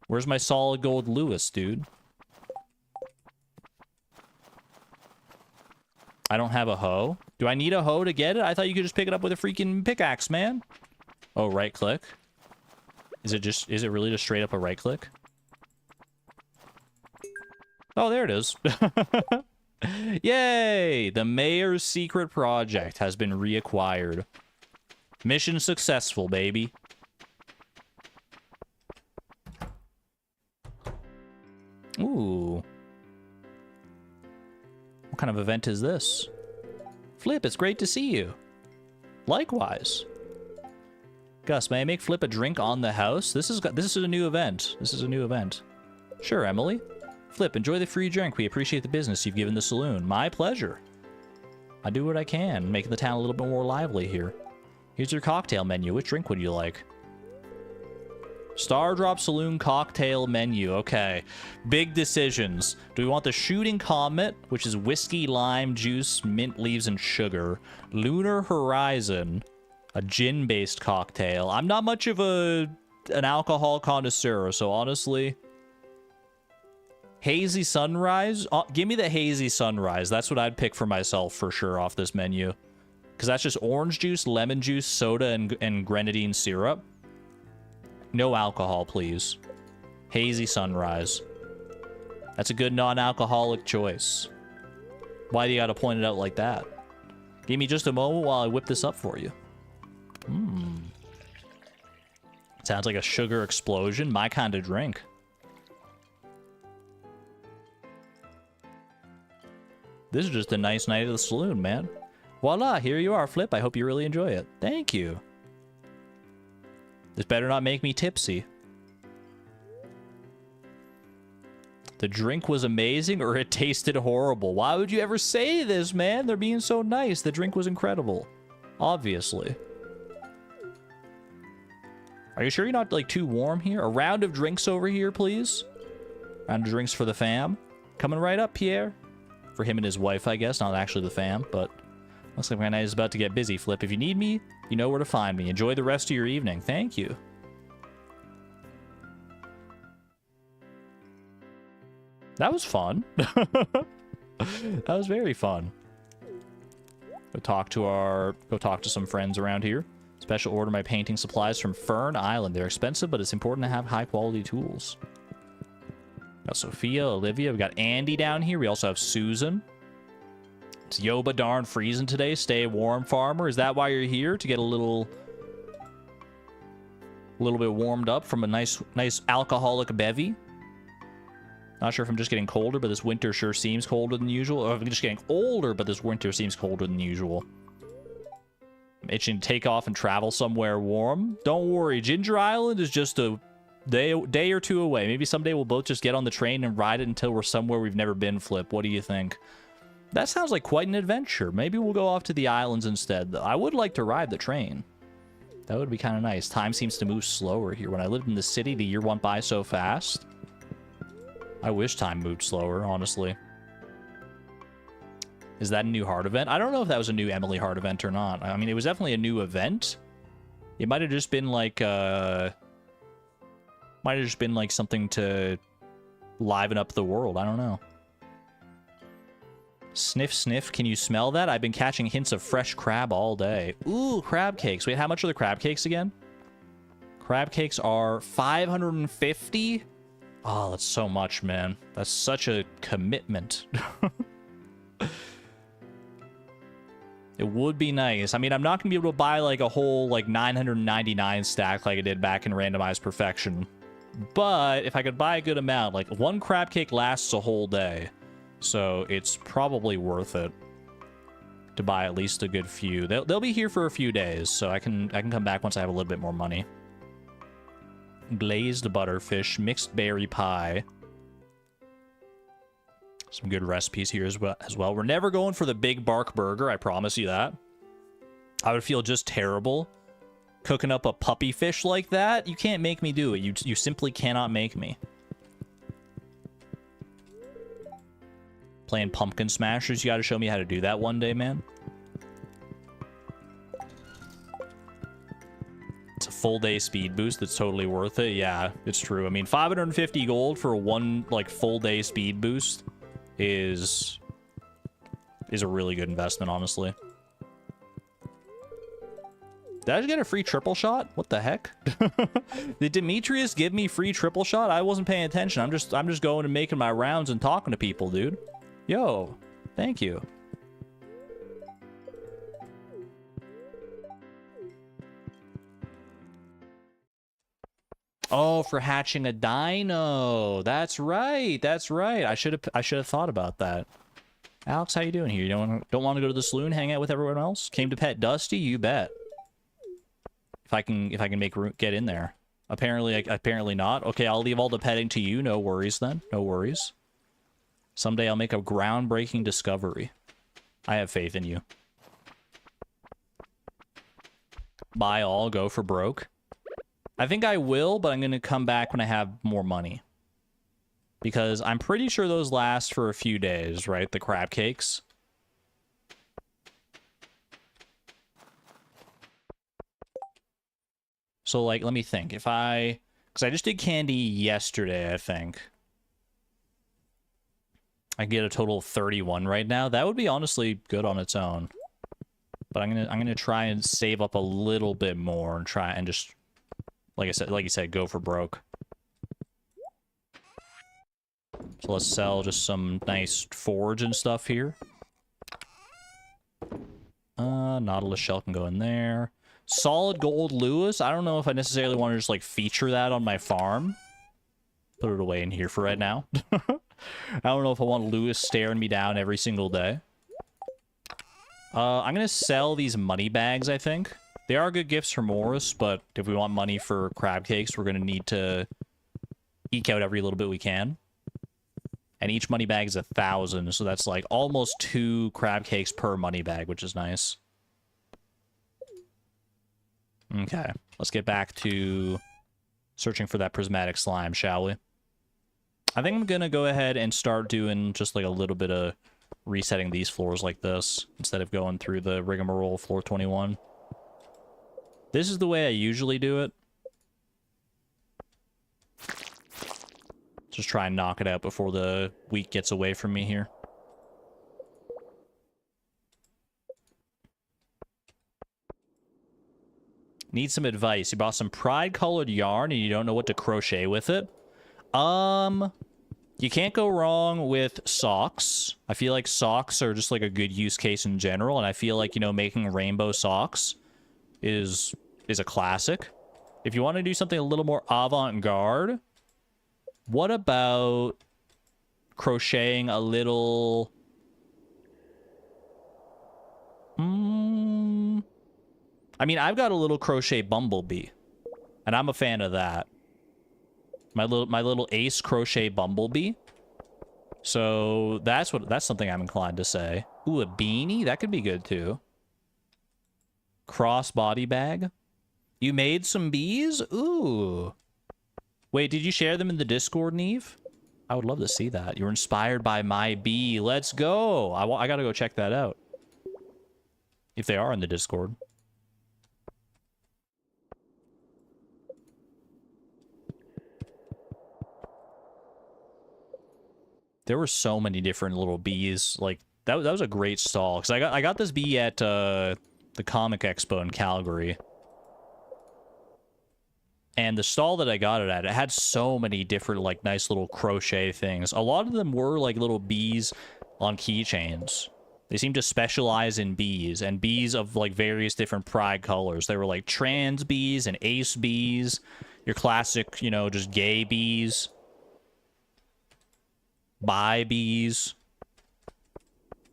Where's my solid gold Lewis, dude? I don't have a hoe. Do I need a hoe to get it? I thought you could just pick it up with a freaking pickaxe, man. Oh, right click. Is it really just straight up a right click? Oh, there it is. Yay! The mayor's secret project has been reacquired. Mission successful, baby. Ooh. What kind of event is this? Flip, it's great to see you. Likewise. Gus, may I make Flip a drink on the house? This is a new event. This is a new event. Sure, Emily. Flip, enjoy the free drink. We appreciate the business you've given the saloon. My pleasure. I do what I can, making the town a little bit more lively here. Here's your cocktail menu. Which drink would you like? Stardrop Saloon cocktail menu. Okay. Big decisions. Do we want the Shooting Comet, which is whiskey, lime, juice, mint leaves, and sugar? Lunar Horizon, a gin-based cocktail. I'm not much of an alcohol connoisseur, so honestly... Hazy Sunrise? Give me the Hazy Sunrise. That's what I'd pick for myself for sure off this menu. Because that's just orange juice, lemon juice, soda, and grenadine syrup. No alcohol, please. Hazy Sunrise. That's a good non-alcoholic choice. Why do you gotta point it out like that? Give me just a moment while I whip this up for you. Sounds like a sugar explosion. My kind of drink. This is just a nice night at the saloon, man. Voila, here you are, Flip. I hope you really enjoy it. Thank you. This better not make me tipsy. The drink was amazing or it tasted horrible. Why would you ever say this, man? They're being so nice. The drink was incredible. Obviously. Are you sure you're not, like, too warm here? A round of drinks over here, please. Round of drinks for the fam. Coming right up, Pierre. For him and his wife, I guess. Not actually the fam, but... Looks like my night is about to get busy, Flip. If you need me, you know where to find me. Enjoy the rest of your evening. Thank you. That was fun. That was very fun. Go talk to some friends around here. Special order my painting supplies from Fern Island. They're expensive, but it's important to have high quality tools. Got Sophia, Olivia. We got Andy down here. We also have Susan. It's Yoba darn freezing today. Stay warm, farmer. Is that why you're here? To get a little bit warmed up from a nice alcoholic bevy? Not sure if I'm just getting colder, but this winter sure seems colder than usual. Or if I'm just getting older, but this winter seems colder than usual. I'm itching to take off and travel somewhere warm. Don't worry, Ginger Island is just a day or two away. Maybe someday we'll both just get on the train and ride it until we're somewhere we've never been, Flip. What do you think? That sounds like quite an adventure. Maybe we'll go off to the islands instead, though. I would like to ride the train. That would be kind of nice. Time seems to move slower here. When I lived in the city, the year went by so fast. I wish time moved slower, honestly. Is that a new Heart event? I don't know if that was a new Emily Heart event or not. I mean, it was definitely a new event. It might have just been like, something to liven up the world. I don't know. Sniff, sniff. Can you smell that? I've been catching hints of fresh crab all day. Ooh, crab cakes. Wait, how much are the crab cakes again? Crab cakes are 550? Oh, that's so much, man. That's such a commitment. It would be nice. I mean, I'm not going to be able to buy, like, a whole, like, 999 stack like I did back in Randomized Perfection. But if I could buy a good amount, like, one crab cake lasts a whole day. So it's probably worth it to buy at least a good few. They'll be here for a few days, so I can come back once I have a little bit more money. Glazed butterfish, mixed berry pie. Some good recipes here as well. We're never going for the big bark burger, I promise you that. I would feel just terrible cooking up a puppy fish like that. You can't make me do it. You simply cannot make me. Playing Pumpkin Smashers, you gotta show me how to do that one day, man. It's a full day speed boost that's totally worth it. Yeah, it's true. I mean, 550 gold for one, like, full day speed boost is a really good investment, honestly. Did I just get a free triple shot? What the heck? Did Demetrius give me free triple shot? I wasn't paying attention. I'm just going and making my rounds and talking to people, dude. Yo, thank you. Oh, for hatching a dino. That's right. That's right. I should have thought about that. Alex, how you doing here? You don't want to go to the saloon, hang out with everyone else? Came to pet Dusty? You bet. If I can make room, get in there. Apparently not. Okay, I'll leave all the petting to you. No worries then. No worries. Someday I'll make a groundbreaking discovery. I have faith in you. Buy all, go for broke. I think I will, but I'm going to come back when I have more money. Because I'm pretty sure those last for a few days, right? The crab cakes. So, like, let me think. Because I just did candy yesterday, I think. I get a total of 31 right now. That would be honestly good on its own. But I'm gonna try and save up a little bit more and try and just, like you said, go for broke. So let's sell just some nice forage and stuff here. Nautilus shell can go in there. Solid gold Lewis. I don't know if I necessarily want to just, like, feature that on my farm. Put it away in here for right now. I don't know if I want Lewis staring me down every single day. I'm gonna sell these money bags, I think. They are good gifts for Morris, but if we want money for crab cakes, we're gonna need to eke out every little bit we can. And each money bag is 1,000, so that's like almost 2 crab cakes per money bag, which is nice. Okay, let's get back to searching for that prismatic slime, shall we? I think I'm gonna go ahead and start doing just like a little bit of resetting these floors like this, instead of going through the rigmarole floor 21. This is the way I usually do it. Just try and knock it out before the week gets away from me here. Need some advice. You bought some pride-colored yarn and you don't know what to crochet with it? You can't go wrong with socks. I feel like socks are just like a good use case in general, and I feel like, you know, making rainbow socks is a classic. If you want to do something a little more avant-garde, what about crocheting a little... I mean, I've got a little crochet bumblebee, and I'm a fan of that. My little ace crochet bumblebee. So that's something I'm inclined to say. Ooh, a beanie? That could be good too. Cross body bag. You made some bees? Ooh. Wait, did you share them in the Discord, Neve? I would love to see that. You were inspired by my bee. Let's go. I gotta go check that out. If they are in the Discord. There were so many different little bees. Like, that was a great stall. Because I got this bee at the Comic Expo in Calgary. And the stall that I got it at, it had so many different, like, nice little crochet things. A lot of them were, like, little bees on keychains. They seemed to specialize in bees, and bees of, like, various different pride colors. They were, like, trans bees and ace bees. Your classic, you know, just gay bees. Bi bees.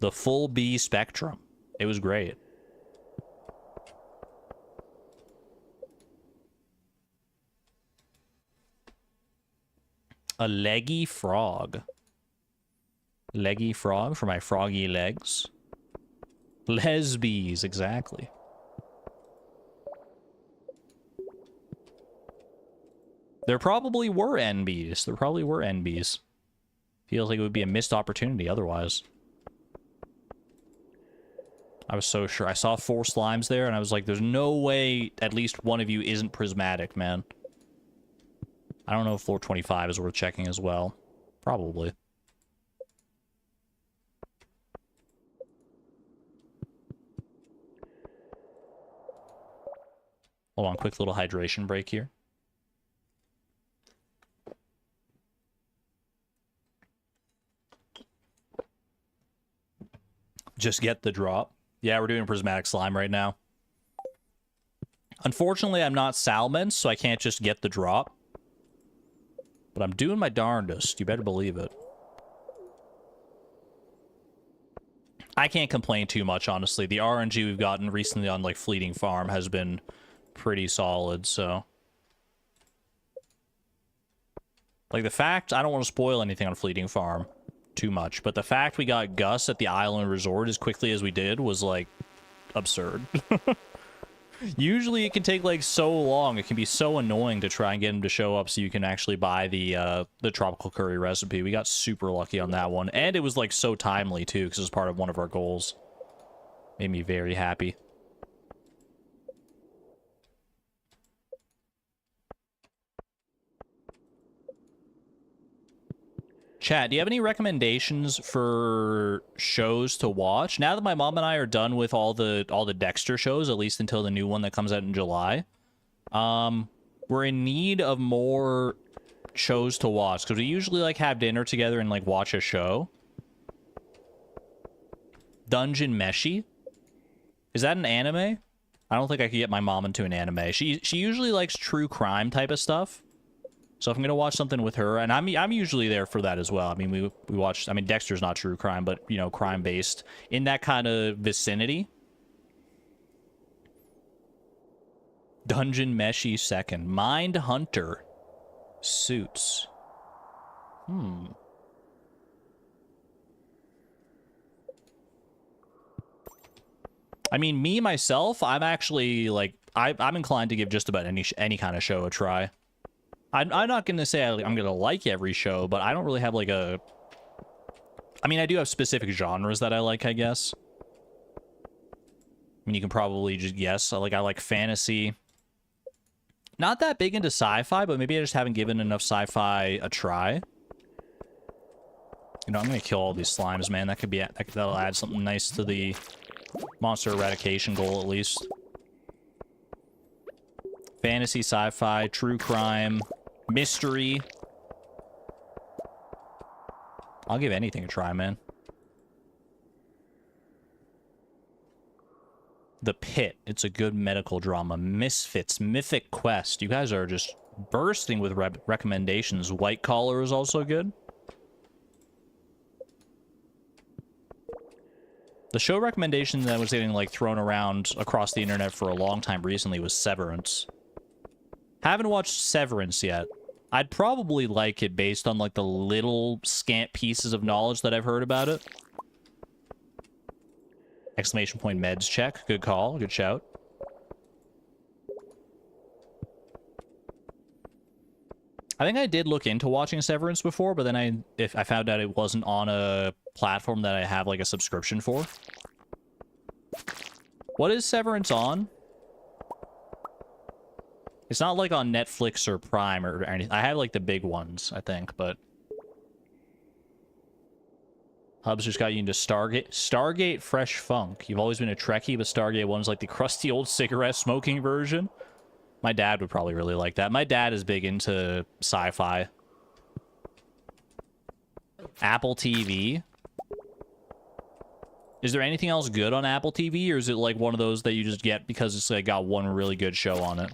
The full bee spectrum. It was great. A leggy frog. Leggy frog for my froggy legs. Lesbies, exactly. There probably were NBs. There probably were NBs. Feels like it would be a missed opportunity otherwise. I was so sure. I saw 4 slimes there, and I was like, there's no way at least one of you isn't prismatic, man. I don't know if floor 25 is worth checking as well. Probably. Hold on, quick little hydration break here. Just get the drop. Yeah, we're doing prismatic slime right now. Unfortunately, I'm not Salmon, so I can't just get the drop. But I'm doing my darndest. You better believe it. I can't complain too much, honestly. The RNG we've gotten recently on, like, Fleeting Farm has been pretty solid, so... Like, the fact... I don't want to spoil anything on Fleeting Farm too much, but the fact we got Gus at the Island Resort as quickly as we did was, like, absurd. Usually it can take, like, so long. It can be so annoying to try and get him to show up so you can actually buy the tropical curry recipe. We got super lucky on that one. And it was, like, so timely, too, because it was part of one of our goals. Made me very happy. Chat, do you have any recommendations for shows to watch? Now that my mom and I are done with all the Dexter shows, at least until the new one that comes out in July, we're in need of more shows to watch, because we usually, like, have dinner together and, like, watch a show. Dungeon Meshi? Is that an anime? I don't think I could get my mom into an anime. She usually likes true crime type of stuff. So if I'm gonna watch something with her, and I'm usually there for that as well. I mean, we watched. I mean, Dexter's not true crime, but, you know, crime based in that kind of vicinity. Dungeon Meshy second. Mind Hunter. Suits. I mean, me, myself, I'm actually, like, I'm inclined to give just about any kind of show a try. I'm not going to say I'm going to like every show, but I don't really have, like, a... I mean, I do have specific genres that I like, I guess. I mean, you can probably just guess. I like fantasy. Not that big into sci-fi, but maybe I just haven't given enough sci-fi a try. You know, I'm going to kill all these slimes, man. That'll add something nice to the monster eradication goal, at least. Fantasy, sci-fi, true crime, mystery. I'll give anything a try, man. The Pit. It's a good medical drama. Misfits. Mythic Quest. You guys are just bursting with recommendations. White Collar is also good. The show recommendation that was getting, like, thrown around across the internet for a long time recently was Severance. Haven't watched Severance yet. I'd probably like it based on, like, the little scant pieces of knowledge that I've heard about it. Exclamation point meds check. Good call. Good shout. I think I did look into watching Severance before, but then I found out it wasn't on a platform that I have, like, a subscription for. What is Severance on? It's not, like, on Netflix or Prime or anything. I have, like, the big ones, I think, but... Hubs just got you into Stargate. Stargate Fresh Funk. You've always been a Trekkie, but Stargate 1's like the crusty old cigarette smoking version. My dad would probably really like that. My dad is big into sci-fi. Apple TV. Is there anything else good on Apple TV, or is it like one of those that you just get because it's like got one really good show on it?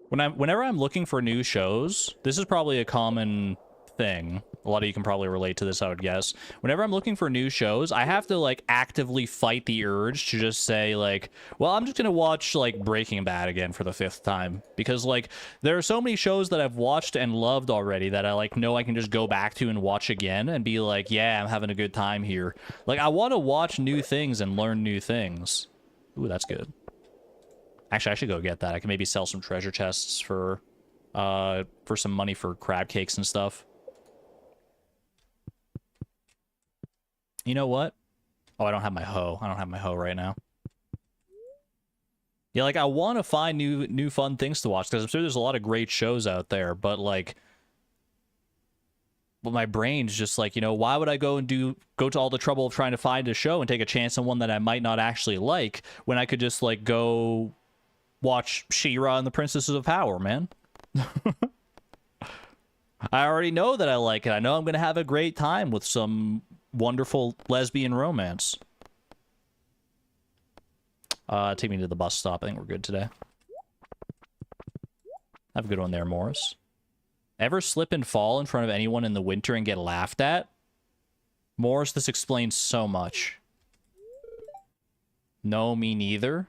Whenever I'm looking for new shows, this is probably a common thing. A lot of you can probably relate to this, I would guess. Whenever I'm looking for new shows, I have to, like, actively fight the urge to just say, like, well, I'm just gonna watch, like, Breaking Bad again for the 5th time. Because, like, there are so many shows that I've watched and loved already that I, like, know I can just go back to and watch again and be like, yeah, I'm having a good time here. Like, I want to watch new things and learn new things. Ooh, that's good. Actually, I should go get that. I can maybe sell some treasure chests for some money for crab cakes and stuff. You know what? Oh, I don't have my hoe. I don't have my hoe right now. Yeah, like, I want to find new fun things to watch, because I'm sure there's a lot of great shows out there, but, like... But my brain's just like, you know, why would I go to all the trouble of trying to find a show and take a chance on one that I might not actually like, when I could just, like, go... watch She-Ra and the Princesses of Power, man. I already know that I like it. I know I'm going to have a great time with some wonderful lesbian romance. Take me to the bus stop. I think we're good today. Have a good one there, Morris. Ever slip and fall in front of anyone in the winter and get laughed at? Morris, this explains so much. No, me neither.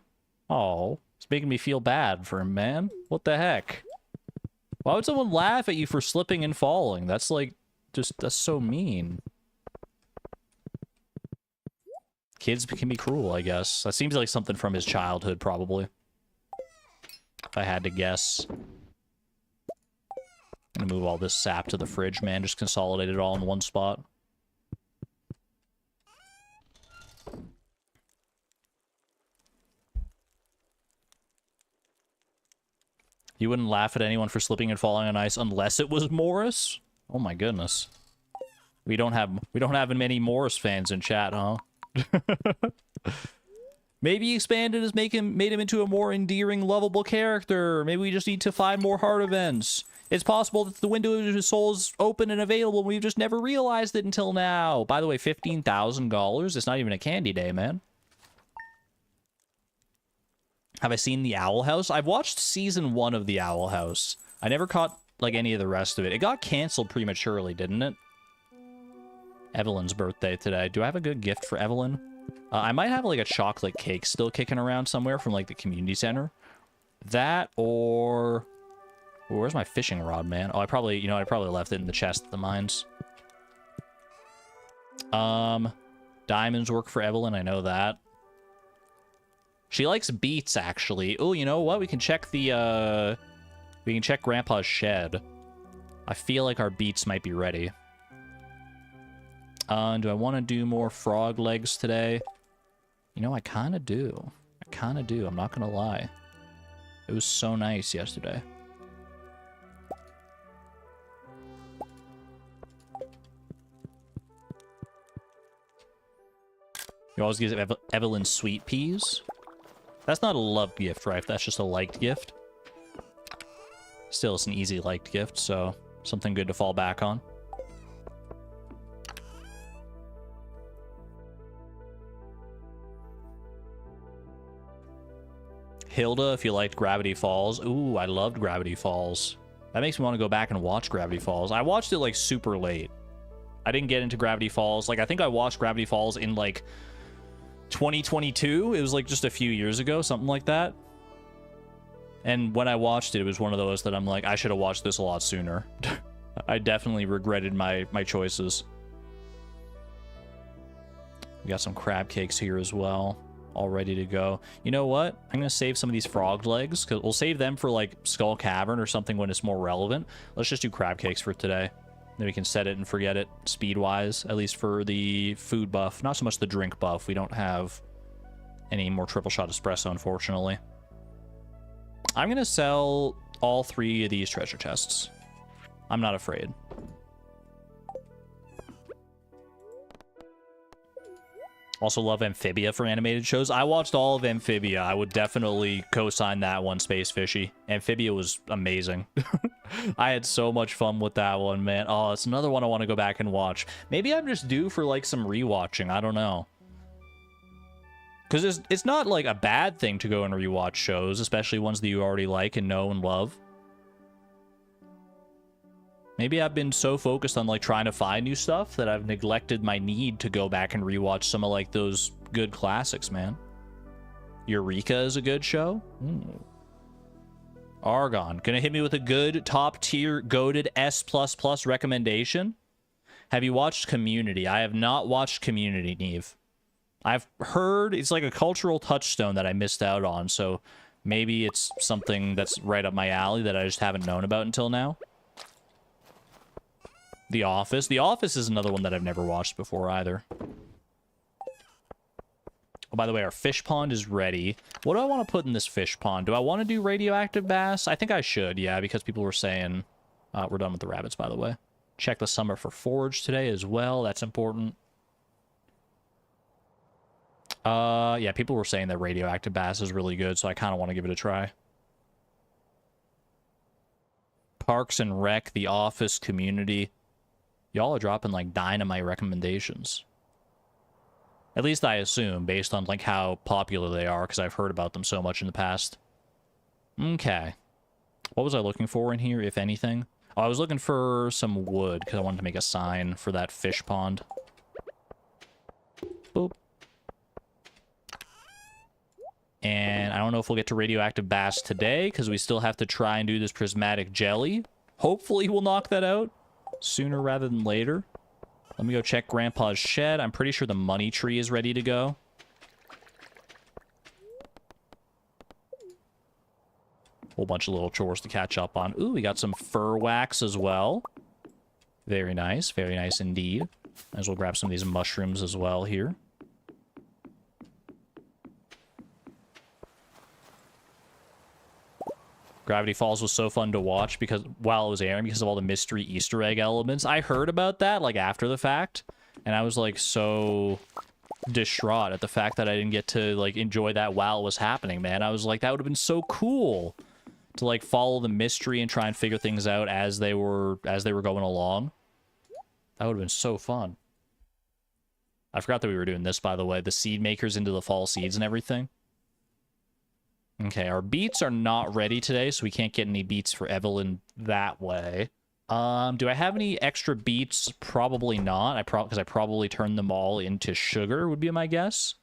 Oh. It's making me feel bad for him, man. What the heck? Why would someone laugh at you for slipping and falling? That's like, that's so mean. Kids can be cruel, I guess. That seems like something from his childhood, probably. If I had to guess. I'm gonna move all this sap to the fridge, man. Just consolidate it all in one spot. You wouldn't laugh at anyone for slipping and falling on ice unless it was Morris? Oh my goodness. We don't have many Morris fans in chat, huh? Maybe Expanded has made him into a more endearing, lovable character. Maybe we just need to find more heart events. It's possible that the window to his soul is open and available, and we've just never realized it until now. By the way, $15,000? It's not even a candy day, man. Have I seen The Owl House? I've watched season 1 of The Owl House. I never caught, like, any of the rest of it. It got canceled prematurely, didn't it? Evelyn's birthday today. Do I have a good gift for Evelyn? I might have, like, a chocolate cake still kicking around somewhere from, like, the community center. That, or... Ooh, where's my fishing rod, man? Oh, I probably, you know, I probably left it in the chest at the mines. Diamonds work for Evelyn, I know that. She likes beets, actually. Oh, you know what? We can check the, we can check Grandpa's shed. I feel like our beets might be ready. Do I want to do more frog legs today? You know, I kind of do. I kind of do. I'm not going to lie. It was so nice yesterday. You always give Evelyn sweet peas. That's not a love gift, right? That's just a liked gift. Still, it's an easy liked gift, so something good to fall back on. Hilda, if you liked Gravity Falls. Ooh, I loved Gravity Falls. That makes me want to go back and watch Gravity Falls. I watched it, like, super late. I didn't get into Gravity Falls. Like, I think I watched Gravity Falls in, like, 2022. It was, like, just a few years ago, something like that. And when I watched it, it was one of those that I'm like, I should have watched this a lot sooner. I definitely regretted my choices. We got some crab cakes here as well, all ready to go. You know what? I'm going to save some of these frog legs, because we'll save them for, like, Skull Cavern or something when it's more relevant. Let's just do crab cakes for today. Then we can set it and forget it, speed-wise, at least for the food buff. Not so much the drink buff. We don't have any more triple shot espresso, unfortunately. I'm going to sell all 3 of these treasure chests. I'm not afraid. Also love Amphibia for animated shows. I watched all of Amphibia. I would definitely co-sign that one, Space Fishy. Amphibia was amazing. I had so much fun with that one, man. Oh, it's another one I want to go back and watch. Maybe I'm just due for, like, some rewatching. I don't know. Because it's not, like, a bad thing to go and rewatch shows, especially ones that you already like and know and love. Maybe I've been so focused on, like, trying to find new stuff that I've neglected my need to go back and rewatch some of, like, those good classics, man. Eureka is a good show. Ooh. Argon. Gonna hit me with a good top-tier goated S++ recommendation. Have you watched Community? I have not watched Community, Neve. I've heard it's like a cultural touchstone that I missed out on, so maybe it's something that's right up my alley that I just haven't known about until now. The Office. The Office is another one that I've never watched before either. Oh, by the way, our fish pond is ready. What do I want to put in this fish pond? Do I want to do radioactive bass? I think I should, yeah, because people were saying... we're done with the rabbits, by the way. Check the summer for forage today as well. That's important. Yeah, people were saying that radioactive bass is really good, so I kind of want to give it a try. Parks and Rec, The Office, Community. Y'all are dropping, like, dynamite recommendations. At least I assume, based on, like, how popular they are, because I've heard about them so much in the past. Okay. What was I looking for in here, if anything? Oh, I was looking for some wood, because I wanted to make a sign for that fish pond. Boop. And I don't know if we'll get to radioactive bass today, because we still have to try and do this prismatic jelly. Hopefully we'll knock that out sooner rather than later. Let me go check Grandpa's shed. I'm pretty sure the money tree is ready to go. Whole bunch of little chores to catch up on. Ooh, we got some fur wax as well. Very nice indeed. Might as well grab some of these mushrooms as well here. Gravity Falls was so fun to watch because while it was airing, because of all the mystery Easter egg elements. I heard about that, like, after the fact, and I was, like, so distraught at the fact that I didn't get to, like, enjoy that while it was happening, man. I was like, that would have been so cool to, like, follow the mystery and try and figure things out as they were going along. That would have been so fun. I forgot that we were doing this, by the way. The seed makers into the fall seeds and everything. Okay, our beets are not ready today, so we can't get any beets for Evelyn that way. Do I have any extra beets? Probably not. Because I probably turned them all into sugar, would be my guess.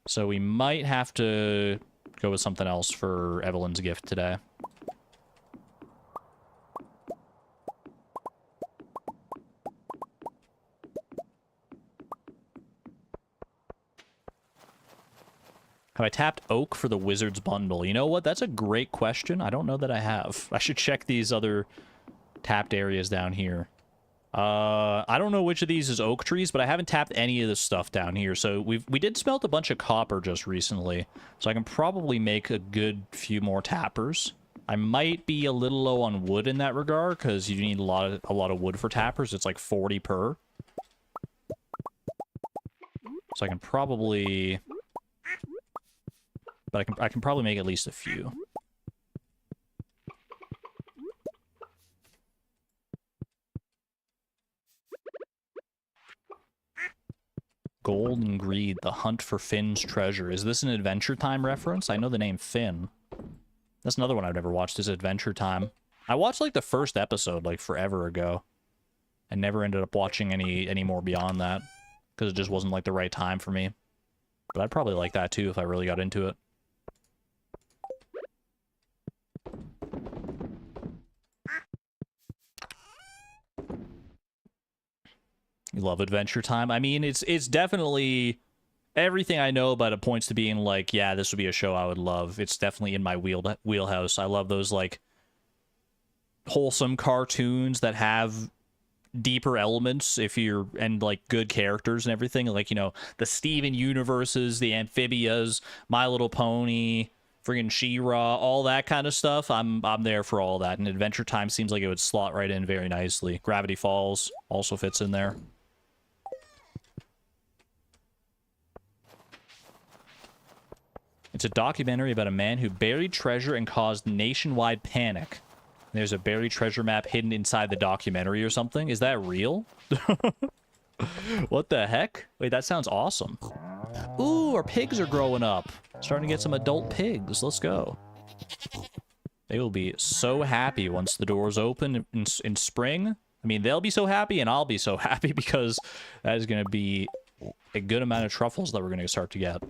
So we might have to go with something else for Evelyn's gift today. Have I tapped oak for the wizard's bundle? You know what? That's a great question. I don't know that I have. I should check these other tapped areas down here. I don't know which of these is oak trees, but I haven't tapped any of this stuff down here. So we did smelt a bunch of copper just recently, so I can probably make a good few more tappers. I might be a little low on wood in that regard because you need a lot of wood for tappers. It's like 40 per. So I can probably, but I can probably make at least a few. Gold and Greed, the hunt for Finn's treasure. Is this an Adventure Time reference? I know the name Finn. That's another one I've never watched, is Adventure Time. I watched, like, the first episode, like, forever ago. And never ended up watching any more beyond that. Because it just wasn't, like, the right time for me. But I'd probably like that, too, if I really got into it. You love Adventure Time? I mean, it's definitely everything I know about it points to being like, yeah, this would be a show I would love. It's definitely in my wheelhouse. I love those like wholesome cartoons that have deeper elements and like good characters and everything. Like, you know, the Steven Universes, the Amphibias, My Little Pony, friggin' She-Ra, all that kind of stuff. I'm there for all that. And Adventure Time seems like it would slot right in very nicely. Gravity Falls also fits in there. It's a documentary about a man who buried treasure and caused nationwide panic. There's a buried treasure map hidden inside the documentary or something. Is that real? What the heck? Wait, that sounds awesome. Ooh, our pigs are growing up. Starting to get some adult pigs. Let's go. They will be so happy once the doors open in spring. I mean, they'll be so happy and I'll be so happy because that is going to be a good amount of truffles that we're going to start to get.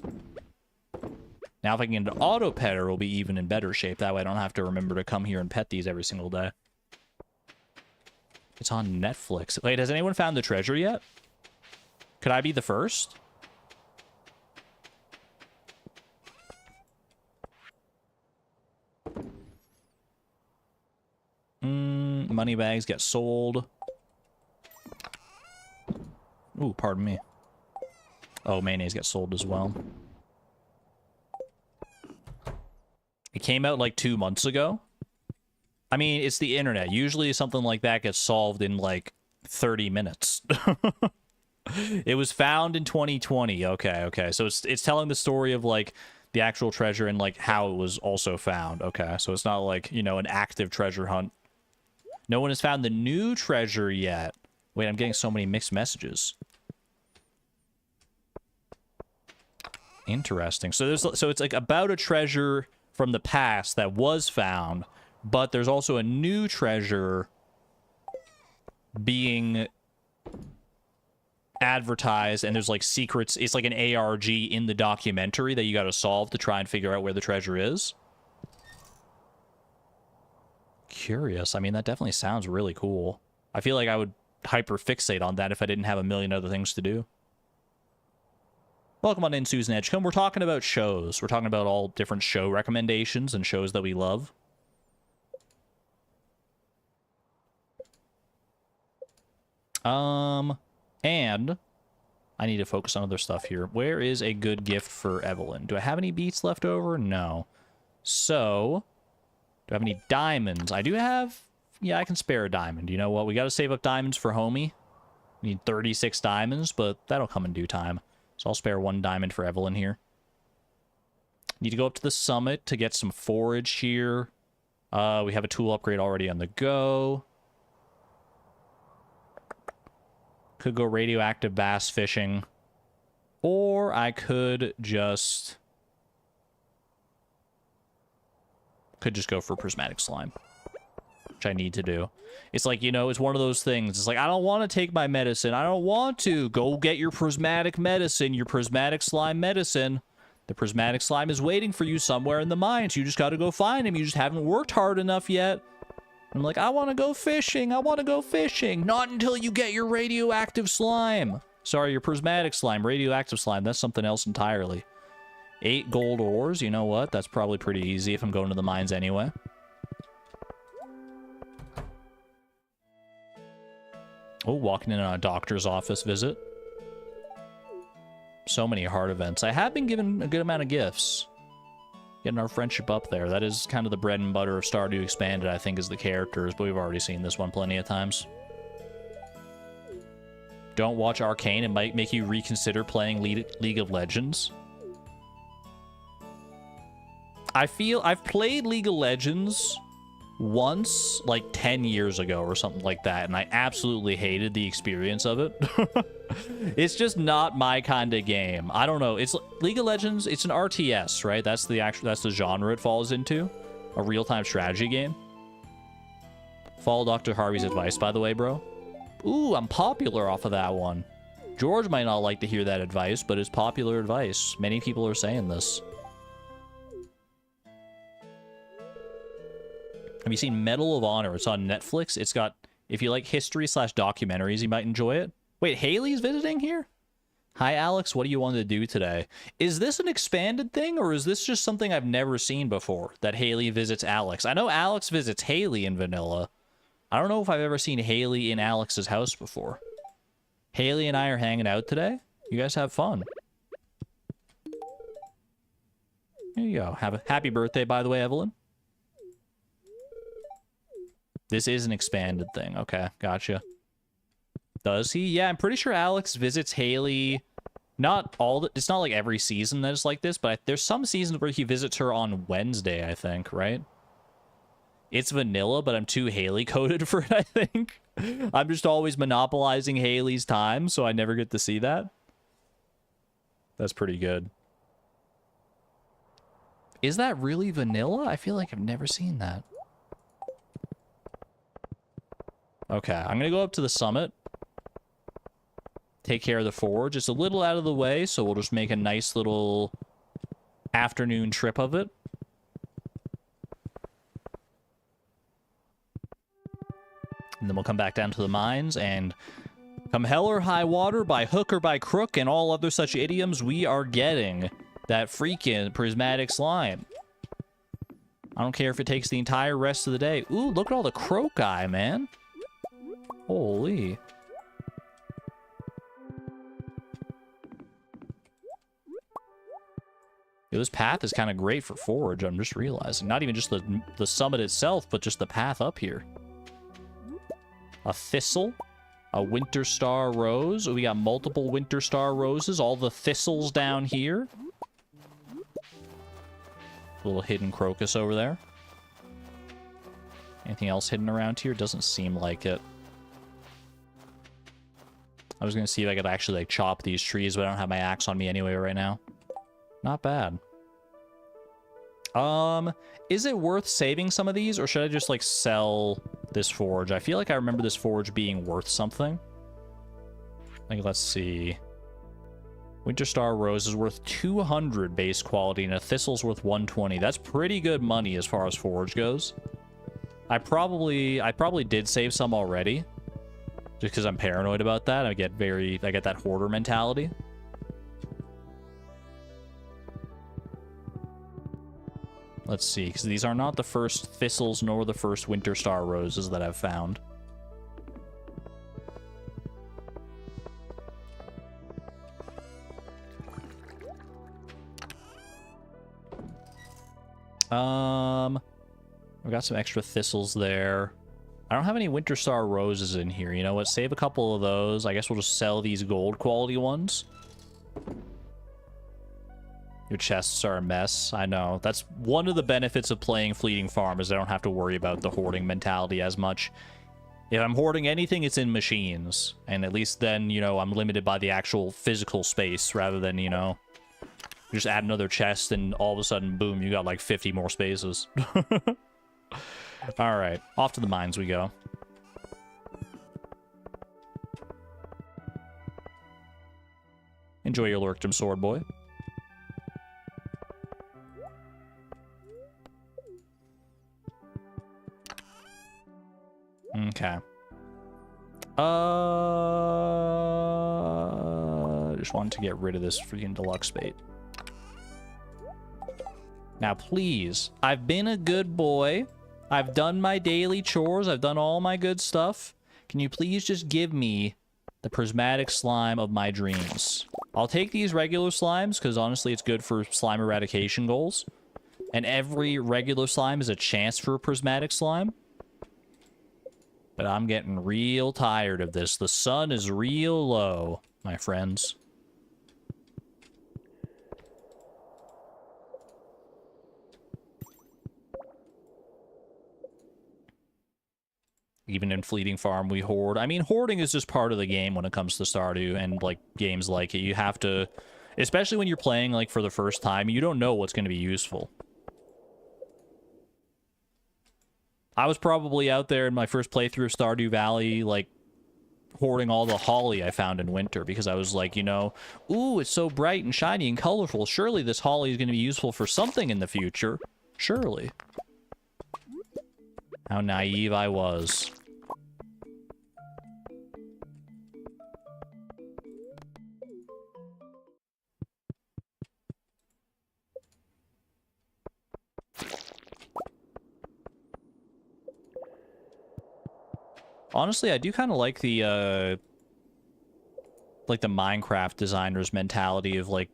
Now, if I can get an auto petter, we'll be even in better shape. That way I don't have to remember to come here and pet these every single day. It's on Netflix. Wait, has anyone found the treasure yet? Could I be the first? Money bags get sold. Ooh, pardon me. Oh, mayonnaise gets sold as well. It came out like 2 months ago. I mean, it's the internet. Usually something like that gets solved in like 30 minutes. It was found in 2020. Okay. So it's telling the story of like the actual treasure and like how it was also found. Okay, so it's not like, you know, an active treasure hunt. No one has found the new treasure yet. Wait, I'm getting so many mixed messages. Interesting. So it's like about a treasure from the past that was found, but there's also a new treasure being advertised, and there's like secrets. It's like an ARG in the documentary that you got to solve to try and figure out where the treasure is. Curious. I mean, that definitely sounds really cool. I feel like I would hyper fixate on that if I didn't have a million other things to do. Welcome on in, Susan Edgecombe. We're talking about shows. We're talking about all different show recommendations and shows that we love. And I need to focus on other stuff here. Where is a good gift for Evelyn? Do I have any beets left over? No. So, do I have any diamonds? I do have... Yeah, I can spare a diamond. You know what? We got to save up diamonds for homie. We need 36 diamonds, but that'll come in due time. So I'll spare 1 diamond for Evelyn here. Need to go up to the summit to get some forage here. We have a tool upgrade already on the go. Could go radioactive bass fishing. Or I could just... Could just go for prismatic slime, which I need to do. It's like, you know, it's one of those things. It's like, I don't want to take my medicine. I don't want to. Go get your prismatic medicine, your prismatic slime medicine. The prismatic slime is waiting for you somewhere in the mines. You just got to go find him. You just haven't worked hard enough yet. I'm like, I want to go fishing. I want to go fishing. Not until you get your radioactive slime. Sorry, your prismatic slime. Radioactive slime. That's something else entirely. 8 gold ores. You know what? That's probably pretty easy if I'm going to the mines anyway. Oh, walking in on a doctor's office visit. So many heart events. I have been given a good amount of gifts. Getting our friendship up there. That is kind of the bread and butter of Stardew Expanded, I think, is the characters, but we've already seen this one plenty of times. Don't watch Arcane. It might make you reconsider playing League of Legends. I feel I've played League of Legends once, like 10 years ago or something like that, and I absolutely hated the experience of it. It's just not my kind of game. I don't know. It's League of Legends. It's an RTS, right? That's the genre it falls into. A real-time strategy game. Follow Dr. Harvey's advice, by the way, bro. Ooh, I'm popular off of that one. George might not like to hear that advice, but it's popular advice. Many people are saying this. Have you seen Medal of Honor? It's on Netflix. It's got, if you like history/documentaries, you might enjoy it. Wait, Haley's visiting here? Hi, Alex. What do you want to do today? Is this an expanded thing, or is this just something I've never seen before, that Haley visits Alex? I know Alex visits Haley in vanilla. I don't know if I've ever seen Haley in Alex's house before. Haley and I are hanging out today. You guys have fun. There you go. Have a happy birthday, by the way, Evelyn. This is an expanded thing. Okay, gotcha. Does he? Yeah, I'm pretty sure Alex visits Haley. Not all it's not like every season that is like this, but there's some seasons where he visits her on Wednesday, I think, right? It's vanilla, but I'm too Haley coded for it, I think. I'm just always monopolizing Haley's time, so I never get to see that. That's pretty good. Is that really vanilla? I feel like I've never seen that. Okay, I'm gonna go up to the summit. Take care of the forge. It's a little out of the way, so we'll just make a nice little afternoon trip of it. And then we'll come back down to the mines, and come hell or high water, by hook or by crook, and all other such idioms, we are getting that freaking prismatic slime. I don't care if it takes the entire rest of the day. Ooh, look at all the croci, man. Holy. Yo, this path is kind of great for forage, I'm just realizing. Not even just the summit itself, but just the path up here. A thistle. A winter star rose. We got multiple winter star roses. All the thistles down here. A little hidden crocus over there. Anything else hidden around here? Doesn't seem like it. I was going to see if I could actually, like, chop these trees, but I don't have my axe on me anyway right now. Not bad. Is it worth saving some of these, or should I just, like, sell this forge? I feel like I remember this forge being worth something. Like, let's see. Winter Star Rose is worth 200 base quality, and a Thistle's worth 120. That's pretty good money as far as forge goes. I probably did save some already. Just because I'm paranoid about that. I get that hoarder mentality. Let's see, because these are not the first thistles nor the first winter star roses that I've found. We got some extra thistles there. I don't have any winter star roses in here. You know what? Save a couple of those. I guess we'll just sell these gold quality ones. Your chests are a mess. I know. That's one of the benefits of playing Fleeting Farm, is I don't have to worry about the hoarding mentality as much. If I'm hoarding anything, it's in machines. And at least then, you know, I'm limited by the actual physical space rather than, you know, Just add another chest, and all of a sudden, boom, you got like 50 more spaces. All right, off to the mines we go. Enjoy your Lurkdom sword, boy. Okay. Just wanted to get rid of this freaking deluxe bait. Now, please, I've been a good boy. I've done my daily chores. I've done all my good stuff. Can you please just give me the prismatic slime of my dreams? I'll take these regular slimes, because honestly, it's good for slime eradication goals. And every regular slime is a chance for a prismatic slime. But I'm getting real tired of this. The sun is real low, my friends. Even in Fleeting Farm, we hoard. I mean, hoarding is just part of the game when it comes to Stardew and, like, games like it. You have to... Especially when you're playing, like, for the first time, you don't know what's going to be useful. I was probably out there in my first playthrough of Stardew Valley, like, hoarding all the holly I found in winter, because I was like, you know, ooh, it's so bright and shiny and colorful. Surely this holly is going to be useful for something in the future. Surely. How naive I was. Honestly, I do kind of like the Minecraft designer's mentality of, like,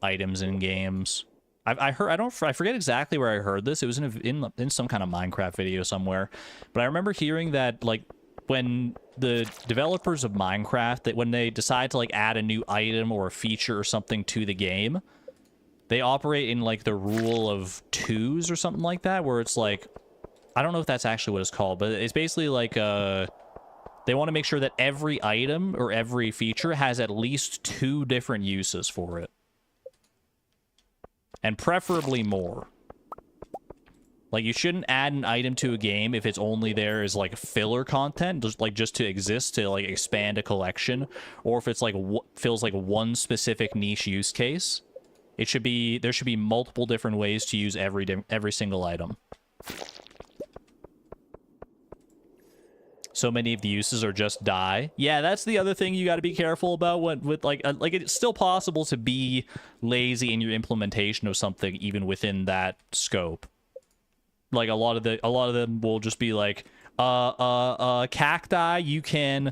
items in games. I forget exactly where I heard this. It was in some kind of Minecraft video somewhere. But I remember hearing that, like, when the developers of Minecraft, that when they decide to, like, add a new item or a feature or something to the game, they operate in, like, the rule of twos or something like that, where it's like, I don't know if that's actually what it's called, but it's basically like, they want to make sure that every item or every feature has at least 2 different uses for it. And preferably more. Like, you shouldn't add an item to a game if it's only there as, like, filler content, just to exist, to, like, expand a collection, or if it's, like, fills, like, one specific niche use case. There should be multiple different ways to use every single item. So many of the uses are just dye. Yeah, that's the other thing you got to be careful about with like it's still possible to be lazy in your implementation of something even within that scope. Like a lot of them will just be like cacti you can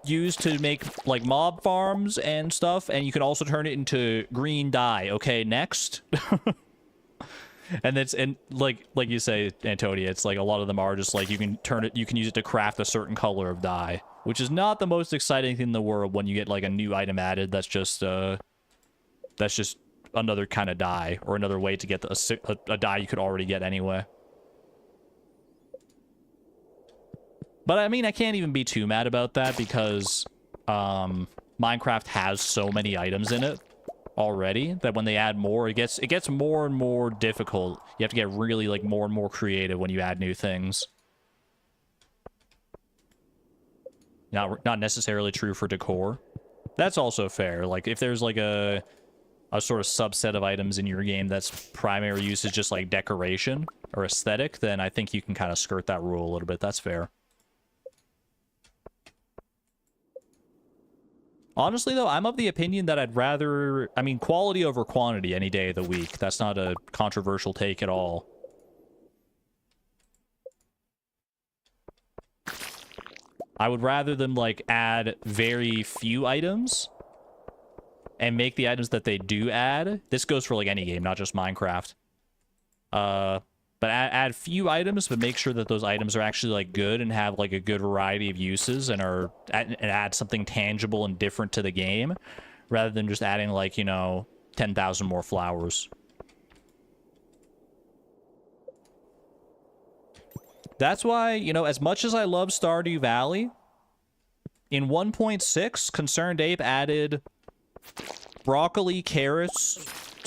use to make like mob farms and stuff, and you can also turn it into green dye. Okay, next. And like you say, Antonia, it's like a lot of them are just like you can use it to craft a certain color of dye, which is not the most exciting thing in the world when you get like a new item added that's just another kind of dye, or another way to get a dye you could already get anyway. But I mean, I can't even be too mad about that, because Minecraft has so many items in it already that when they add more, it gets more and more difficult. You have to get really like more and more creative when you add new things. Not necessarily true for decor. That's also fair. Like if there's like a sort of subset of items in your game that's primary use is just like decoration or aesthetic, then I think you can kind of skirt that rule a little bit. That's fair. Honestly, though, I'm of the opinion that I'd rather... I mean, quality over quantity any day of the week. That's not a controversial take at all. I would rather them, like, add very few items and make the items that they do add... This goes for, like, any game, not just Minecraft. But add few items, but make sure that those items are actually, like, good and have, like, a good variety of uses and add something tangible and different to the game, rather than just adding, like, you know, 10,000 more flowers. That's why, you know, as much as I love Stardew Valley, in 1.6, Concerned Ape added broccoli, carrots,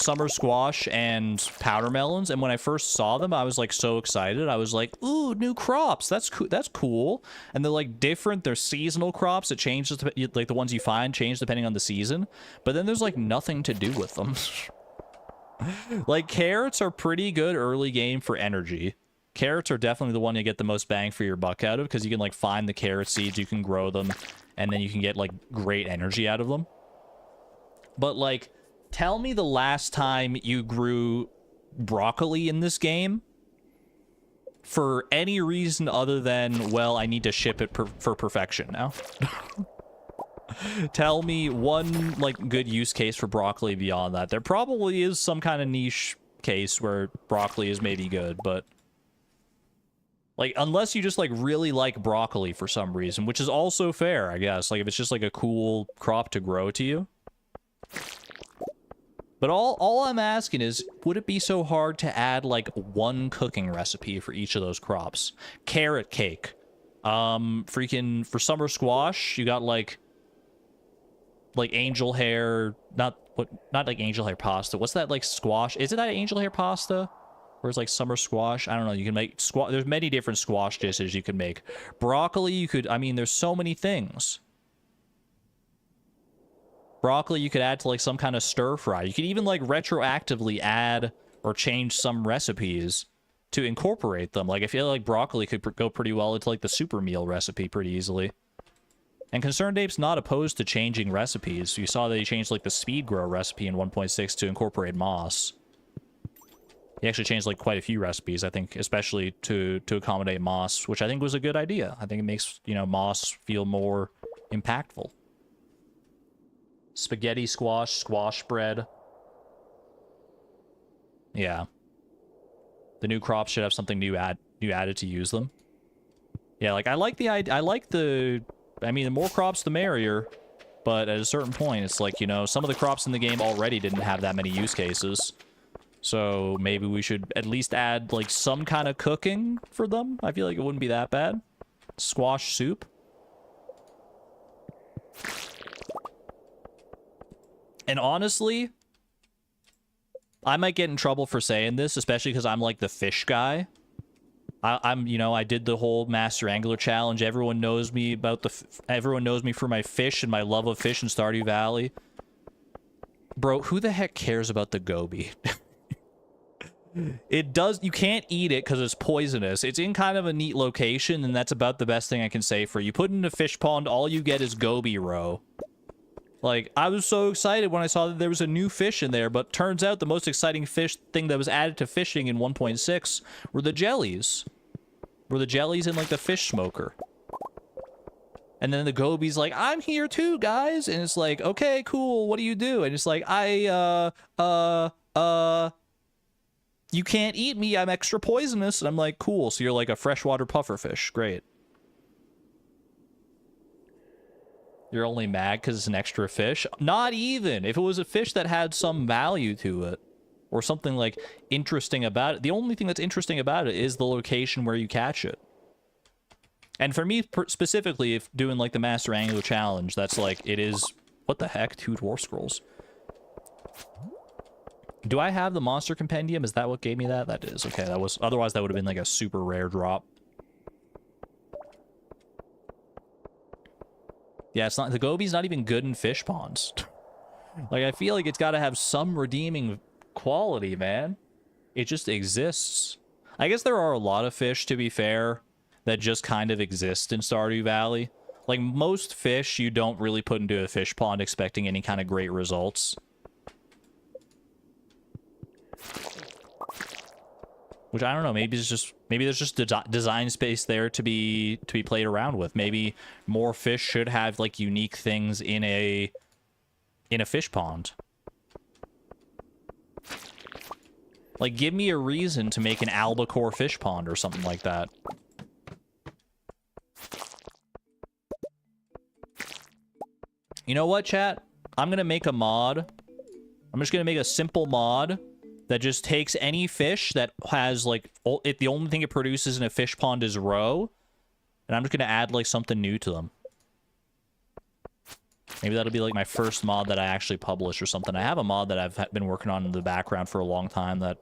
summer squash and powder melons, and when I first saw them, I was like so excited. I was like, "Ooh, new crops! That's cool. That's cool." And they're like different. They're seasonal crops. It changes, like the ones you find change depending on the season. But then there's like nothing to do with them. Like carrots are pretty good early game for energy. Carrots are definitely the one you get the most bang for your buck out of, because you can like find the carrot seeds, you can grow them, and then you can get like great energy out of them. But like, tell me the last time you grew broccoli in this game for any reason other than, well, I need to ship it for perfection now. Tell me one like good use case for broccoli beyond that. There probably is some kind of niche case where broccoli is maybe good, but like, unless you just like really like broccoli for some reason, which is also fair, I guess. Like if it's just like a cool crop to grow to you. But all I'm asking is, would it be so hard to add like one cooking recipe for each of those crops? Carrot cake. Freaking for summer squash, you got like angel hair, not like angel hair pasta. What's that like squash? Is it that angel hair pasta? Or it's like summer squash? I don't know. You can make there's many different squash dishes you can make. Broccoli, you could, I mean, there's so many things. Broccoli you could add to like some kind of stir fry. You could even like retroactively add or change some recipes to incorporate them. Like I feel like broccoli could go pretty well into like the super meal recipe pretty easily. And Concerned Ape's not opposed to changing recipes. You saw that he changed like the speed grow recipe in 1.6 to incorporate moss. He actually changed like quite a few recipes, I think, especially to accommodate moss, which I think was a good idea. I think it makes, you know, moss feel more impactful. Spaghetti squash, squash bread. Yeah. The new crops should have something new added to use them. Yeah, like I like the I mean, the more crops the merrier, but at a certain point it's like, you know, some of the crops in the game already didn't have that many use cases. So maybe we should at least add like some kind of cooking for them. I feel like it wouldn't be that bad. Squash soup. And honestly, I might get in trouble for saying this, especially because I'm like the fish guy. I'm, you know, I did the whole Master Angler challenge. Everyone knows me about everyone knows me for my fish and my love of fish in Stardew Valley. Bro, who the heck cares about the goby? You can't eat it because it's poisonous. It's in kind of a neat location, and that's about the best thing I can say for you. Put it in a fish pond, all you get is goby roe. Like, I was so excited when I saw that there was a new fish in there, but turns out the most exciting fish thing that was added to fishing in 1.6 were the jellies. Were the jellies in, like, the fish smoker. And then the goby's like, I'm here too, guys! And it's like, okay, cool, what do you do? And it's like, you can't eat me, I'm extra poisonous. And I'm like, cool, so you're like a freshwater pufferfish, great. You're only mad because it's an extra fish? Not even! If it was a fish that had some value to it, or something, like, interesting about it, the only thing that's interesting about it is the location where you catch it. And for me, specifically, if doing, like, the Master Angler Challenge, that's, like, it is... What the heck? 2 Dwarf Scrolls. Do I have the Monster Compendium? Is that what gave me that? That is. Okay, that was... Otherwise, that would have been, like, a super rare drop. Yeah, it's not... The goby's not even good in fish ponds. Like, I feel like it's gotta have some redeeming quality, man. It just exists. I guess there are a lot of fish, to be fair, that just kind of exist in Stardew Valley. Like, most fish you don't really put into a fish pond expecting any kind of great results. Which, I don't know, maybe it's just... Maybe there's just design space there to be played around with. Maybe more fish should have, like, unique things in a fish pond. Like, give me a reason to make an albacore fish pond or something like that. You know what, chat? I'm gonna make a mod. I'm just gonna make a simple mod that just takes any fish that has, like, the only thing it produces in a fish pond is roe, and I'm just gonna add, like, something new to them. Maybe that'll be like my first mod that I actually publish or something. I have a mod that I've been working on in the background for a long time that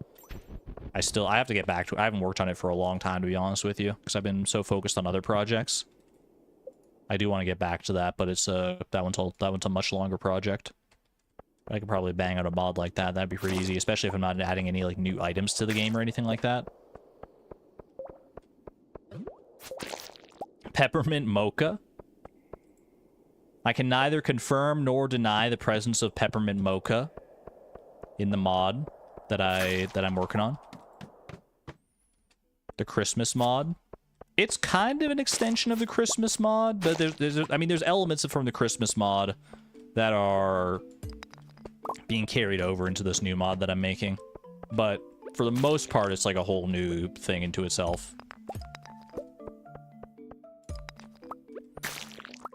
I have to get back to. I haven't worked on it for a long time, to be honest with you, because I've been so focused on other projects. I do want to get back to that, but it's that one's a much longer project. I could probably bang out a mod like that. That'd be pretty easy, especially if I'm not adding any like new items to the game or anything like that. Peppermint mocha. I can neither confirm nor deny the presence of peppermint mocha in the mod that I'm working on. The Christmas mod. It's kind of an extension of the Christmas mod, but there's elements from the Christmas mod that are being carried over into this new mod that I'm making. But for the most part, it's like a whole new thing into itself.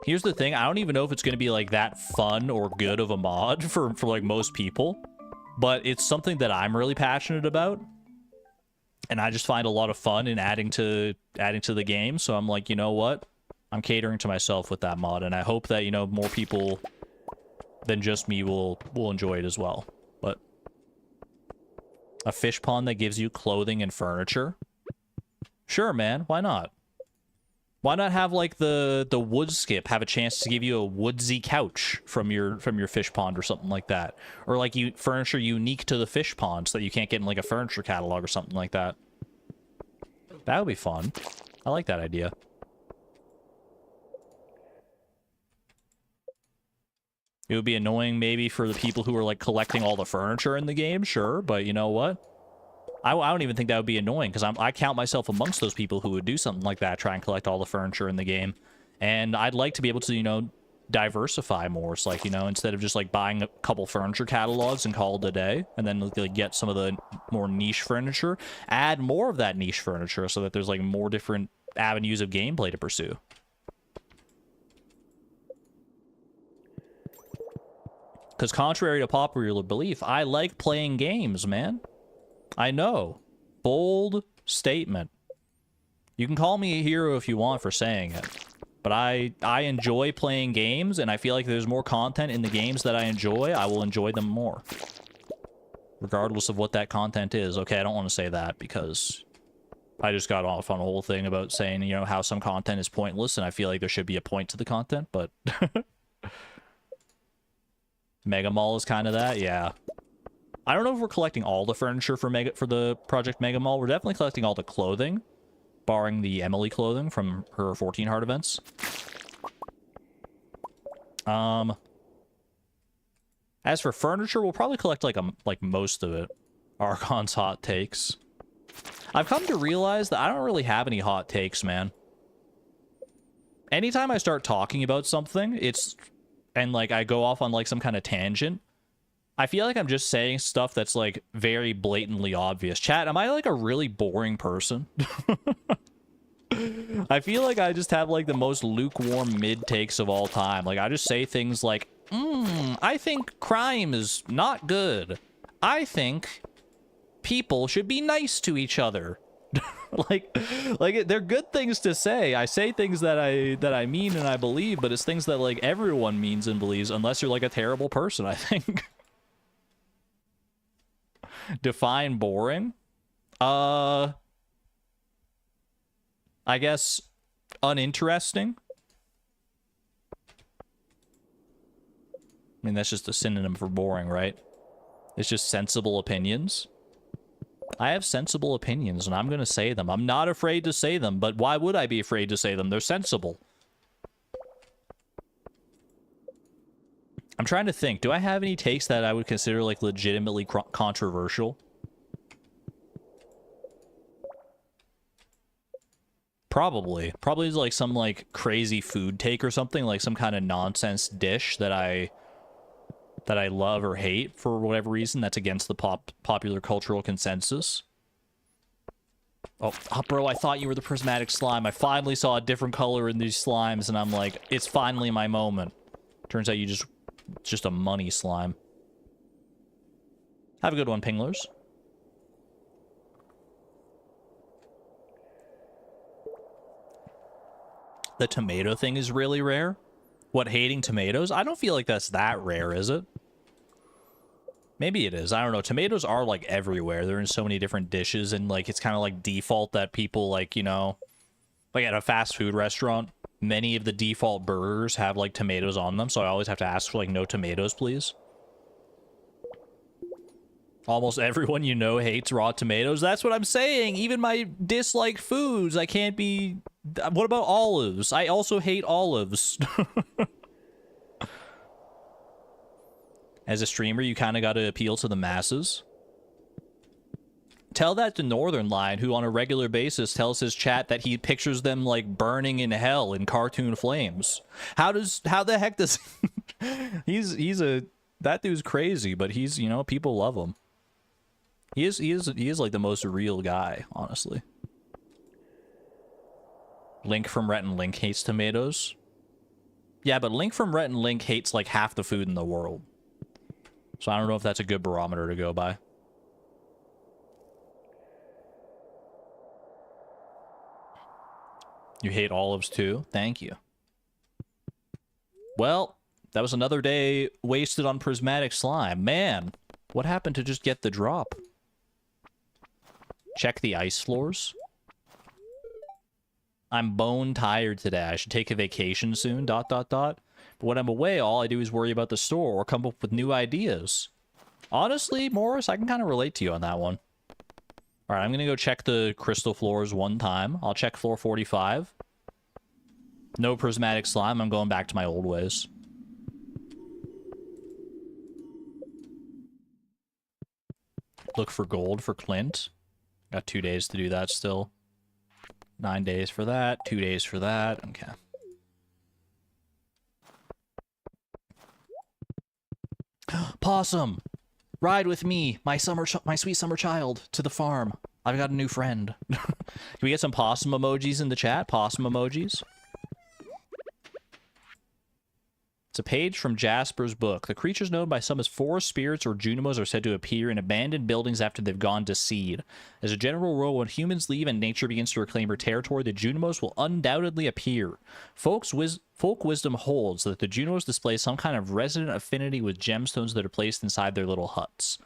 Here's the thing, I don't even know if it's going to be like that fun or good of a mod for like most people, but it's something that I'm really passionate about, and I just find a lot of fun in adding to the game. So I'm like, you know what, I'm catering to myself with that mod, and I hope that, you know, more people than just me will enjoy it as well. But a fish pond that gives you clothing and furniture, sure, man, why not? Why not have like the wood skip have a chance to give you a woodsy couch from your fish pond or something like that, or like furniture unique to the fish pond so that you can't get in like a furniture catalog or something like that. That would be fun. I like that idea. It would be annoying maybe for the people who are like collecting all the furniture in the game, sure, but you know what? I don't even think that would be annoying, because I count myself amongst those people who would do something like that, try and collect all the furniture in the game. And I'd like to be able to, you know, diversify more. It's like, you know, instead of just like buying a couple furniture catalogs and call it a day, and then like, get some of the more niche furniture, add more of that niche furniture so that there's like more different avenues of gameplay to pursue. Because contrary to popular belief, I like playing games, man. I know. Bold statement. You can call me a hero if you want for saying it. But I enjoy playing games, and I feel like there's more content in the games that I enjoy. I will enjoy them more. Regardless of what that content is. Okay, I don't want to say that because I just got off on a whole thing about saying, you know, how some content is pointless, and I feel like there should be a point to the content, but... Mega Mall is kind of that, yeah. I don't know if we're collecting all the furniture for the Project Mega Mall. We're definitely collecting all the clothing, barring the Emily clothing from her 14 Heart events. As for furniture, we'll probably collect like most of it. Archon's hot takes. I've come to realize that I don't really have any hot takes, man. Anytime I start talking about something, and like I go off on like some kind of tangent, I feel like I'm just saying stuff that's like very blatantly obvious. Chat, am I like a really boring person? I feel like I just have like the most lukewarm mid takes of all time. Like I just say things like, I think crime is not good. I think people should be nice to each other. like they're good things to say. I say things that I mean and I believe, but it's things that like everyone means and believes, unless you're like a terrible person, I think. Define boring. I guess uninteresting. I mean, that's just a synonym for boring, right? It's just sensible opinions. I have sensible opinions, and I'm going to say them. I'm not afraid to say them, but why would I be afraid to say them? They're sensible. I'm trying to think. Do I have any takes that I would consider, like, legitimately controversial? Probably. Probably like some, like, crazy food take or something, like some kind of nonsense dish that I love or hate for whatever reason that's against the popular cultural consensus. Oh, bro, I thought you were the prismatic slime. I finally saw a different color in these slimes, and I'm like, it's finally my moment. Turns out you just a money slime. Have a good one, Pinglers. The tomato thing is really rare. What, hating tomatoes? I don't feel like that's that rare, is it? Maybe it is. I don't know. Tomatoes are, like, everywhere. They're in so many different dishes, and, like, it's kind of, like, default that people, like, you know... Like, at a fast food restaurant, many of the default burgers have, like, tomatoes on them, so I always have to ask for, like, no tomatoes, please. Almost everyone you know hates raw tomatoes. That's what I'm saying. Even my disliked foods, I can't be... What about olives? I also hate olives. As a streamer, you kind of got to appeal to the masses. Tell that to Northern Lion, who on a regular basis tells his chat that he pictures them, like, burning in hell in cartoon flames. How the heck does... That dude's crazy, but he's, you know, people love him. He is like the most real guy, honestly. Link from Rhett and Link hates tomatoes. Yeah, but Link from Rhett and Link hates like half the food in the world. So I don't know if that's a good barometer to go by. You hate olives too? Thank you. Well, that was another day wasted on Prismatic Slime. Man, what happened to just get the drop? Check the ice floors. I'm bone tired today. I should take a vacation soon, ... But when I'm away, all I do is worry about the store or come up with new ideas. Honestly, Morris, I can kind of relate to you on that one. Alright, I'm gonna go check the crystal floors one time. I'll check floor 45. No prismatic slime. I'm going back to my old ways. Look for gold for Clint. Got 2 days to do that still. 9 days for that. 2 days for that. Okay. Possum! Ride with me, my sweet summer child, to the farm. I've got a new friend. Can we get some possum emojis in the chat? Possum emojis? It's a page from Jasper's book. The creatures known by some as forest spirits or Junimos are said to appear in abandoned buildings after they've gone to seed. As a general rule, when humans leave and nature begins to reclaim her territory, the Junimos will undoubtedly appear. Folk wisdom holds that the Junimos display some kind of resident affinity with gemstones that are placed inside their little huts.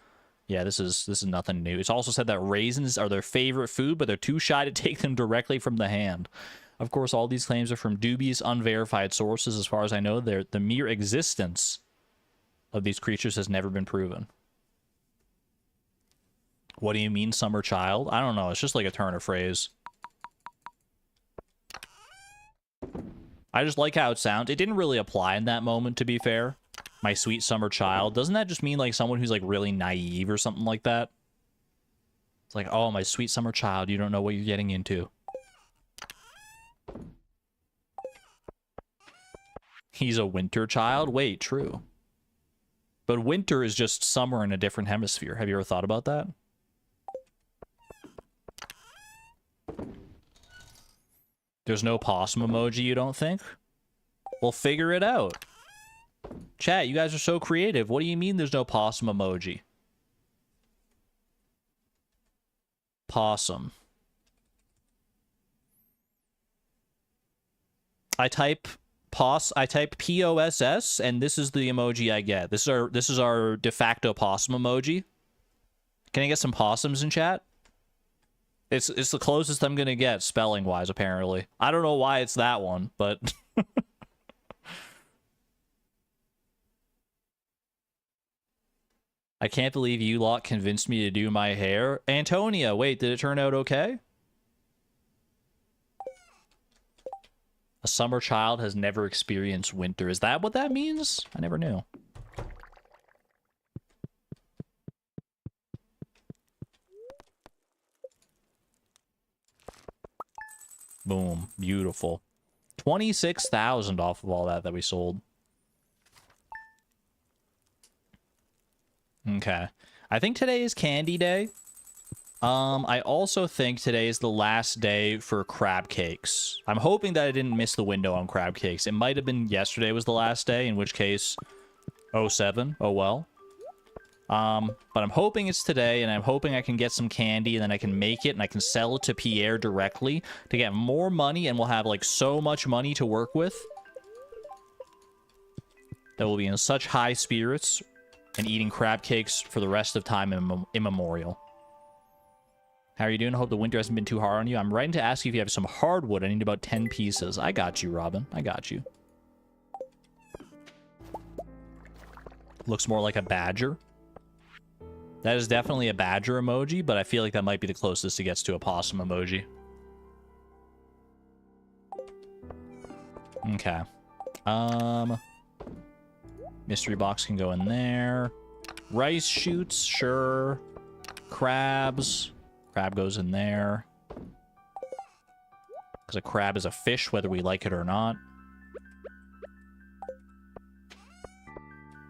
Yeah, this is nothing new. It's also said that raisins are their favorite food, but they're too shy to take them directly from the hand. Of course, all these claims are from dubious, unverified sources. As far as I know, the mere existence of these creatures has never been proven. What do you mean, summer child? I don't know. It's just like a turn of phrase. I just like how it sounds. It didn't really apply in that moment, to be fair. My sweet summer child. Doesn't that just mean like someone who's like really naive or something like that? It's like, oh, my sweet summer child, you don't know what you're getting into. He's a winter child? Wait, true. But winter is just summer in a different hemisphere. Have you ever thought about that? There's no possum emoji, you don't think? Well, figure it out. Chat, you guys are so creative. What do you mean there's no possum emoji? Possum. I type POSS, and this is the emoji I get. This is our de facto possum emoji. Can I get some possums in chat? It's the closest I'm gonna get spelling wise, apparently. I don't know why it's that one, but I can't believe you lot convinced me to do my hair. Antonia, wait, did it turn out okay? A summer child has never experienced winter. Is that what that means? I never knew. Boom. Beautiful. 26,000 off of all that we sold. Okay. I think today is candy day. I also think today is the last day for crab cakes. I'm hoping that I didn't miss the window on crab cakes. It might have been yesterday was the last day, in which case, 07, oh well. But I'm hoping it's today, and I'm hoping I can get some candy, and then I can make it, and I can sell it to Pierre directly to get more money, and we'll have, like, so much money to work with. that will be in such high spirits and eating crab cakes for the rest of time immemorial. How are you doing? I hope the winter hasn't been too hard on you. I'm writing to ask you if you have some hardwood. I need about 10 pieces. I got you, Robin. I got you. Looks more like a badger. That is definitely a badger emoji, but I feel like that might be the closest it gets to a possum emoji. Okay. Mystery box can go in there. Rice shoots, sure. Crabs. Crab goes in there. Because a crab is a fish, whether we like it or not.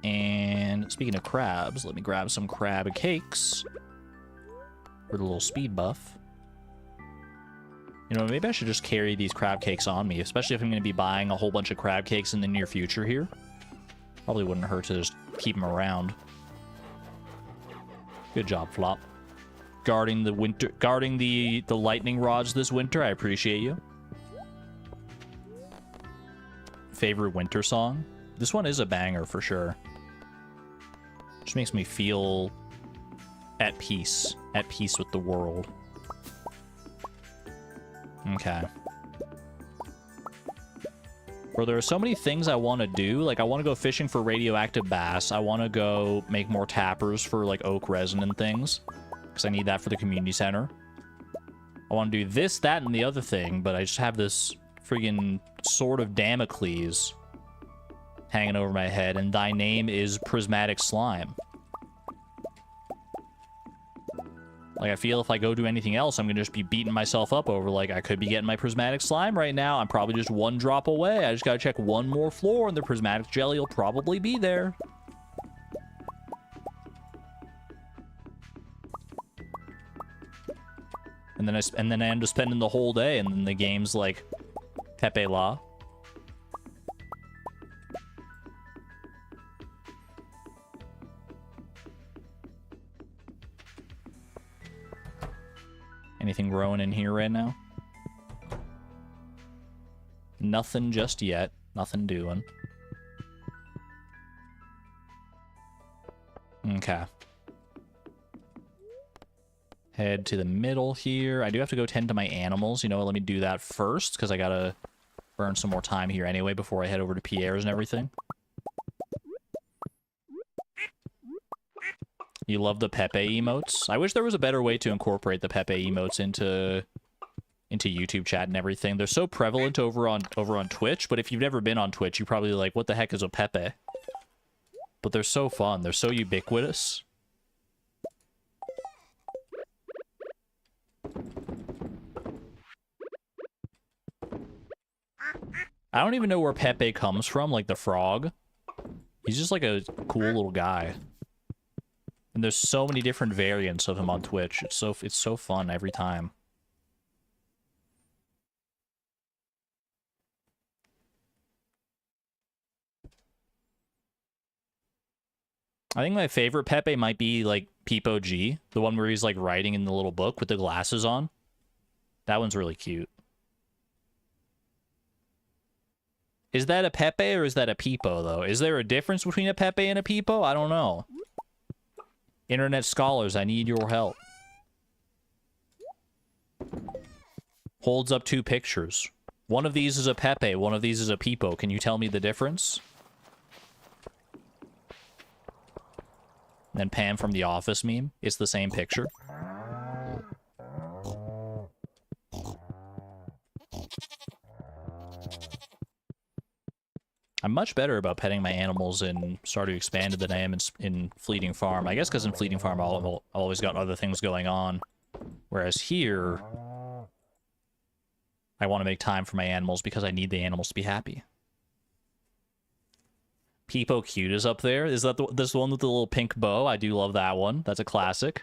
And speaking of crabs, let me grab some crab cakes for the little speed buff. You know, maybe I should just carry these crab cakes on me, especially if I'm going to be buying a whole bunch of crab cakes in the near future here. Probably wouldn't hurt to just keep them around. Good job, Flop. Guarding the lightning rods this winter. I appreciate you. Favorite winter song? This one is a banger for sure. Just makes me feel at peace with the world. Okay. Bro, there are so many things I want to do. Like, I want to go fishing for radioactive bass. I want to go make more tappers for, like, oak resin and things. Because I need that for the community center. I want to do this, that, and the other thing, but I just have this friggin' sword of Damocles hanging over my head, and thy name is Prismatic Slime. Like, I feel if I go do anything else, I'm gonna just be beating myself up over, like, I could be getting my Prismatic Slime right now. I'm probably just one drop away. I just gotta check one more floor, and the Prismatic Jelly will probably be there. And then I end up spending the whole day, and then the game's like, Pepe La. Anything growing in here right now? Nothing just yet. Nothing doing. Okay. Head to the middle here. I do have to go tend to my animals. You know what? Let me do that first, because I gotta burn some more time here anyway before I head over to Pierre's and everything. You love the Pepe emotes? I wish there was a better way to incorporate the Pepe emotes into YouTube chat and everything. They're so prevalent over on Twitch, but if you've never been on Twitch, you're probably like, what the heck is a Pepe? But they're so fun. They're so ubiquitous. I don't even know where Pepe comes from, like the frog. He's just like a cool little guy. And there's so many different variants of him on Twitch. It's so fun every time. I think my favorite Pepe might be like Peepo G, the one where he's like writing in the little book with the glasses on. That one's really cute. Is that a Pepe or is that a Peepo, though? Is there a difference between a Pepe and a Peepo? I don't know. Internet scholars, I need your help. Holds up two pictures. One of these is a Pepe, one of these is a Peepo. Can you tell me the difference? And then Pam from The Office meme. It's the same picture. I'm much better about petting my animals in Stardew Expanded than I am in Fleeting Farm. I guess because in Fleeting Farm I've always got other things going on. Whereas here, I want to make time for my animals because I need the animals to be happy. Peepo Cute is up there. Is that this one with the little pink bow? I do love that one. That's a classic.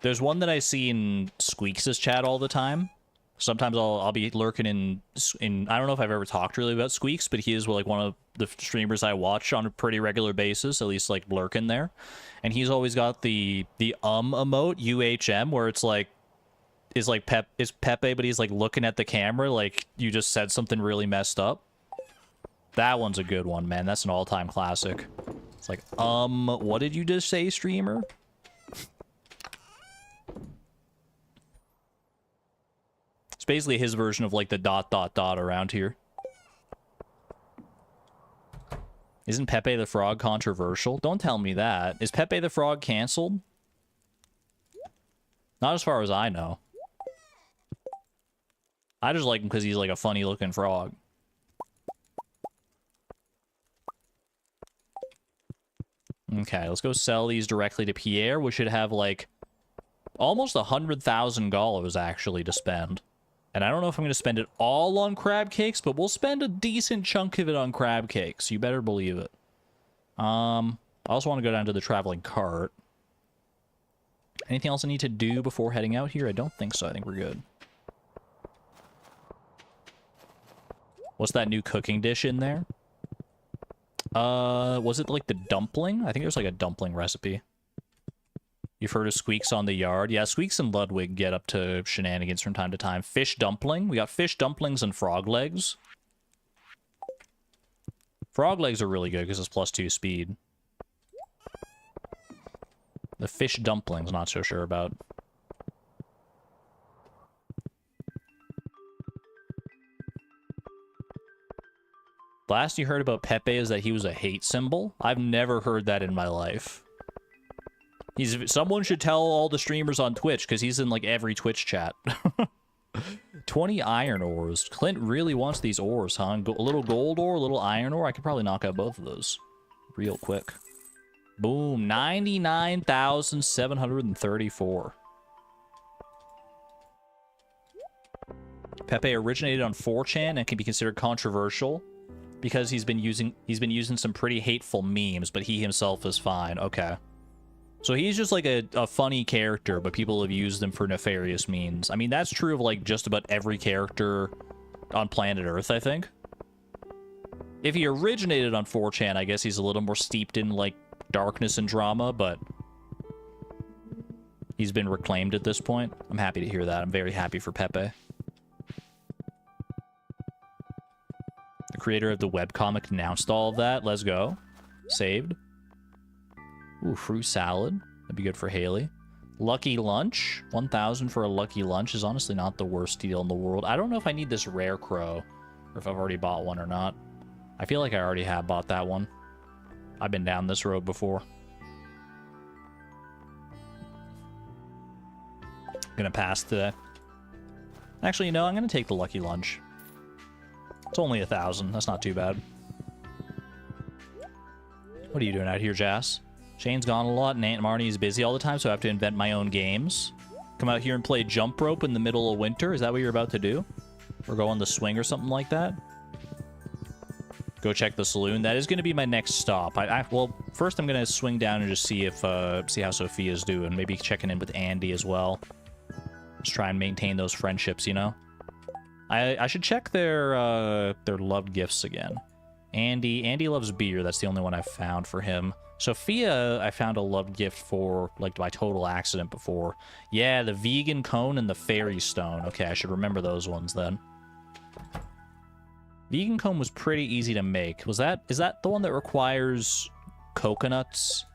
There's one that I see in Squeaks' chat all the time. Sometimes I'll be lurking in I don't know if I've ever talked really about Squeaks, but he is like one of the streamers I watch on a pretty regular basis, at least like lurking there. And he's always got the emote, UHM, where it's like is Pepe, but he's like looking at the camera like you just said something really messed up. That one's a good one, man. That's an all-time classic. It's like, what did you just say, streamer? It's basically his version of like the ... around here. Isn't Pepe the Frog controversial? Don't tell me that. Is Pepe the Frog canceled? Not as far as I know. I just like him because he's like a funny looking frog. Okay, let's go sell these directly to Pierre. We should have like almost $100,000 actually to spend. And I don't know if I'm going to spend it all on crab cakes, but we'll spend a decent chunk of it on crab cakes. You better believe it. I also want to go down to the traveling cart. Anything else I need to do before heading out here? I don't think so. I think we're good. What's that new cooking dish in there? Was it like the dumpling? I think there's like a dumpling recipe. You've heard of Squeaks on the Yard? Yeah, Squeaks and Ludwig get up to shenanigans from time to time. Fish dumpling. We got fish dumplings and frog legs. Frog legs are really good because it's +2 speed. The fish dumplings, not so sure about. Last you heard about Pepe is that he was a hate symbol. I've never heard that in my life. Someone should tell all the streamers on Twitch, because he's in, like, every Twitch chat. 20 iron ores. Clint really wants these ores, huh? A little gold ore, a little iron ore. I could probably knock out both of those real quick. Boom. 99,734. Pepe originated on 4chan and can be considered controversial because he's been using some pretty hateful memes, but he himself is fine. Okay. So he's just like a funny character, but people have used him for nefarious means. I mean, that's true of like just about every character on planet Earth, I think. If he originated on 4chan, I guess he's a little more steeped in like darkness and drama, but he's been reclaimed at this point. I'm happy to hear that. I'm very happy for Pepe. The creator of the webcomic announced all of that. Let's go. Saved. Ooh, fruit salad. That'd be good for Haley. Lucky lunch. 1,000 for a lucky lunch is honestly not the worst deal in the world. I don't know if I need this rare crow, or if I've already bought one or not. I feel like I already have bought that one. I've been down this road before. Gonna pass today. Actually, you know, I'm gonna take the lucky lunch. It's only 1,000. That's not too bad. What are you doing out here, Jas? Shane's gone a lot, and Aunt Marnie is busy all the time, so I have to invent my own games. Come out here and play jump rope in the middle of winter? Is that what you're about to do? Or go on the swing or something like that? Go check the saloon. That is going to be my next stop. Well, first I'm going to swing down and just see if see how Sophia's doing. Maybe checking in with Andy as well. Just try and maintain those friendships, you know? I should check their loved gifts again. Andy loves beer. That's the only one I've found for him. Sophia, I found a loved gift for, like, by total accident before. Yeah, the vegan cone and the fairy stone. Okay, I should remember those ones then. Vegan cone was pretty easy to make. Is that the one that requires coconuts?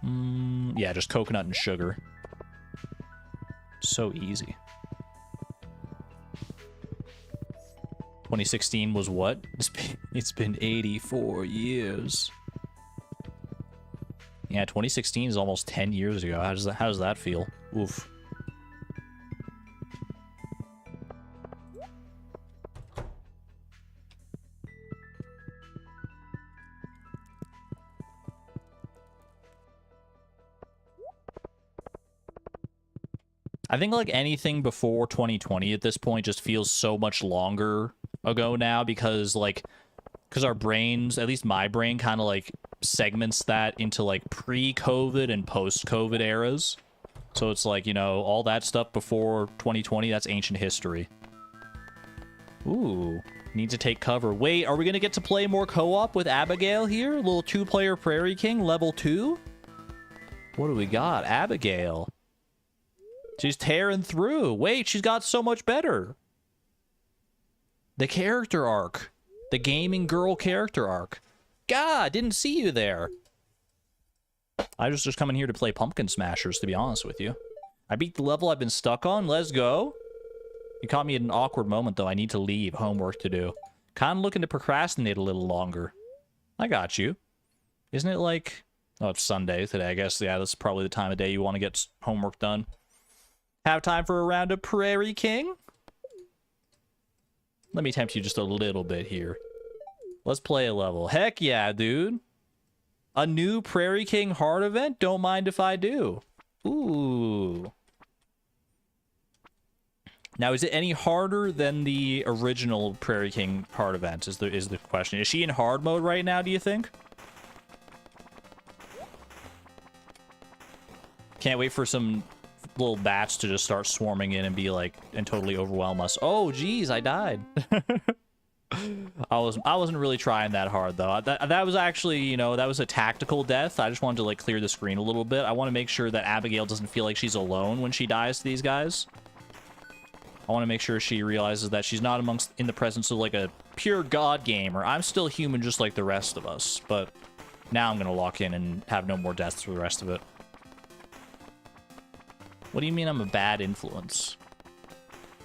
Yeah, just coconut and sugar. So easy. 2016 was what? It's been 84 years. Yeah, 2016 is almost 10 years ago. How does that feel? Oof. I think like anything before 2020 at this point just feels so much longer ago now because our brains, at least my brain, kind of like segments that into like pre-COVID and post-COVID eras. So it's like, you know, all that stuff before 2020, that's ancient history. Ooh, need to take cover. Wait, are we gonna get to play more co-op with Abigail here? A little 2-player Prairie King, level 2? What do we got? Abigail. She's tearing through. Wait, she's got so much better. The character arc. The gaming girl character arc. God, didn't see you there. I was just coming here to play Pumpkin Smashers, to be honest with you. I beat the level I've been stuck on. Let's go. You caught me at an awkward moment, though. I need to leave. Homework to do. Kind of looking to procrastinate a little longer. I got you. Isn't it like... Oh, it's Sunday today, I guess. Yeah, that's probably the time of day you want to get homework done. Have time for a round of Prairie King? Let me tempt you just a little bit here. Let's play a level. Heck yeah, dude. A new Prairie King hard event? Don't mind if I do. Ooh. Now, is it any harder than the original Prairie King hard event? Is the question. Is she in hard mode right now, do you think? Can't wait for some little bats to just start swarming in and be like, and totally overwhelm us. Oh, geez, I died. I wasn't really trying that hard, though. That was actually, you know, that was a tactical death. I just wanted to, like, clear the screen a little bit. I want to make sure that Abigail doesn't feel like she's alone when she dies to these guys. I want to make sure she realizes that she's not in the presence of, like, a pure god gamer. I'm still human just like the rest of us, but now I'm going to lock in and have no more deaths for the rest of it. What do you mean I'm a bad influence?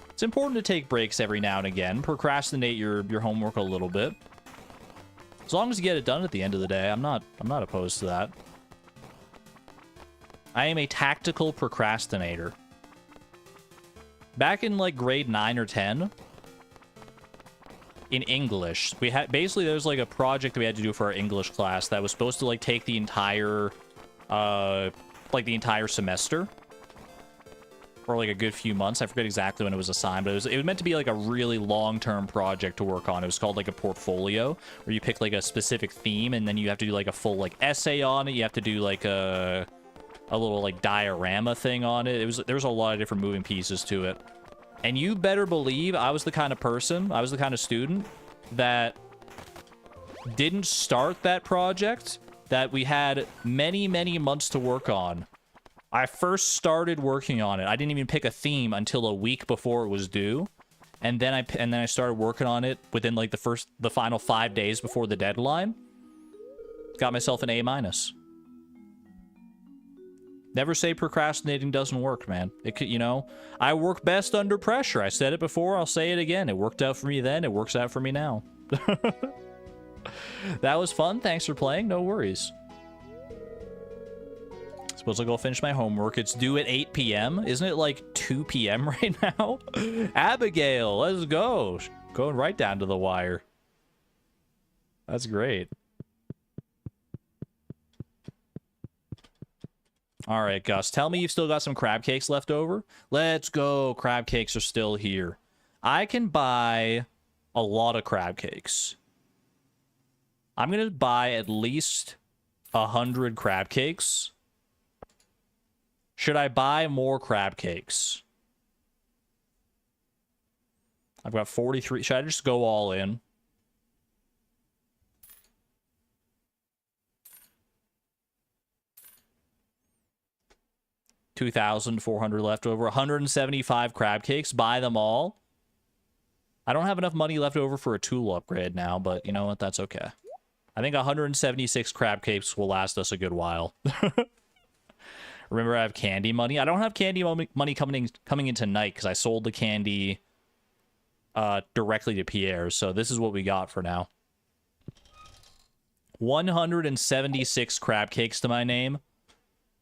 It's important to take breaks every now and again. Procrastinate your homework a little bit. As long as you get it done at the end of the day, I'm not opposed to that. I am a tactical procrastinator. Back in like grade 9 or 10, in English, we had basically there was like a project that we had to do for our English class that was supposed to like take the entire semester. For like a good few months. I forget exactly when it was assigned, but it was meant to be like a really long-term project to work on. It was called like a portfolio, where you pick like a specific theme and then you have to do like a full like essay on it. You have to do like a little like diorama thing on it. There was a lot of different moving pieces to it. And you better believe I was the kind of person, I was the kind of student that didn't start that project, that we had many, many months to work on. I first started working on it. I didn't even pick a theme until a week before it was due. And then I started working on it within like the final 5 days before the deadline. Got myself an A-. Never say procrastinating doesn't work, man. It could, you know, I work best under pressure. I said it before, I'll say it again. It worked out for me then, it works out for me now. That was fun. Thanks for playing. No worries. Suppose I'll go finish my homework. It's due at 8 p.m. Isn't it like 2 p.m. right now? Abigail, let's go. Going right down to the wire. That's great. All right, Gus, tell me you've still got some crab cakes left over. Let's go. Crab cakes are still here. I can buy a lot of crab cakes. I'm going to buy at least 100 crab cakes. Should I buy more crab cakes? I've got 43. Should I just go all in? $2,400 left over. 175 crab cakes. Buy them all. I don't have enough money left over for a tool upgrade now, but you know what? That's okay. I think 176 crab cakes will last us a good while. Remember, I have candy money. I don't have candy money coming in tonight because I sold the candy directly to Pierre. So this is what we got for now. 176 crab cakes to my name.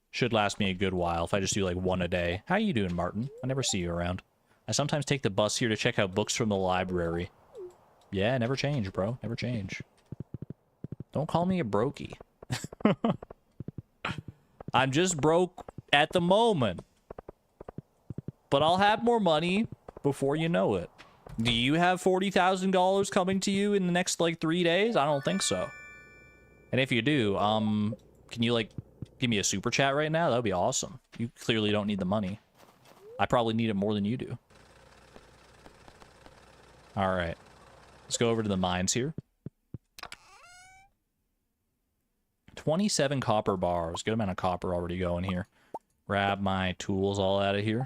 Should last me a good while if I just do like one a day. How you doing, Martin? I never see you around. I sometimes take the bus here to check out books from the library. Yeah, never change, bro. Never change. Don't call me a brokey. I'm just broke at the moment. But I'll have more money before you know it. Do you have $40,000 coming to you in the next, like, 3 days? I don't think so. And if you do, can you, like, give me a super chat right now? That would be awesome. You clearly don't need the money. I probably need it more than you do. All right. Let's go over to the mines here. 27 copper bars. Good amount of copper already going here. Grab my tools all out of here.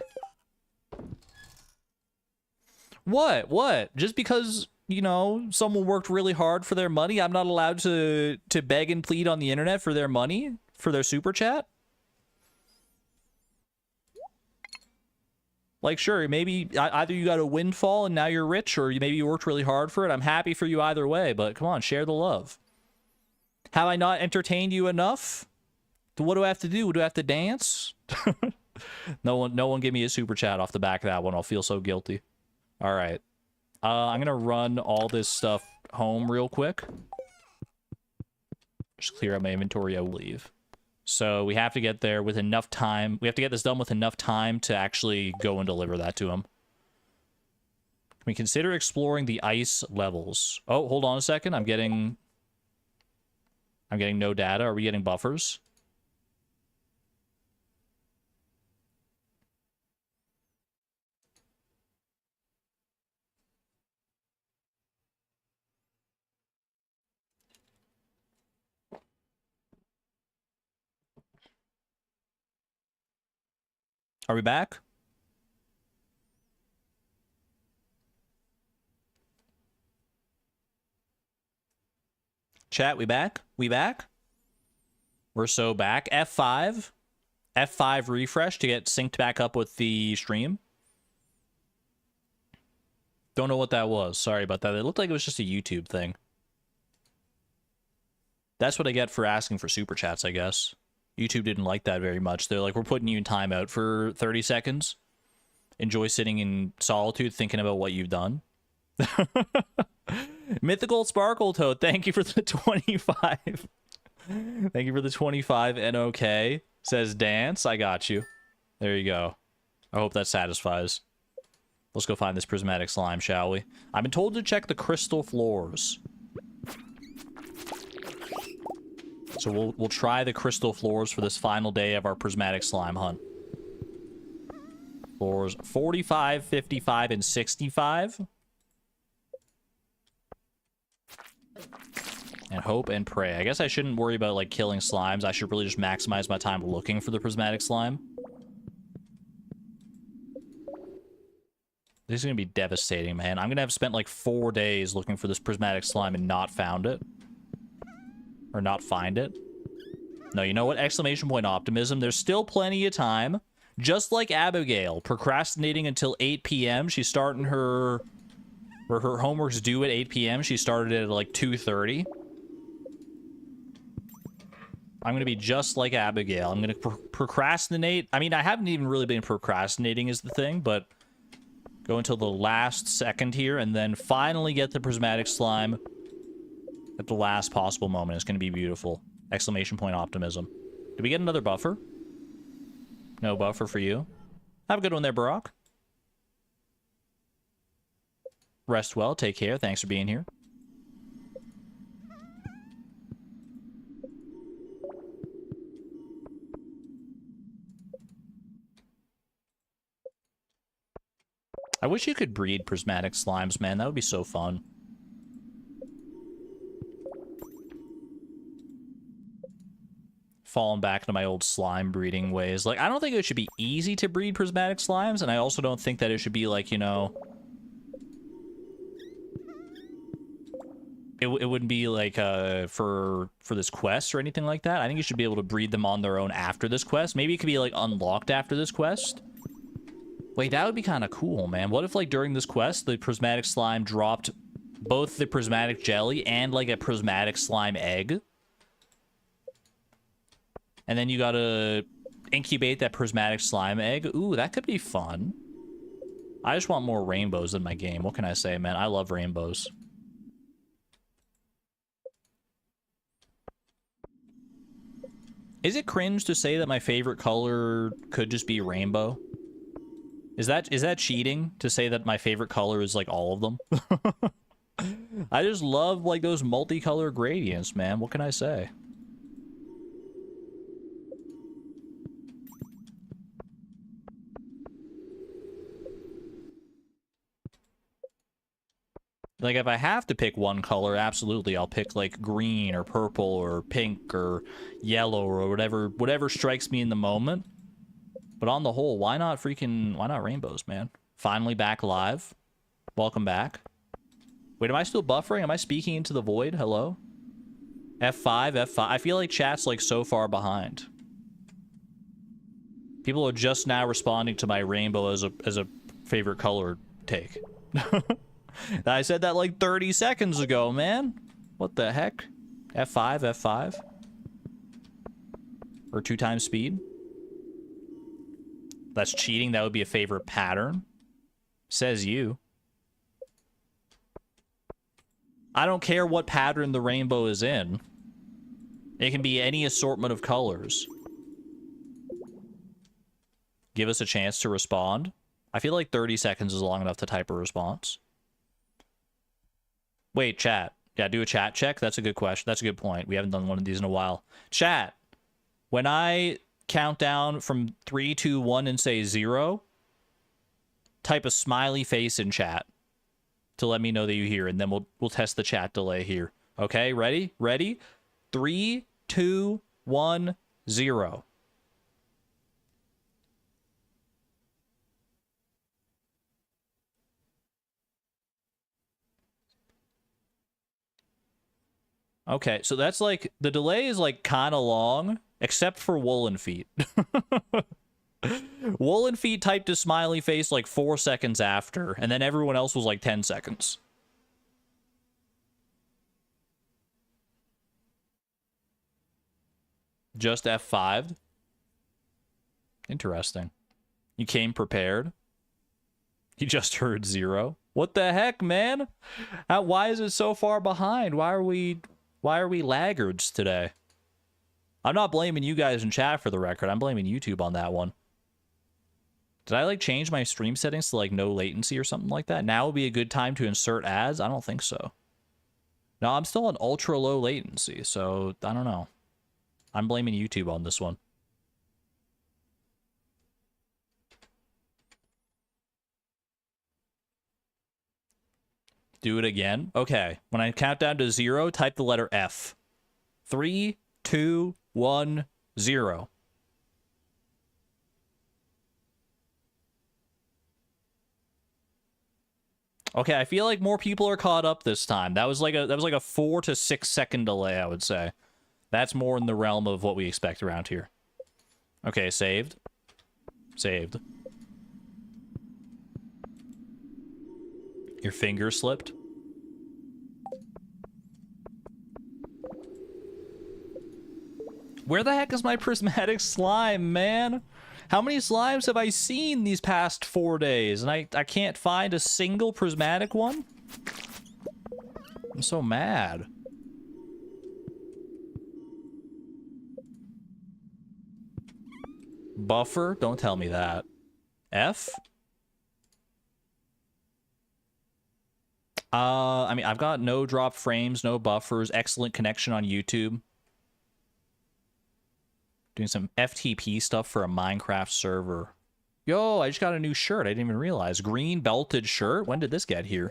What? What? Just because, you know, someone worked really hard for their money, I'm not allowed to beg and plead on the internet for their money? For their super chat? Like, sure, maybe either you got a windfall and now you're rich, or maybe you worked really hard for it. I'm happy for you either way, but come on, share the love. Have I not entertained you enough? What do I have to do? Do I have to dance? No one give me a super chat off the back of that one. I'll feel so guilty. All right. I'm going to run all this stuff home real quick. Just clear out my inventory. I will leave. So we have to get there with enough time. We have to get this done with enough time to actually go and deliver that to him. Can we consider exploring the ice levels? Oh, hold on a second. I'm getting no data. Are we getting buffers? Are we back? Chat, we back? We back? We're so back. F5. F5 refresh to get synced back up with the stream. Don't know what that was. Sorry about that. It looked like it was just a YouTube thing. That's what I get for asking for super chats, I guess. YouTube didn't like that very much. They're like, we're putting you in timeout for 30 seconds. Enjoy sitting in solitude thinking about what you've done. Mythical Sparkle Toad, thank you for the 25. Thank you for the 25 NOK. Says dance. I got you. There you go. I hope that satisfies. Let's go find this prismatic slime, shall we? I've been told to check the crystal floors. So we'll try the crystal floors for this final day of our prismatic slime hunt. Floors 45, 55, and 65. And hope and pray. I guess I shouldn't worry about, like, killing slimes. I should really just maximize my time looking for the prismatic slime. This is going to be devastating, man. I'm going to have spent, like, 4 days looking for this prismatic slime and not found it. Or not find it. No, you know what? Exclamation point optimism. There's still plenty of time. Just like Abigail, procrastinating until 8 p.m. She's starting her... Or her homework's due at 8 p.m. She started at, like, 2:30. I'm going to be just like Abigail. I'm going to procrastinate. I mean, I haven't even really been procrastinating is the thing, but go until the last second here and then finally get the prismatic slime at the last possible moment. It's going to be beautiful. Exclamation point optimism. Did we get another buffer? No buffer for you. Have a good one there, Barack. Rest well. Take care. Thanks for being here. I wish you could breed prismatic slimes, man. That would be so fun. Falling back into my old slime breeding ways. Like, I don't think it should be easy to breed prismatic slimes, and I also don't think that it should be, like, you know... It wouldn't be, like, for this quest or anything like that. I think you should be able to breed them on their own after this quest. Maybe it could be, like, unlocked after this quest. Wait, that would be kind of cool, man. What if, like, during this quest, the prismatic slime dropped both the prismatic jelly and, like, a prismatic slime egg? And then you gotta incubate that prismatic slime egg. Ooh, that could be fun. I just want more rainbows in my game. What can I say, man? I love rainbows. Is it cringe to say that my favorite color could just be rainbow? Is that cheating to say that my favorite color is, like, all of them? I just love, like, those multicolor gradients, man. What can I say? Like, if I have to pick one color, absolutely, I'll pick, like, green or purple or pink or yellow or whatever strikes me in the moment. But on the whole, why not rainbows, man? Finally back live. Welcome back. Wait, am I still buffering? Am I speaking into the void? Hello? F5, F5. I feel like chat's, like, so far behind. People are just now responding to my rainbow as a favorite color take. I said that like 30 seconds ago, man. What the heck? F5, F5. Or 2 times speed. That's cheating. That would be a favorite pattern. Says you. I don't care what pattern the rainbow is in. It can be any assortment of colors. Give us a chance to respond. I feel like 30 seconds is long enough to type a response. Wait, chat. Yeah, do a chat check. That's a good question. That's a good point. We haven't done one of these in a while. Chat. When I count down from 3, 2, 1 and say 0, type a smiley face in chat to let me know that you hear, and then we'll test the chat delay here. Okay, ready? Ready? 3, 2, 1, 0. Okay, so that's like, the delay is like kind of long, except for Woolen Feet. Woolen Feet typed a smiley face like 4 seconds after, and then everyone else was like 10 seconds. Just F5. Interesting. You came prepared. You just heard 0. What the heck, man? Why is it so far behind? Why are we laggards today? I'm not blaming you guys in chat for the record. I'm blaming YouTube on that one. Did I like change my stream settings to like no latency or something like that? Now would be a good time to insert ads? I don't think so. No, I'm still on ultra low latency, so I don't know. I'm blaming YouTube on this one. Do it again? Okay. When I count down to 0, type the letter F. 3, 2, 1, 0. Okay, I feel like more people are caught up this time. That was like a 4 to 6 second delay, I would say. That's more in the realm of what we expect around here. Okay, saved. Saved. Your finger slipped. Where the heck is my prismatic slime, man? How many slimes have I seen these past 4 days? And I can't find a single prismatic one? I'm so mad. Buffer? Don't tell me that. F? I mean, I've got no drop frames, no buffers, excellent connection on YouTube. Doing some FTP stuff for a Minecraft server. Yo, I just got a new shirt. I didn't even realize. Green belted shirt? When did this get here?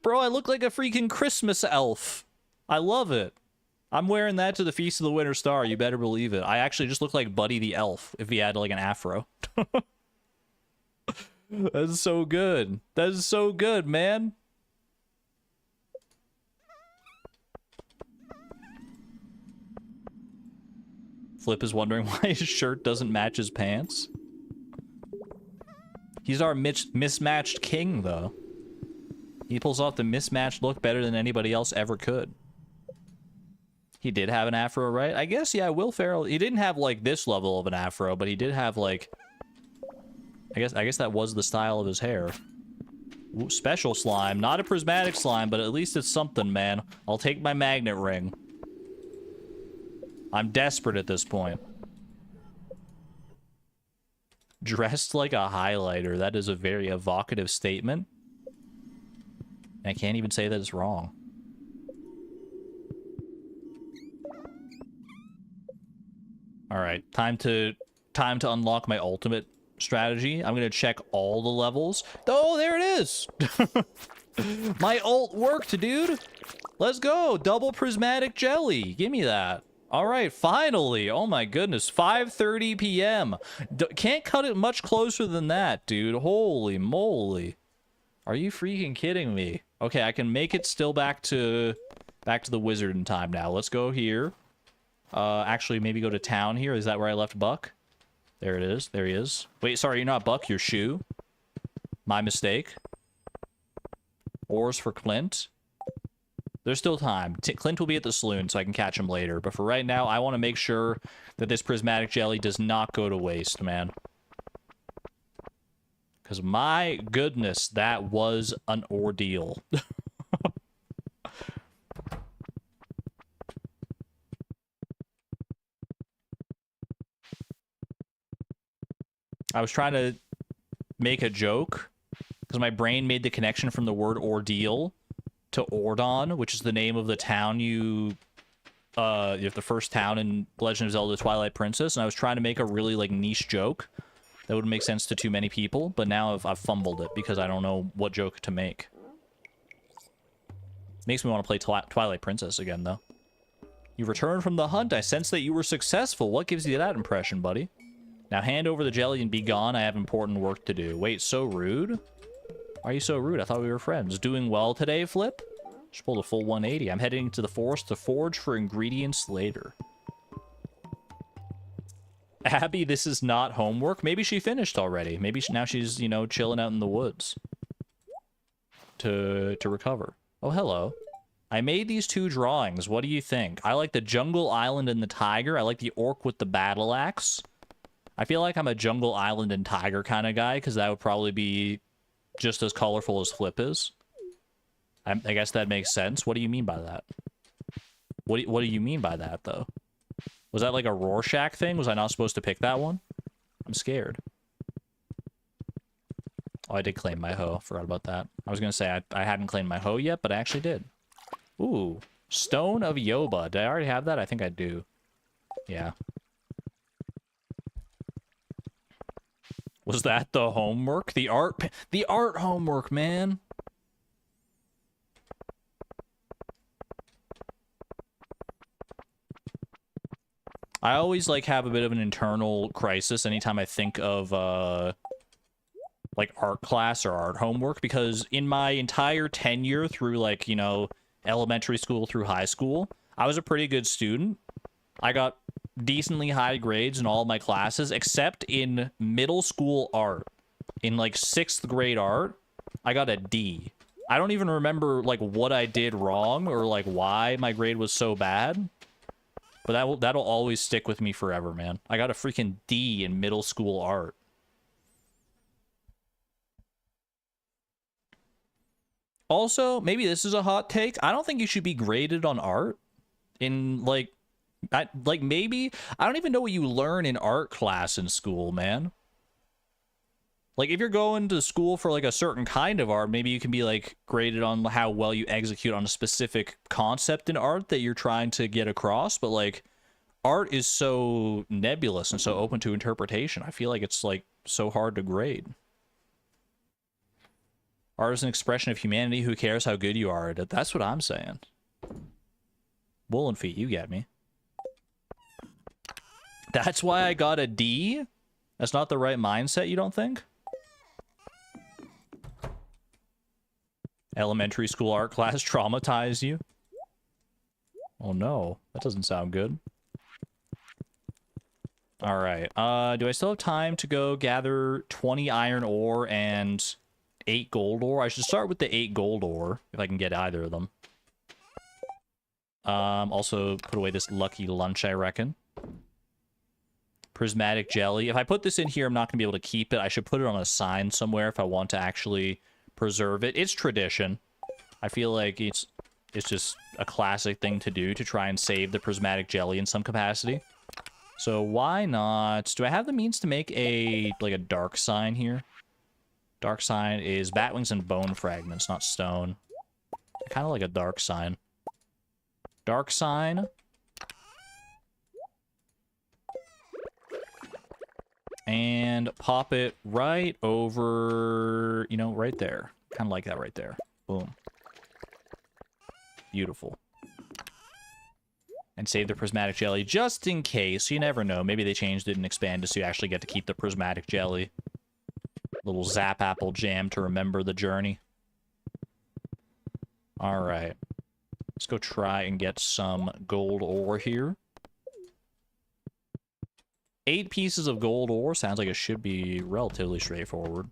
Bro, I look like a freaking Christmas elf. I love it. I'm wearing that to the Feast of the Winter Star. You better believe it. I actually just look like Buddy the Elf if he had like an afro. That's so good. That is so good, man. Flip is wondering why his shirt doesn't match his pants. He's our mismatched king, though. He pulls off the mismatched look better than anybody else ever could. He did have an afro, right? I guess, yeah, Will Ferrell, he didn't have, like, this level of an afro, but he did have, like... I guess that was the style of his hair. Ooh, special slime. Not a prismatic slime, but at least it's something, man. I'll take my magnet ring. I'm desperate at this point. Dressed like a highlighter. That is a very evocative statement. I can't even say that it's wrong. Alright, time to unlock my ultimate strategy. I'm gonna check all the levels. Oh, there it is! My ult worked, dude! Let's go! Double prismatic jelly! Give me that. Alright, finally! Oh my goodness, 5:30 p.m. Can't cut it much closer than that, dude. Holy moly. Are you freaking kidding me? Okay, I can make it still back to the wizard in time now. Let's go here. Actually, maybe go to town here. Is that where I left Buck? There it is. There he is. Wait, sorry, you're not Buck. You're Shoe. My mistake. Ores for Clint. There's still time. Clint will be at the saloon, so I can catch him later. But for right now, I want to make sure that this prismatic jelly does not go to waste, man. Because my goodness, that was an ordeal. I was trying to make a joke because my brain made the connection from the word ordeal to Ordon, which is the name of the town you have the first town in Legend of Zelda Twilight Princess, and I was trying to make a really like niche joke that would make sense to too many people, but now I've fumbled it because I don't know what joke to make. Makes me want to play Twilight Princess again, though. You returned from the hunt. I sense that you were successful. What gives you that impression, buddy? Now hand over the jelly and be gone. I have important work to do. Wait, so rude? Why are you so rude? I thought we were friends. Doing well today, Flip? Just pulled a full 180. I'm heading to the forest to forage for ingredients later. Abby, this is not homework. Maybe she finished already. Maybe now she's, you know, chilling out in the woods to recover. Oh, hello. I made these two drawings. What do you think? I like the jungle island and the tiger. I like the orc with the battle axe. I feel like I'm a jungle island and tiger kind of guy because that would probably be just as colorful as Flip is. I guess that makes sense. What do you mean by that? What do you mean by that, though? Was that like a Rorschach thing? Was I not supposed to pick that one? I'm scared. Oh, I did claim my hoe. Forgot about that. I was going to say I hadn't claimed my hoe yet, but I actually did. Ooh. Stone of Yoba. Did I already have that? I think I do. Yeah. Was that the homework? The art homework, man. I always like have a bit of an internal crisis anytime I think of like art class or art homework, because in my entire tenure through like, you know, elementary school through high school, I was a pretty good student. I got decently high grades in all of my classes except in middle school art. In like 6th grade art, I got a D. I don't even remember like what I did wrong or like why my grade was so bad. But that'll always stick with me forever, man. I got a freaking D in middle school art. Also, maybe this is a hot take. I don't think you should be graded on art. In like maybe I don't even know what you learn in art class in school, man. Like if you're going to school for like a certain kind of art, maybe you can be like graded on how well you execute on a specific concept in art that you're trying to get across, but like art is so nebulous and so open to interpretation. I feel like it's like so hard to grade. Art is an expression of humanity. Who cares how good you are at it? That's what I'm saying. Woolen feet, you get me. That's why I got a D? That's not the right mindset, you don't think? Elementary school art class traumatized you? Oh no, that doesn't sound good. Alright, do I still have time to go gather 20 iron ore and 8 gold ore? I should start with the 8 gold ore, if I can get either of them. Also put away this lucky lunch, I reckon. Prismatic jelly. If I put this in here, I'm not going to be able to keep it. I should put it on a sign somewhere if I want to actually preserve it. It's tradition. I feel like it's just a classic thing to do to try and save the prismatic jelly in some capacity. So why not... Do I have the means to make a dark sign here? Dark sign is bat wings and bone fragments, not stone. Kind of like a dark sign. Dark sign. And pop it right over, you know, right there. Kind of like that right there. Boom. Beautiful. And save the prismatic jelly just in case. You never know. Maybe they changed it and expanded so you actually get to keep the prismatic jelly. Little zap apple jam to remember the journey. Alright. Let's go try and get some gold ore here. 8 pieces of gold ore. Sounds like it should be relatively straightforward.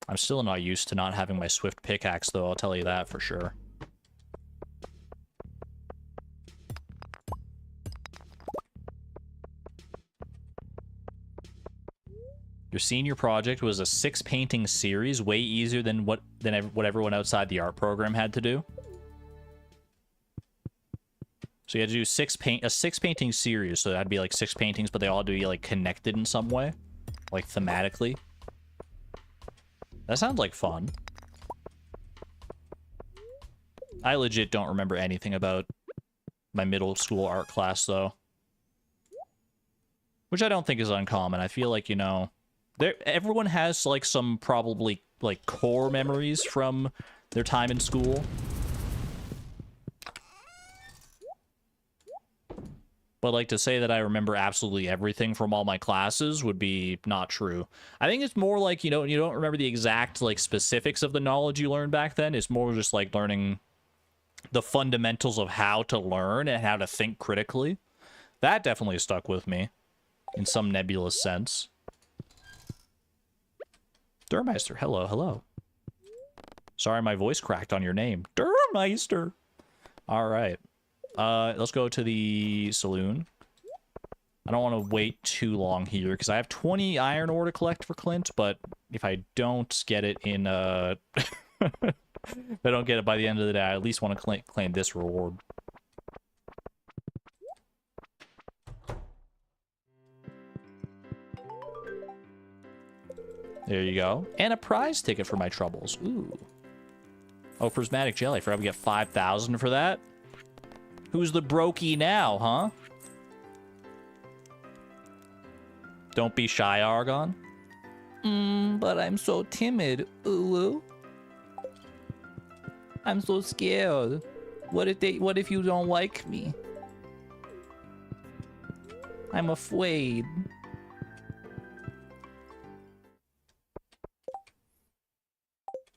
I'm still not used to not having my swift pickaxe, though, I'll tell you that for sure. Your senior project was a 6-painting series, way easier than what everyone outside the art program had to do. So you had to do a 6-painting series, so that'd be like 6 paintings, but they all had to be like connected in some way, like thematically. That sounds like fun. I legit don't remember anything about my middle school art class, though. Which I don't think is uncommon. I feel like, you know, everyone has, like, some probably, like, core memories from their time in school. But, like, to say that I remember absolutely everything from all my classes would be not true. I think it's more like, you know, you don't remember the exact, like, specifics of the knowledge you learned back then. It's more just, like, learning the fundamentals of how to learn and how to think critically. That definitely stuck with me in some nebulous sense. Durmeister, hello, hello. Sorry my voice cracked on your name. Durmeister! Alright. Let's go to the saloon. I don't want to wait too long here, because I have 20 iron ore to collect for Clint, but if I don't get it in, if I don't get it by the end of the day, I at least want to claim this reward. There you go. And a prize ticket for my troubles. Ooh. Oh, prismatic jelly. I forgot we get 5,000 for that. Who's the brokey now, huh? Don't be shy, Argon. But I'm so timid. Ooh. I'm so scared. What if you don't like me? I'm afraid.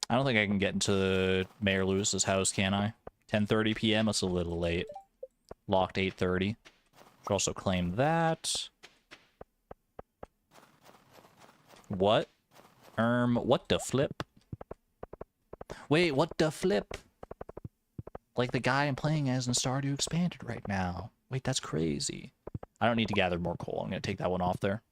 I don't think I can get into Mayor Lewis's house, can I? 10:30 p.m. That's a little late. Locked 8:30. Should also claim that. What? What the flip? Wait, what the flip? Like the guy I'm playing as in Stardew Expanded right now. Wait, that's crazy. I don't need to gather more coal. I'm gonna take that one off there.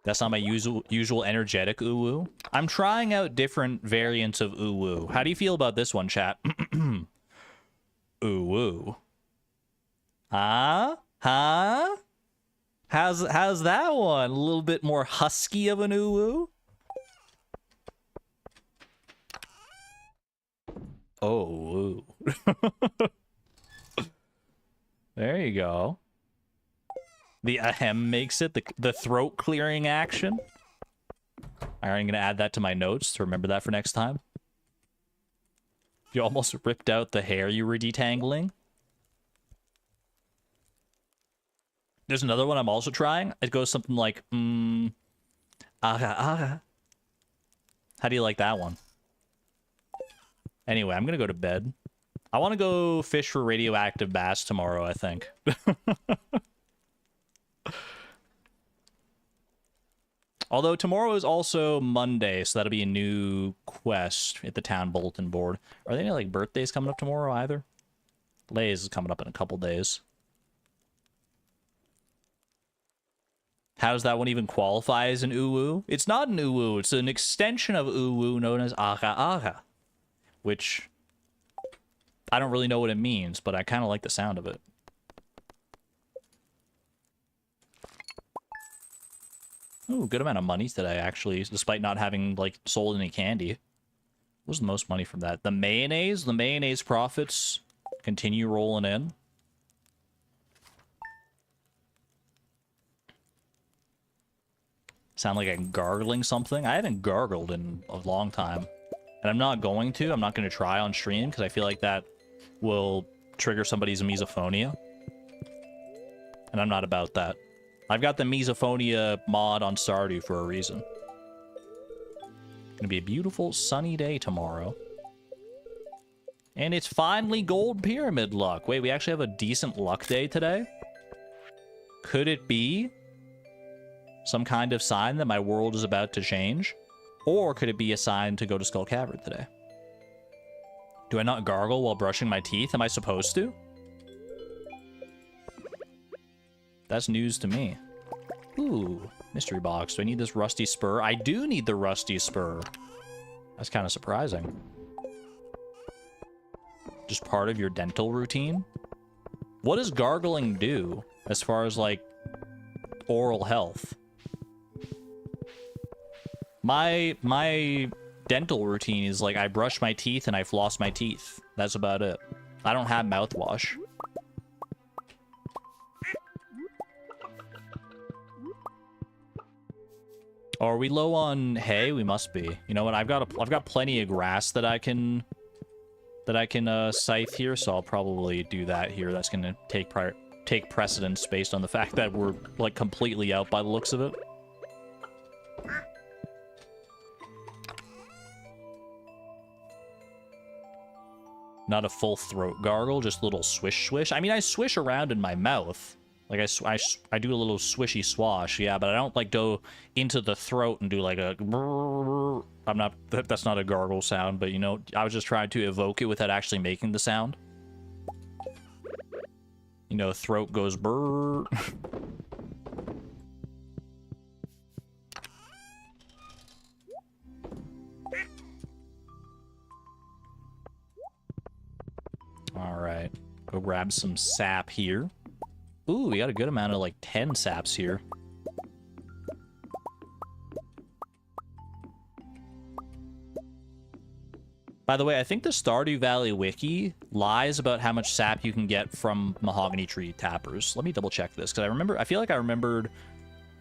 That's not my usual energetic ooh-woo. I'm trying out different variants of ooh-woo. How do you feel about this one, chat? Ooh-woo. Huh? Huh? How's that one? A little bit more husky of an ooh-woo? Oh, ooh. There you go. The ahem makes it, the throat clearing action. Alright, I'm gonna add that to my notes to remember that for next time. You almost ripped out the hair you were detangling. There's another one I'm also trying. It goes something like, aha, aha. How do you like that one? Anyway, I'm gonna go to bed. I want to go fish for radioactive bass tomorrow, I think. Although tomorrow is also Monday, so that'll be a new quest at the town bulletin board. Are there any, like, birthdays coming up tomorrow, either? Lay's is coming up in a couple days. How does that one even qualify as an uwu? It's not an uwu, it's an extension of uwu known as aha aha. Which, I don't really know what it means, but I kind of like the sound of it. Ooh, good amount of money today, actually, despite not having, like, sold any candy. What was the most money from that? The mayonnaise profits continue rolling in. Sound like I'm gargling something? I haven't gargled in a long time. And I'm not going to. I'm not going to try on stream because I feel like that will trigger somebody's misophonia. And I'm not about that. I've got the misophonia mod on Stardew for a reason. Gonna be a beautiful sunny day tomorrow. And it's finally gold pyramid luck. Wait, we actually have a decent luck day today? Could it be some kind of sign that my world is about to change? Or could it be a sign to go to Skull Cavern today? Do I not gargle while brushing my teeth? Am I supposed to? That's news to me. Ooh, mystery box. Do I need this rusty spur? I do need the rusty spur. That's kind of surprising. Just part of your dental routine? What does gargling do as far as, like, oral health? My dental routine is, like, I brush my teeth and I floss my teeth. That's about it. I don't have mouthwash. Are we low on hay? We must be. You know what? I've got plenty of grass that I can scythe here, so I'll probably do that here. That's gonna take precedence based on the fact that we're, like, completely out by the looks of it. Not a full throat gargle, just a little swish swish. I mean, I swish around in my mouth. Like, I do a little swishy swash, yeah, but I don't, like, go into the throat and do, like, a... I'm not... That's not a gargle sound, but, you know, I was just trying to evoke it without actually making the sound. You know, throat goes brrr. Alright. Go grab some sap here. Ooh, we got a good amount of, like, 10 saps here. By the way, I think the Stardew Valley wiki lies about how much sap you can get from mahogany tree tappers. Let me double check this, because I feel like I remembered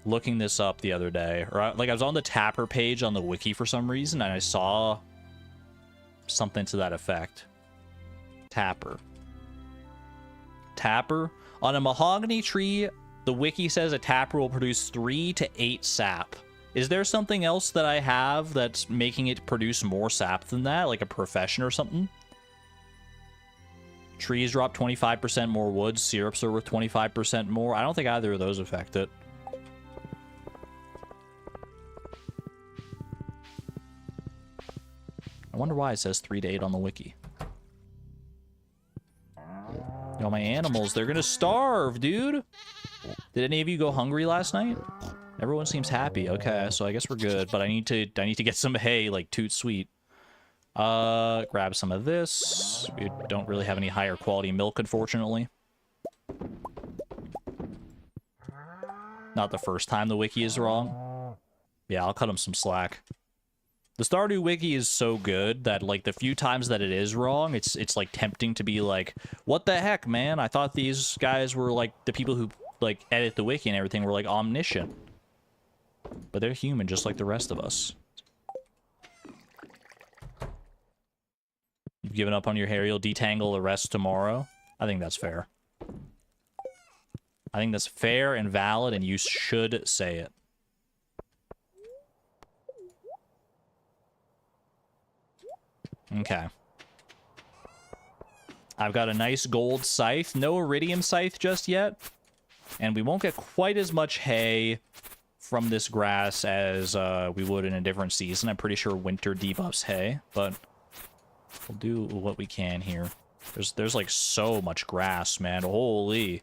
looking this up the other day. Or, like, I was on the tapper page on the wiki for some reason, and I saw something to that effect. Tapper. On a mahogany tree, the wiki says a tapper will produce 3 to 8 sap. Is there something else that I have that's making it produce more sap than that? Like a profession or something? Trees drop 25% more wood. Syrups are worth 25% more. I don't think either of those affect it. I wonder why it says 3 to 8 on the wiki. Yo, my animals, they're gonna starve, dude. Did any of you go hungry last night? Everyone seems happy. Okay, so I guess we're good, but I need to get some hay, like toot sweet. Grab some of this. We don't really have any higher quality milk, unfortunately. Not the first time the wiki is wrong. Yeah, I'll cut them some slack. The Stardew Wiki is so good that, like, the few times that it is wrong, it's like, tempting to be like, what the heck, man? I thought these guys were, like, the people who, like, edit the wiki and everything were, like, omniscient. But they're human, just like the rest of us. You've given up on your hair, you'll detangle the rest tomorrow? I think that's fair. I think that's fair and valid, and you should say it. Okay. I've got a nice gold scythe. No iridium scythe just yet. And we won't get quite as much hay from this grass as we would in a different season. I'm pretty sure winter debuffs hay, but we'll do what we can here. There's like so much grass, man. Holy.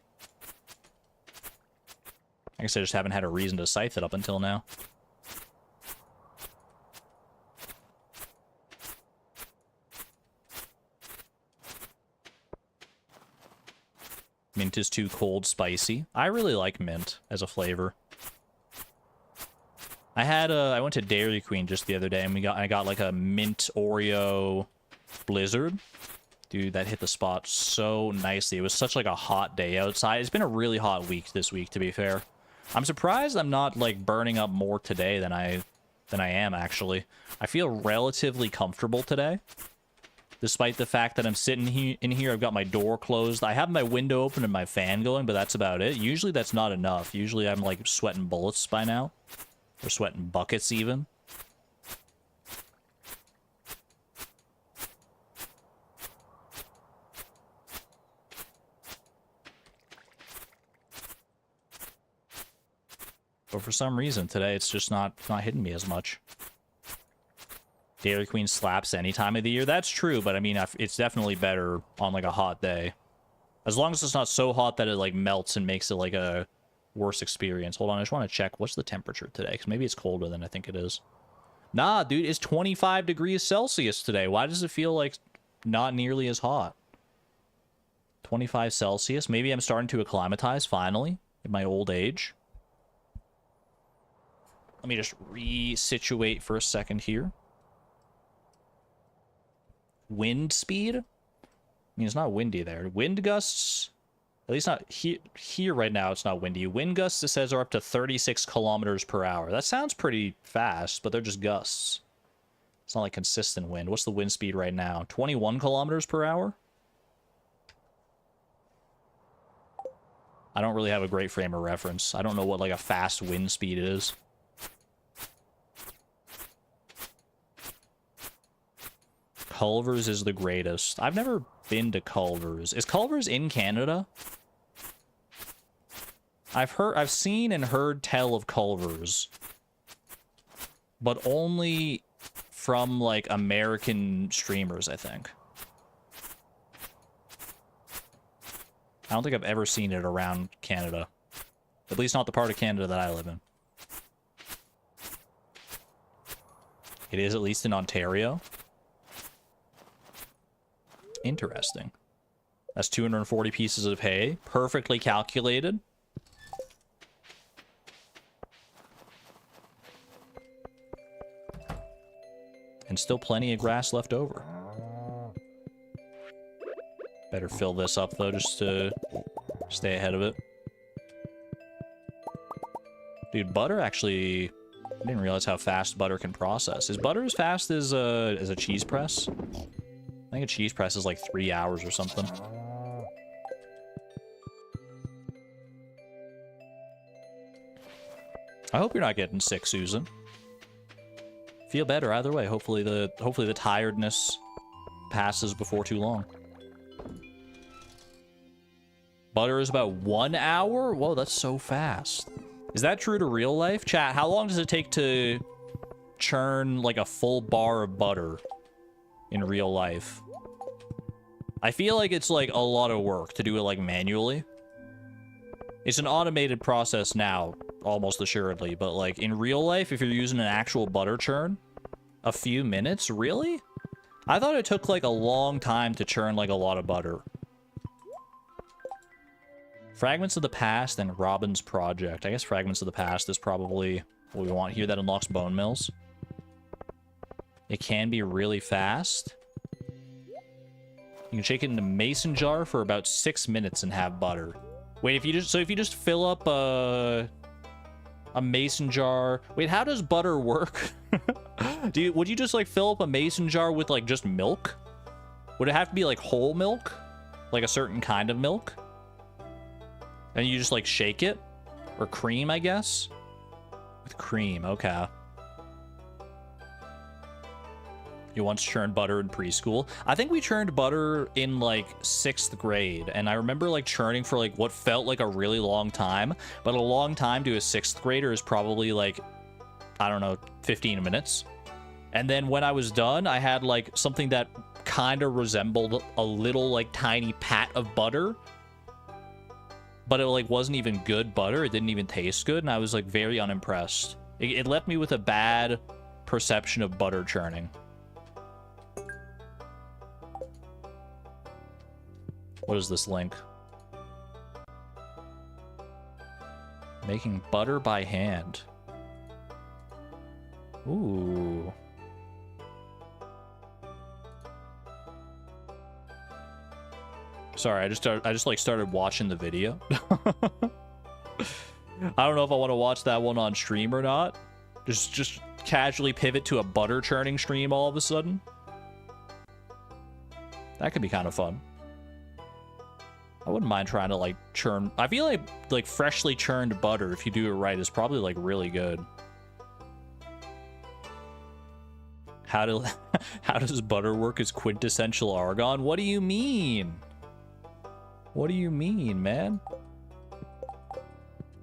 I guess I just haven't had a reason to scythe it up until now. Mint is too cold spicy. I really like mint as a flavor. I went to Dairy Queen just the other day, and I got like a mint Oreo blizzard. Dude, that hit the spot so nicely. It was such like a hot day outside. It's been a really hot week this week, to be fair. I'm surprised I'm not like burning up more today than I am actually. I feel relatively comfortable today, despite the fact that I'm sitting in here. I've got my door closed. I have my window open and my fan going, but that's about it. Usually that's not enough. Usually I'm like sweating bullets by now, or sweating buckets even. But for some reason today, it's just not hitting me as much. Dairy Queen slaps any time of the year. That's true, but I mean, it's definitely better on like a hot day. As long as it's not so hot that it like melts and makes it like a worse experience. Hold on, I just want to check what's the temperature today, because maybe it's colder than I think it is. Nah, dude, it's 25 degrees Celsius today. Why does it feel like not nearly as hot? 25 Celsius. Maybe I'm starting to acclimatize finally in my old age. Let me just resituate for a second here. Wind speed? I mean, it's not windy there. Wind gusts, at least not here right now, it's not windy. Wind gusts, it says, are up to 36 kilometers per hour. That sounds pretty fast, but they're just gusts. It's not like consistent wind. What's the wind speed right now? 21 kilometers per hour? I don't really have a great frame of reference. I don't know what like a fast wind speed is. Culver's is the greatest. I've never been to Culver's. Is Culver's in Canada? I've seen and heard tell of Culver's, but only from like American streamers, I think. I don't think I've ever seen it around Canada. At least not the part of Canada that I live in. It is at least in Ontario. Interesting. That's 240 pieces of hay. Perfectly calculated. And still plenty of grass left over. Better fill this up, though, just to stay ahead of it. Dude, butter actually... I didn't realize how fast butter can process. Is butter as fast as a cheese press? I think a cheese press is like 3 hours or something. I hope you're not getting sick, Susan. Feel better either way. Hopefully the tiredness passes before too long. Butter is about 1 hour? Whoa, that's so fast. Is that true to real life? Chat, how long does it take to churn like a full bar of butter in real life? I feel like it's like a lot of work to do it like manually. It's an automated process now, almost assuredly, but like in real life, if you're using an actual butter churn, a few minutes, really? I thought it took like a long time to churn like a lot of butter. Fragments of the Past and Robin's Project. I guess Fragments of the Past is probably what we want here. That unlocks bone mills. It can be really fast. You can shake it in a mason jar for about 6 minutes and have butter. Wait, if you just fill up a mason jar. Wait, how does butter work? Would you just like fill up a mason jar with like just milk? Would it have to be like whole milk? Like a certain kind of milk? And you just like shake it? Or cream, I guess? With cream, okay. You once churned butter in preschool. I think we churned butter in like 6th grade, and I remember like churning for like what felt like a really long time, but a long time to a 6th grader is probably like, I don't know, 15 minutes. And then when I was done, I had like something that kind of resembled a little like tiny pat of butter, but it like wasn't even good butter. It didn't even taste good, and I was like very unimpressed. It left me with a bad perception of butter churning. What is this link? Making butter by hand. Ooh. Sorry, I just like started watching the video. I don't know if I want to watch that one on stream or not. Just casually pivot to a butter churning stream all of a sudden. That could be kind of fun. I wouldn't mind trying to like churn. I feel like freshly churned butter, if you do it right, is probably like really good. How does butter work as quintessential argon? What do you mean? What do you mean, man?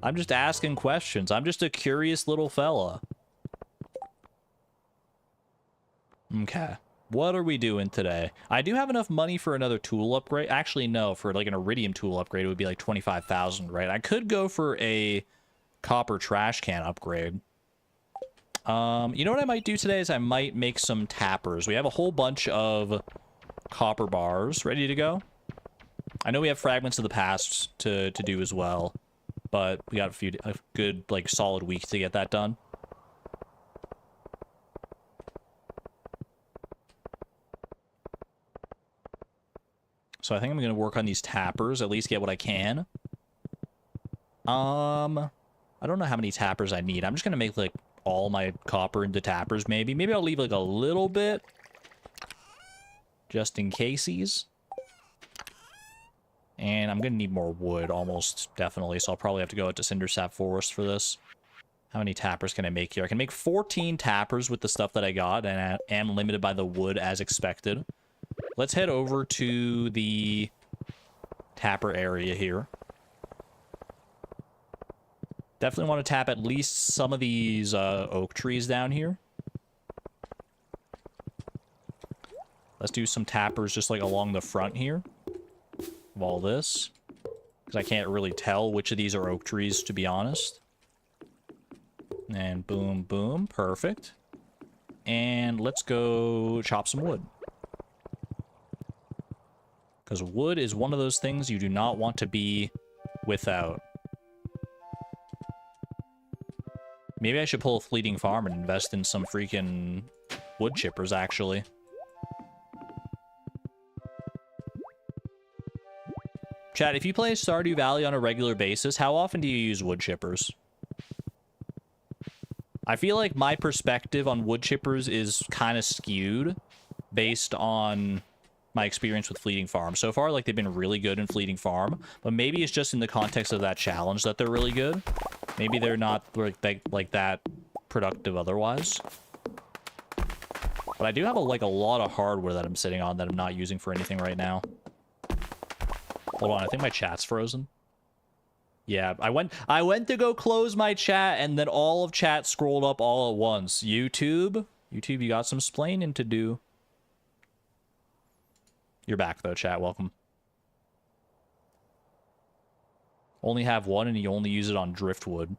I'm just asking questions. I'm just a curious little fella. Okay. What are we doing today? I do have enough money for another tool upgrade. Actually, no. For like an iridium tool upgrade, it would be like 25,000, right? I could go for a copper trash can upgrade. You know what I might do today is I might make some tappers. We have a whole bunch of copper bars ready to go. I know we have fragments of the past to do as well, but we got a good, like, solid week to get that done. So I think I'm going to work on these tappers, at least get what I can. I don't know how many tappers I need. I'm just going to make, like, all my copper into tappers, maybe. Maybe I'll leave, like, a little bit. Just in casesies. And I'm going to need more wood, almost definitely. So I'll probably have to go out to Cindersap Forest for this. How many tappers can I make here? I can make 14 tappers with the stuff that I got, and I am limited by the wood as expected. Let's head over to the tapper area here. Definitely want to tap at least some of these oak trees down here. Let's do some tappers just like along the front here of all this, because I can't really tell which of these are oak trees, to be honest. And boom, boom, perfect. And let's go chop some wood. Because wood is one of those things you do not want to be without. Maybe I should pull a fleeting farm and invest in some freaking wood chippers, actually. Chat, if you play Stardew Valley on a regular basis, how often do you use wood chippers? I feel like my perspective on wood chippers is kind of skewed based on my experience with Fleeting Farm. So far, like, they've been really good in Fleeting Farm, but maybe it's just in the context of that challenge that they're really good. Maybe they're not like that productive otherwise. But I do have a lot of hardware that I'm sitting on that I'm not using for anything right now. Hold on, I think my chat's frozen. Yeah, I went to go close my chat, and then all of chat scrolled up all at once. YouTube, you got some splaining to do. You're back, though, chat. Welcome. Only have one, and you only use it on driftwood.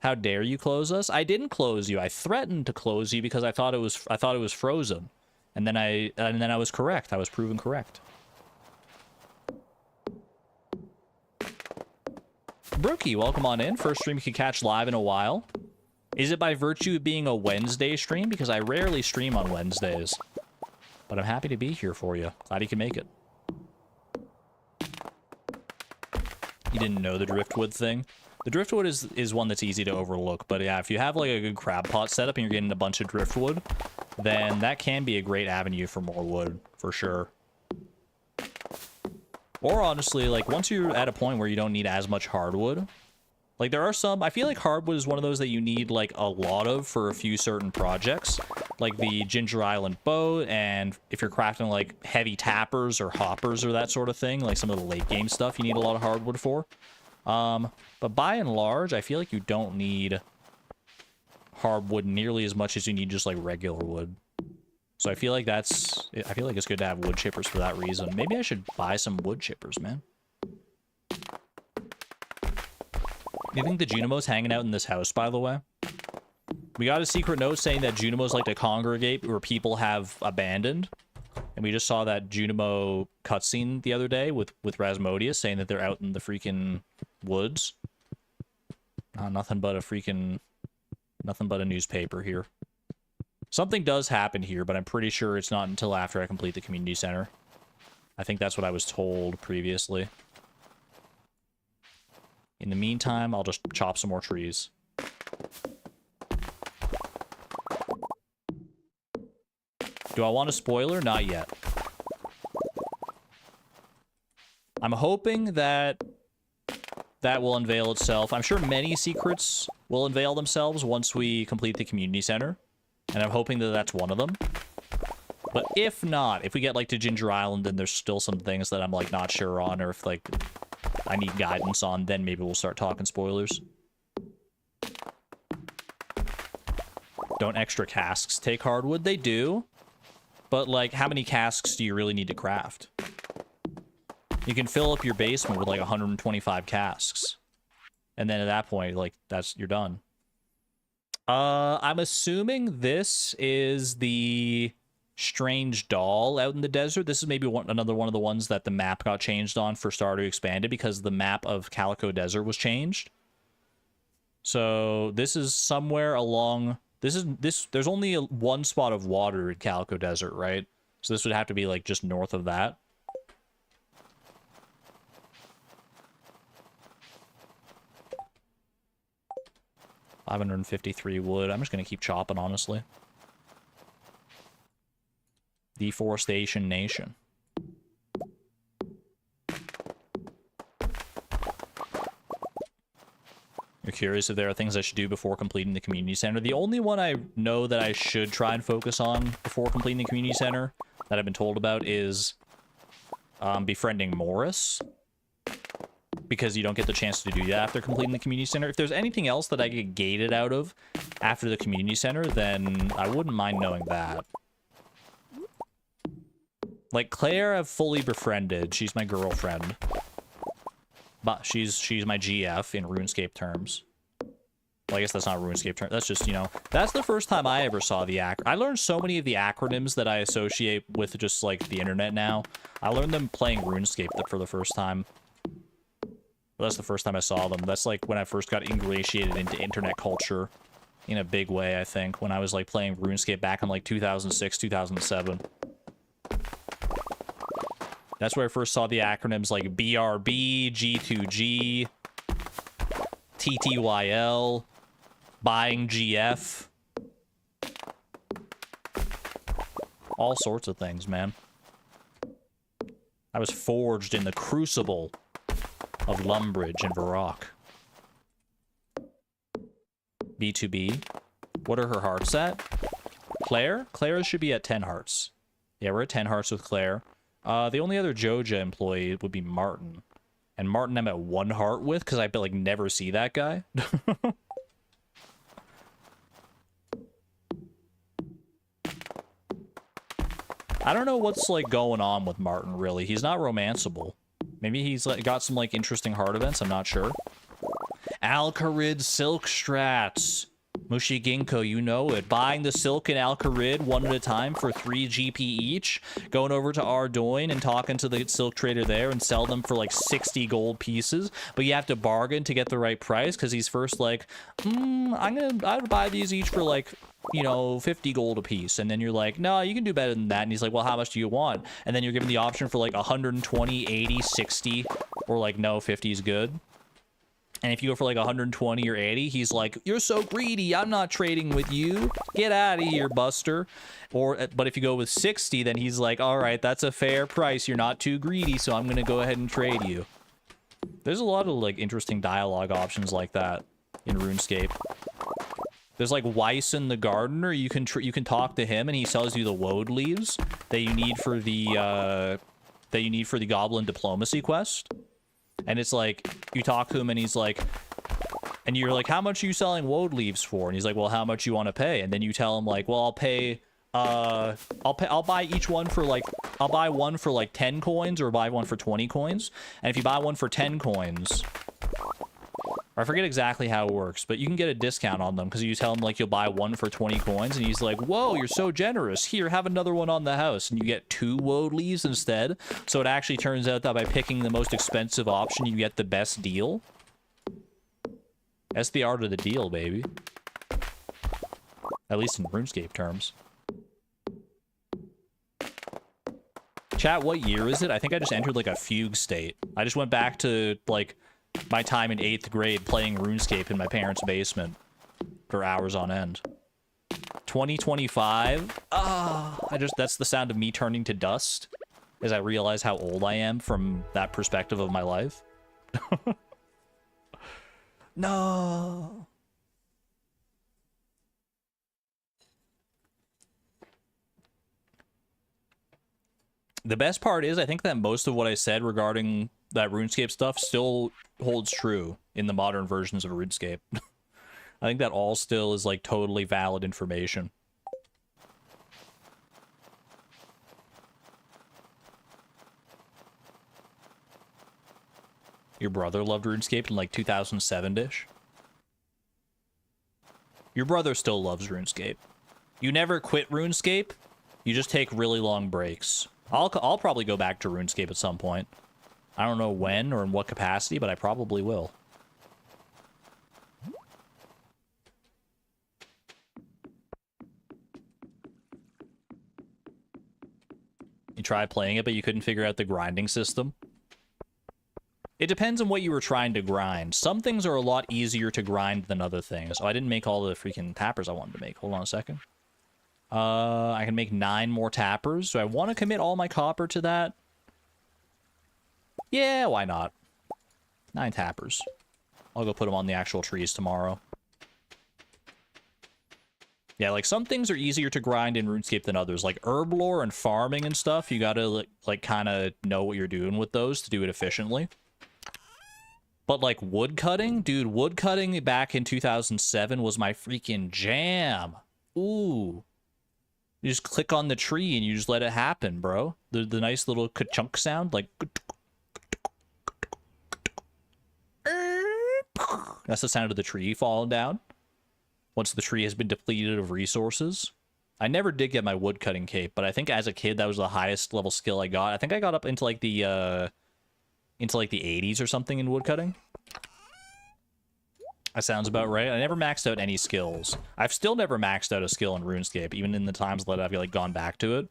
How dare you close us? I didn't close you. I threatened to close you because I thought it was frozen, and then I was correct. I was proven correct. Brookie, welcome on in. First stream you can catch live in a while. Is it by virtue of being a Wednesday stream? Because I rarely stream on Wednesdays. But I'm happy to be here for you. Glad you can make it. You didn't know the driftwood thing? The driftwood is one that's easy to overlook. But yeah, if you have like a good crab pot setup and you're getting a bunch of driftwood, then that can be a great avenue for more wood, for sure. Or honestly, like, once you're at a point where you don't need as much hardwood, like, there are some, I feel like hardwood is one of those that you need, like, a lot of for a few certain projects, like the Ginger Island boat, and if you're crafting, like, heavy tappers or hoppers or that sort of thing, like some of the late game stuff you need a lot of hardwood for. But by and large, I feel like you don't need hardwood nearly as much as you need just, like, regular wood. So I feel like it's good to have wood chippers for that reason. Maybe I should buy some wood chippers, man. You think the Junemo's hanging out in this house, by the way? We got a secret note saying that Junemo's like to congregate where people have abandoned. And we just saw that Junimo cutscene the other day with Rasmodius saying that they're out in the freaking woods. Nothing but a freaking Nothing but a newspaper here. Something does happen here, but I'm pretty sure it's not until after I complete the community center. I think that's what I was told previously. In the meantime, I'll just chop some more trees. Do I want a spoiler? Not yet. I'm hoping that that will unveil itself. I'm sure many secrets will unveil themselves once we complete the community center. And I'm hoping that that's one of them. But if not, if we get, like, to Ginger Island and there's still some things that I'm, like, not sure on, or if, like, I need guidance on, then maybe we'll start talking spoilers. Don't extra casks take hardwood? They do. But, like, how many casks do you really need to craft? You can fill up your basement with, like, 125 casks. And then at that point, like, you're done. I'm assuming this is the strange doll out in the desert. This is maybe another one of the ones that the map got changed on for Stardew Expanded because the map of Calico Desert was changed. So this is somewhere along... There's only one spot of water in Calico Desert, right? So this would have to be, like, just north of that. $553 wood. I'm just going to keep chopping, honestly. Deforestation Nation. You're curious if there are things I should do before completing the community center. The only one I know that I should try and focus on before completing the community center that I've been told about is befriending Morris. Because you don't get the chance to do that after completing the community center. If there's anything else that I get gated out of after the community center, then I wouldn't mind knowing that. Like, Claire I've fully befriended. She's my girlfriend. But she's my GF in RuneScape terms. Well, I guess that's not RuneScape terms. That's just, you know, that's the first time I ever saw the I learned so many of the acronyms that I associate with just, like, the internet now. I learned them playing RuneScape for the first time. Well, that's the first time I saw them. That's, like, when I first got ingratiated into internet culture in a big way, I think, when I was, like, playing RuneScape back in, like, 2006, 2007. That's where I first saw the acronyms like BRB, G2G, TTYL, buying GF. All sorts of things, man. I was forged in the crucible of Lumbridge and Varrock. B2B. What are her hearts at? Claire? Claire should be at 10 hearts. Yeah, we're at 10 hearts with Claire. The only other Joja employee would be Martin. And Martin I'm at 1 heart with, because I, like, never see that guy. I don't know what's, like, going on with Martin, really. He's not romanceable. Maybe he's, like, got some, like, interesting heart events, I'm not sure. Alcarid Silk Strats. Mushiginko, you know it. Buying the silk and Alcarid one at a time for 3 GP each. Going over to Ardoin and talking to the silk trader there and sell them for like 60 gold pieces. But you have to bargain to get the right price because he's first like, I'd buy these each for like, you know, 50 gold a piece. And then you're like, no, you can do better than that. And he's like, well, how much do you want? And then you're given the option for like 120, 80, 60, or like, no, 50 is good. And if you go for like 120 or 80, he's like, you're so greedy. I'm not trading with you. Get out of here, Buster. But if you go with 60, then he's like, all right, that's a fair price. You're not too greedy, so I'm going to go ahead and trade you. There's a lot of like interesting dialogue options like that in RuneScape. There's like Wyson the gardener. You can talk to him and he sells you the woad leaves that you need for the goblin diplomacy quest. And it's like, you talk to him and he's like, and you're like, how much are you selling woad leaves for? And he's like, well, how much you want to pay? And then you tell him like, well, I'll buy each one for like, I'll buy one for like 10 coins or buy one for 20 coins. And if you buy one for 10 coins, or I forget exactly how it works, but you can get a discount on them because you tell him like you'll buy one for 20 coins and he's like, whoa, you're so generous. Here, have another one on the house. And you get 2 woad leaves instead. So it actually turns out that by picking the most expensive option, you get the best deal. That's the art of the deal, baby. At least in RuneScape terms. Chat, what year is it? I think I just entered like a fugue state. I just went back to like my time in 8th grade playing RuneScape in my parents' basement for hours on end. 2025? That's the sound of me turning to dust as I realize how old I am from that perspective of my life. No. The best part is I think that most of what I said regarding that RuneScape stuff still holds true in the modern versions of RuneScape. I think that all still is like totally valid information. Your brother loved RuneScape in like 2007-ish? Your brother still loves RuneScape. You never quit RuneScape, you just take really long breaks. I'll probably go back to RuneScape at some point. I don't know when or in what capacity, but I probably will. You tried playing it, but you couldn't figure out the grinding system? It depends on what you were trying to grind. Some things are a lot easier to grind than other things. Oh, I didn't make all the freaking tappers I wanted to make. Hold on a second. I can make 9 more tappers. Do I want to commit all my copper to that? Yeah, why not? 9 tappers. I'll go put them on the actual trees tomorrow. Yeah, like, some things are easier to grind in RuneScape than others. Like, herb lore and farming and stuff, you gotta, like kind of know what you're doing with those to do it efficiently. But, like, wood cutting? Dude, wood cutting back in 2007 was my freaking jam. Ooh. You just click on the tree and you just let it happen, bro. The nice little ka-chunk sound, like... That's the sound of the tree falling down. Once the tree has been depleted of resources. I never did get my woodcutting cape, but I think as a kid that was the highest level skill I got. I think I got up into like the 80s or something in woodcutting. That sounds about right. I never maxed out any skills. I've still never maxed out a skill in RuneScape, even in the times that I've like gone back to it.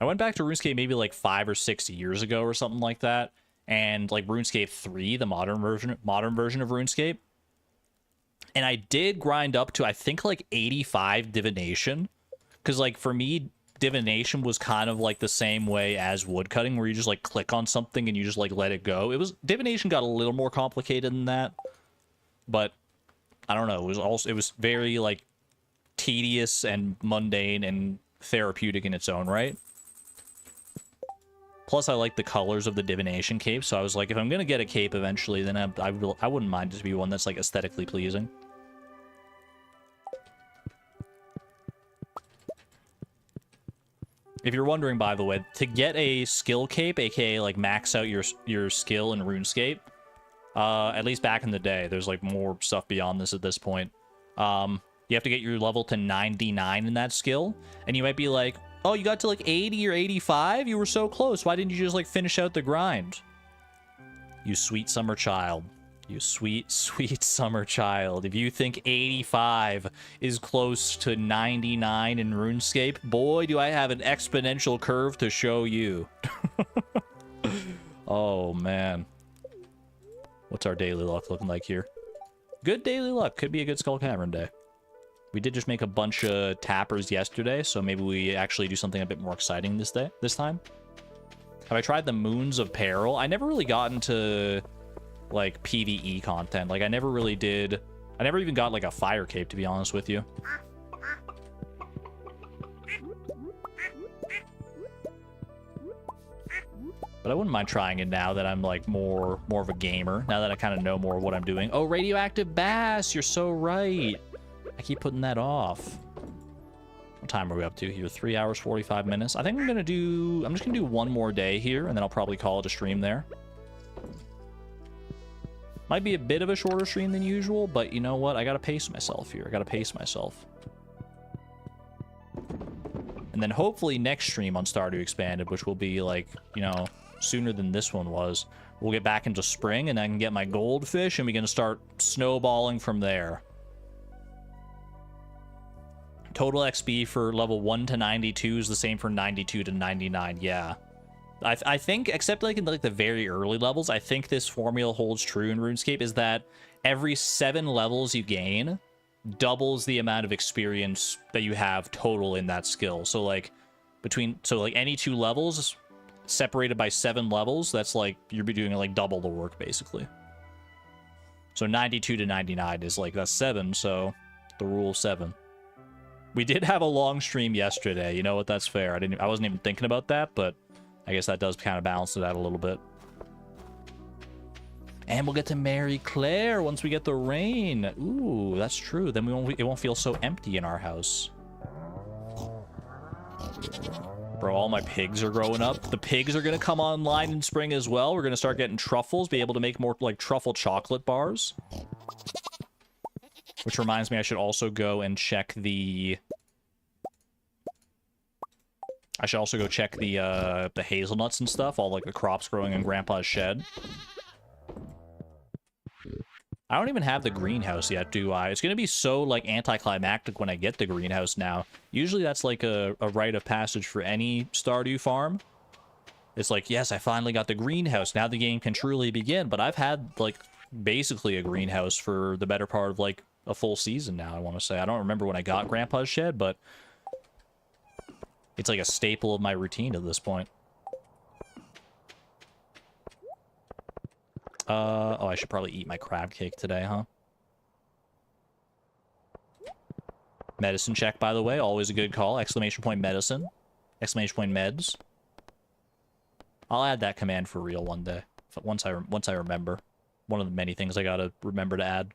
I went back to RuneScape maybe like 5 or 6 years ago or something like that, and like RuneScape 3, the modern version of RuneScape. And I did grind up to I think like 85 divination, because like for me divination was kind of like the same way as woodcutting, where you just like click on something and you just like let it go. Divination got a little more complicated than that, but I don't know, it was very like tedious and mundane and therapeutic in its own right. Plus, I like the colors of the divination cape, so I was like, if I'm gonna get a cape eventually, then I wouldn't mind to be one that's like aesthetically pleasing. If you're wondering, by the way, to get a skill cape, aka like max out your skill in RuneScape, at least back in the day, there's like more stuff beyond this at this point. You have to get your level to 99 in that skill, and you might be like, oh, you got to like 80 or 85? You were so close. Why didn't you just like finish out the grind? You sweet summer child. You sweet, sweet summer child. If you think 85 is close to 99 in RuneScape, boy, do I have an exponential curve to show you. Oh, man. What's our daily luck looking like here? Good daily luck. Could be a good Skull Cavern day. We did just make a bunch of tappers yesterday, so maybe we actually do something a bit more exciting this time. Have I tried the Moons of Peril? I never really got into like PvE content. Like I never really did. I never even got like a fire cape, to be honest with you. But I wouldn't mind trying it now that I'm like more of a gamer. Now that I kind of know more of what I'm doing. Oh, radioactive bass! You're so right. I keep putting that off. What time are we up to here? 3 hours, 45 minutes. I think I'm just gonna do one more day here, and then I'll probably call it a stream there. Might be a bit of a shorter stream than usual, but you know what? I gotta pace myself here. I gotta pace myself. And then hopefully next stream on Stardew Expanded, which will be like, you know, sooner than this one was. We'll get back into spring, and I can get my goldfish, and we can start snowballing from there. Total XP for level 1 to 92 is the same for 92 to 99, yeah. I think, except like in like the very early levels, I think this formula holds true in RuneScape, is that every 7 levels you gain doubles the amount of experience that you have total in that skill. So like any 2 levels separated by 7 levels, that's like you're doing like double the work basically. So 92 to 99 is like, that's 7, so the rule of 7. We did have a long stream yesterday, you know what, that's fair. I wasn't even thinking about that, but I guess that does kind of balance it out a little bit. And we'll get to Mary Claire once we get the rain. Ooh, that's true. Then it won't feel so empty in our house. Bro, all my pigs are growing up. The pigs are going to come online in spring as well. We're going to start getting truffles, be able to make more like truffle chocolate bars. Which reminds me, I should also go and check the... I should also go check the hazelnuts and stuff, all like the crops growing in Grandpa's shed. I don't even have the greenhouse yet, do I? It's gonna be so like anticlimactic when I get the greenhouse now. Usually that's like a rite of passage for any Stardew farm. It's like, yes, I finally got the greenhouse. Now the game can truly begin. But I've had like basically a greenhouse for the better part of like a full season now, I want to say. I don't remember when I got Grandpa's shed, but it's like a staple of my routine at this point. Oh, I should probably eat my crab cake today, huh? Medicine check, by the way. Always a good call. Exclamation point medicine. Exclamation point meds. I'll add that command for real one day. Once I remember. One of the many things I gotta remember to add.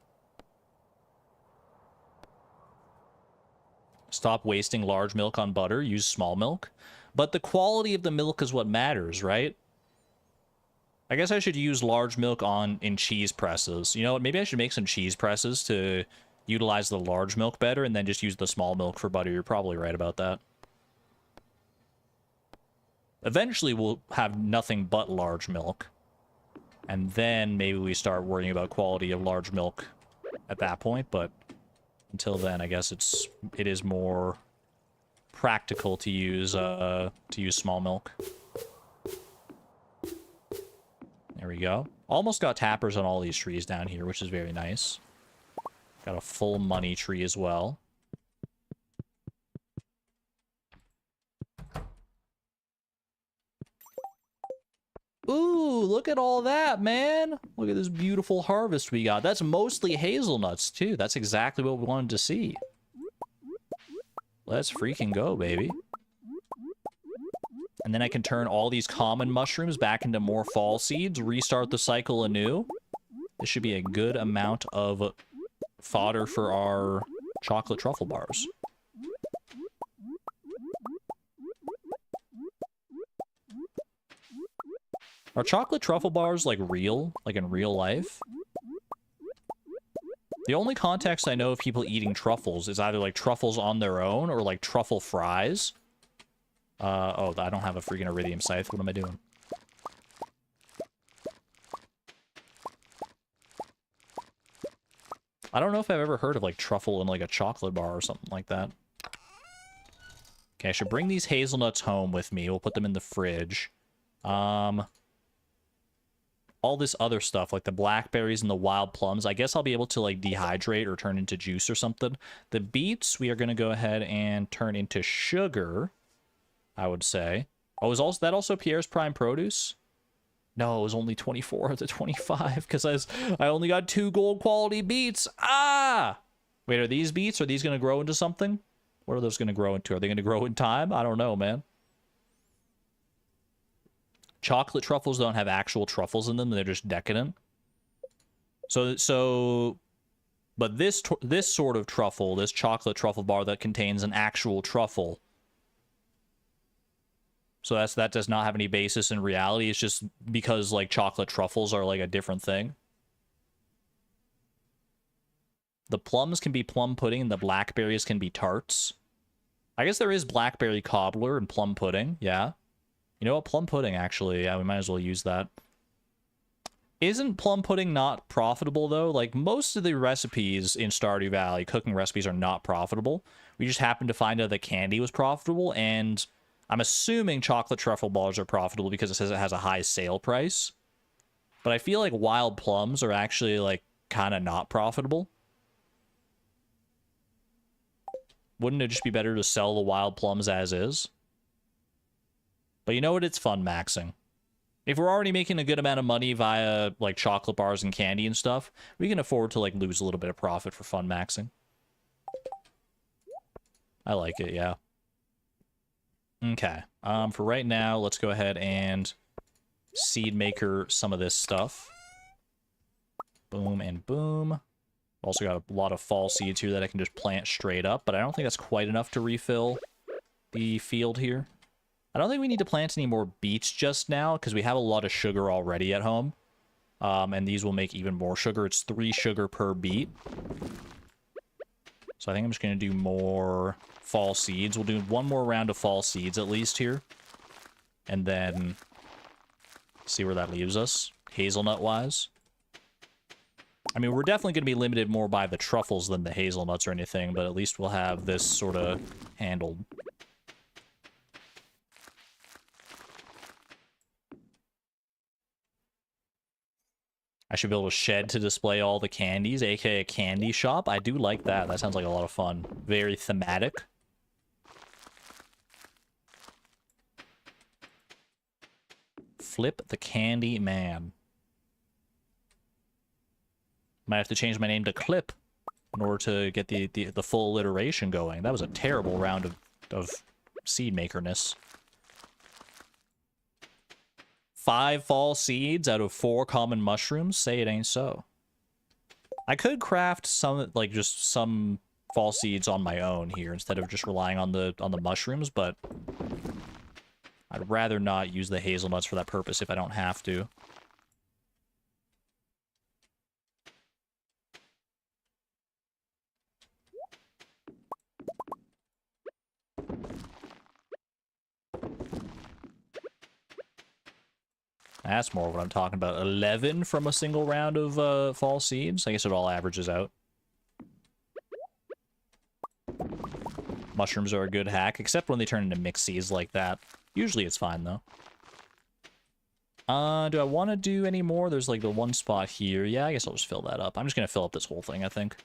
Stop wasting large milk on butter. Use small milk. But the quality of the milk is what matters, right? I guess I should use large milk in cheese presses. You know what? Maybe I should make some cheese presses to utilize the large milk better and then just use the small milk for butter. You're probably right about that. Eventually, we'll have nothing but large milk. And then maybe we start worrying about quality of large milk at that point, but until then, I guess it is more practical to use small milk. There we go. Almost got tappers on all these trees down here, which is very nice. Got a full money tree as well. Ooh, look at all that, man. Look at this beautiful harvest we got. That's mostly hazelnuts, too. That's exactly what we wanted to see. Let's freaking go, baby. And then I can turn all these common mushrooms back into more fall seeds, restart the cycle anew. This should be a good amount of fodder for our chocolate truffle bars. Are chocolate truffle bars, like, real? Like, in real life? The only context I know of people eating truffles is either, like, truffles on their own or, like, truffle fries. Oh, I don't have a freaking iridium scythe. What am I doing? I don't know if I've ever heard of, like, truffle in, like, a chocolate bar or something like that. Okay, I should bring these hazelnuts home with me. We'll put them in the fridge. All this other stuff, like the blackberries and the wild plums, I guess I'll be able to, like, dehydrate or turn into juice or something. The beets, we are going to go ahead and turn into sugar, I would say. Oh, is that also Pierre's Prime Produce? No, it was only 24 of the 25, because I only got 2 gold quality beets. Ah! Wait, are these beets? Are these going to grow into something? What are those going to grow into? Are they going to grow in time? I don't know, man. Chocolate truffles don't have actual truffles in them. They're just decadent. But this sort of truffle, this chocolate truffle bar that contains an actual truffle. So that does not have any basis in reality. It's just because, like, chocolate truffles are, like, a different thing. The plums can be plum pudding and the blackberries can be tarts. I guess there is blackberry cobbler and plum pudding, yeah. You know what? Plum pudding, actually. Yeah, we might as well use that. Isn't plum pudding not profitable, though? Like, most of the recipes in Stardew Valley, cooking recipes, are not profitable. We just happened to find out that candy was profitable, and I'm assuming chocolate truffle bars are profitable because it says it has a high sale price. But I feel like wild plums are actually, like, kind of not profitable. Wouldn't it just be better to sell the wild plums as is? But you know what? It's fun maxing. If we're already making a good amount of money via, like, chocolate bars and candy and stuff, we can afford to, like, lose a little bit of profit for fun maxing. I like it, yeah. Okay. For right now, let's go ahead and seed maker some of this stuff. Boom and boom. Also got a lot of fall seeds here that I can just plant straight up, but I don't think that's quite enough to refill the field here. I don't think we need to plant any more beets just now, because we have a lot of sugar already at home. And these will make even more sugar. It's 3 sugar per beet. So I think I'm just going to do more fall seeds. We'll do one more round of fall seeds at least here. And then see where that leaves us, hazelnut-wise. I mean, we're definitely going to be limited more by the truffles than the hazelnuts or anything, but at least we'll have this sort of handled. I should be able to shed to display all the candies, aka a candy shop. I do like that. That sounds like a lot of fun. Very thematic. Flip the Candy Man. Might have to change my name to Clip in order to get the full alliteration going. That was a terrible round of seed makerness. 5 fall seeds out of 4 common mushrooms? Say it ain't so. I could craft some, like, just some fall seeds on my own here instead of just relying on the mushrooms, but I'd rather not use the hazelnuts for that purpose if I don't have to. That's more what I'm talking about. 11 from a single round of fall seeds? I guess it all averages out. Mushrooms are a good hack, except when they turn into mixed seeds like that. Usually it's fine, though. Do I want to do any more? There's, like, the one spot here. Yeah, I guess I'll just fill that up. I'm just going to fill up this whole thing, I think.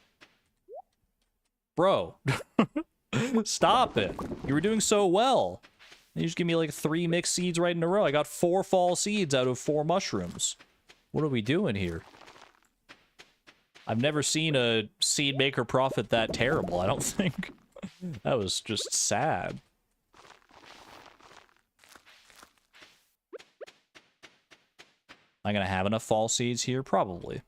Bro. Stop it. You were doing so well. You just give me like 3 mixed seeds right in a row. I got 4 fall seeds out of 4 mushrooms. What are we doing here? I've never seen a seed maker profit that terrible, I don't think. That was just sad. Am I gonna have enough fall seeds here? Probably.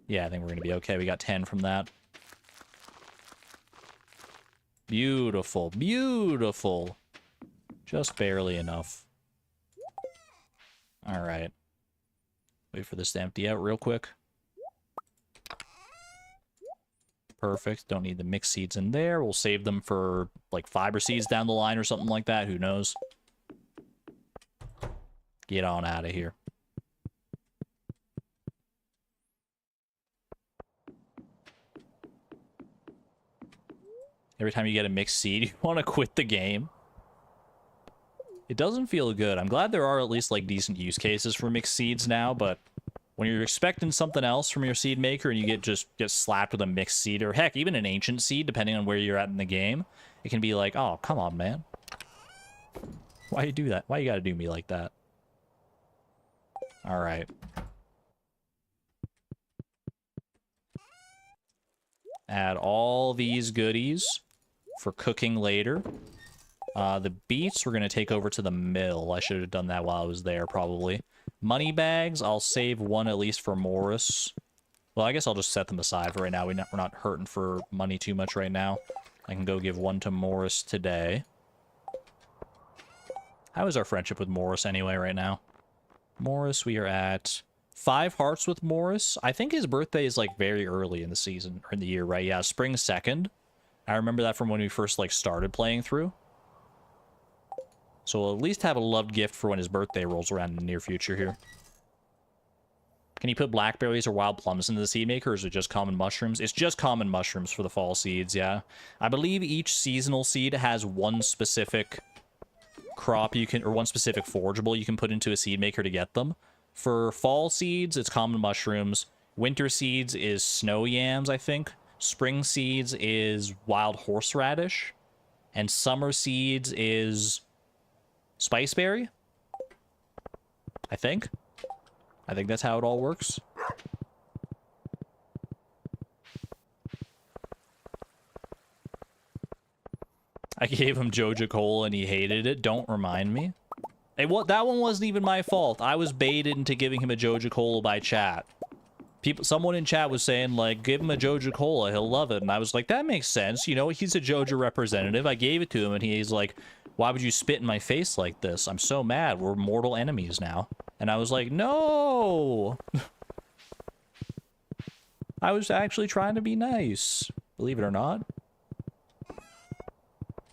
Yeah, I think we're gonna be okay. We got 10 from that. Beautiful, beautiful. Just barely enough. Alright. Wait for this to empty out real quick. Perfect. Don't need the mixed seeds in there. We'll save them for, like, fiber seeds down the line or something like that. Who knows? Get on out of here. Every time you get a mixed seed, you want to quit the game. It doesn't feel good. I'm glad there are at least, like, decent use cases for mixed seeds now, but when you're expecting something else from your seed maker and you get slapped with a mixed seed, or heck, even an ancient seed, depending on where you're at in the game, it can be like, oh, come on, man. Why you do that? Why you gotta do me like that? Alright. Add all these goodies for cooking later. The beets we're going to take over to the mill. I should have done that while I was there, probably. Money bags, I'll save one at least for Morris. Well, I guess I'll just set them aside for right now. We're not hurting for money too much right now. I can go give one to Morris today. How is our friendship with Morris anyway right now? Morris, we are at 5 hearts with Morris. I think his birthday is, like, very early in the season, or in the year, right? Yeah, spring 2nd. I remember that from when we first, like, started playing through. So we'll at least have a loved gift for when his birthday rolls around in the near future here. Can you put blackberries or wild plums into the seed maker, or is it just common mushrooms? It's just common mushrooms for the fall seeds, yeah. I believe each seasonal seed has one specific crop you can, or one specific forageable you can put into a seed maker to get them. For fall seeds, it's common mushrooms. Winter seeds is snow yams, I think. Spring seeds is wild horseradish. And summer seeds is spiceberry, I think. I think that's how it all works. I gave him Joja Cola and he hated it. Don't remind me. Hey, that one wasn't even my fault. I was baited into giving him a Joja Cola by chat. Someone in chat was saying, like, give him a Joja Cola, he'll love it. And I was like, that makes sense. You know, he's a Joja representative. I gave it to him and he's like, why would you spit in my face like this? I'm so mad. We're mortal enemies now. And I was like, no! I was actually trying to be nice. Believe it or not.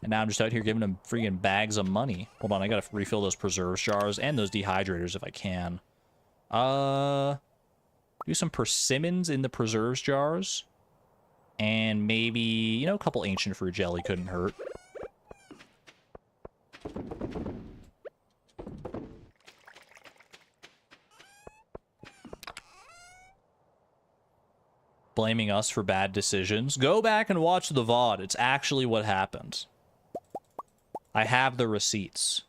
And now I'm just out here giving him freaking bags of money. Hold on, I gotta refill those preserves jars and those dehydrators if I can. Do some persimmons in the preserves jars. And maybe, you know, a couple ancient fruit jelly couldn't hurt. Blaming us for bad decisions. Go back and watch the VOD. It's actually what happened. I have the receipts.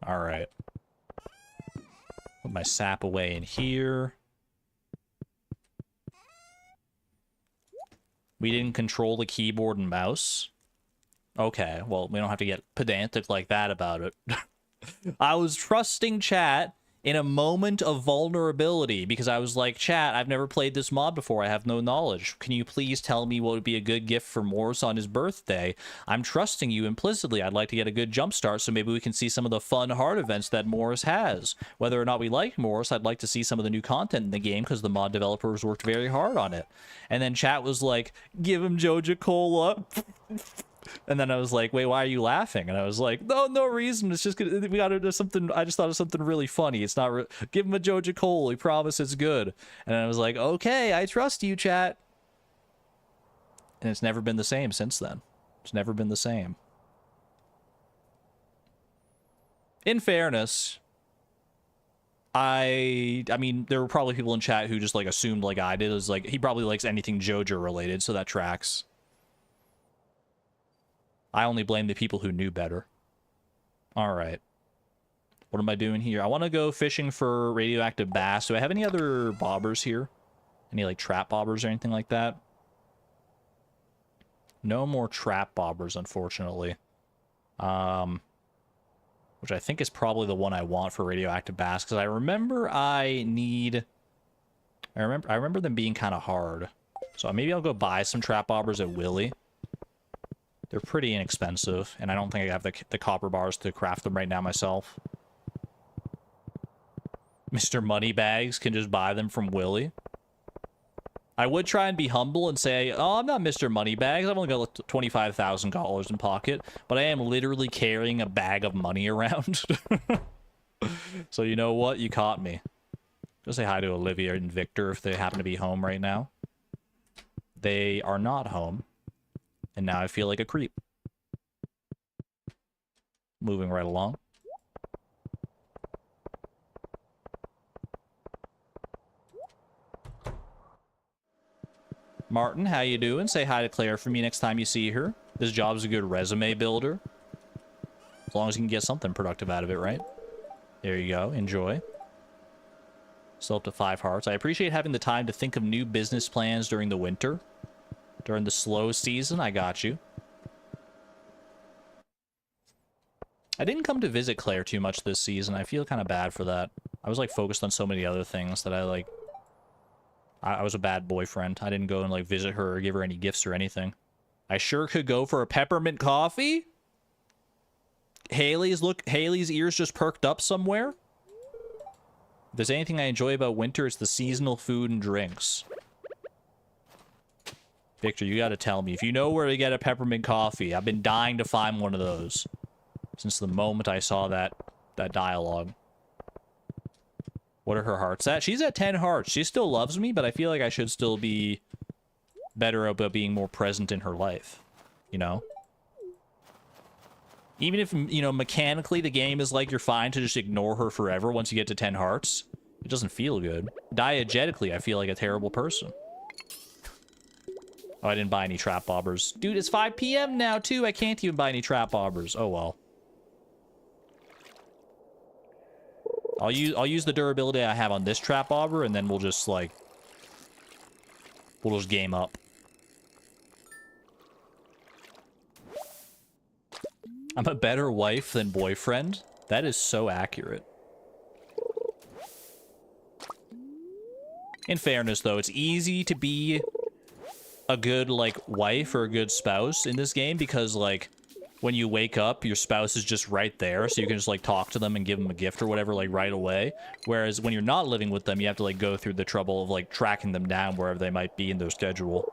All right. Put my sap away in here. We didn't control the keyboard and mouse. Okay, well, we don't have to get pedantic like that about it. I was trusting chat in a moment of vulnerability because I was like, chat, I've never played this mod before. I have no knowledge. Can you please tell me what would be a good gift for Morris on his birthday? I'm trusting you implicitly. I'd like to get a good jump start so maybe we can see some of the fun hard events that Morris has. Whether or not we like Morris, I'd like to see some of the new content in the game because the mod developers worked very hard on it. And then chat was like, give him Joja Cola. And then I was like, wait, why are you laughing? And I was like, no reason. It's just, we gotta do something. I just thought of something really funny. It's not, give him a Joja Cola. We promise it's good. And I was like, okay, I trust you, chat. And it's never been the same since then. It's never been the same. In fairness, I mean, there were probably people in chat who just, like, assumed like I did. It was like, he probably likes anything Joja related, so that tracks. I only blame the people who knew better. All right. What am I doing here? I want to go fishing for radioactive bass. Do I have any other bobbers here? Any, like, trap bobbers or anything like that? No more trap bobbers, unfortunately. Which I think is probably the one I want for radioactive bass, because I remember I remember them being kind of hard. So maybe I'll go buy some trap bobbers at Willy. They're pretty inexpensive, and I don't think I have the copper bars to craft them right now myself. Mr. Moneybags can just buy them from Willy. I would try and be humble and say, oh, I'm not Mr. Moneybags. I've only got $25,000 in pocket, but I am literally carrying a bag of money around. So you know what? You caught me. Go say hi to Olivia and Victor if they happen to be home right now. They are not home. And now I feel like a creep. Moving right along. Martin, how you doing? Say hi to Claire for me next time you see her. This job's a good resume builder. As long as you can get something productive out of it, right? There you go. Enjoy. Still up to 5 hearts. I appreciate having the time to think of new business plans during the winter. During the slow season, I got you. I didn't come to visit Claire too much this season. I feel kind of bad for that. I was, like, focused on so many other things that I, like... I was a bad boyfriend. I didn't go and, like, visit her or give her any gifts or anything. I sure could go for a peppermint coffee. Haley's ears just perked up somewhere. there's anything I enjoy about winter, it's the seasonal food and drinks. Victor, you gotta tell me. If you know where to get a peppermint coffee, I've been dying to find one of those since the moment I saw that dialogue. What are her hearts at? She's at 10 hearts. She still loves me, but I feel like I should still be better about being more present in her life. You know? Even if, you know, mechanically the game is like you're fine to just ignore her forever once you get to 10 hearts, it doesn't feel good. Diegetically, I feel like a terrible person. Oh, I didn't buy any trap bobbers. Dude, it's 5 p.m. now, too. I can't even buy any trap bobbers. Oh, well. I'll use the durability I have on this trap bobber, and then we'll just, like... we'll just game up. I'm a better wife than boyfriend? That is so accurate. In fairness, though, it's easy to be a good, like, wife or a good spouse in this game because, like, when you wake up, your spouse is just right there, so you can just, like, talk to them and give them a gift or whatever, like, right away. Whereas when you're not living with them, you have to, like, go through the trouble of, like, tracking them down wherever they might be in their schedule.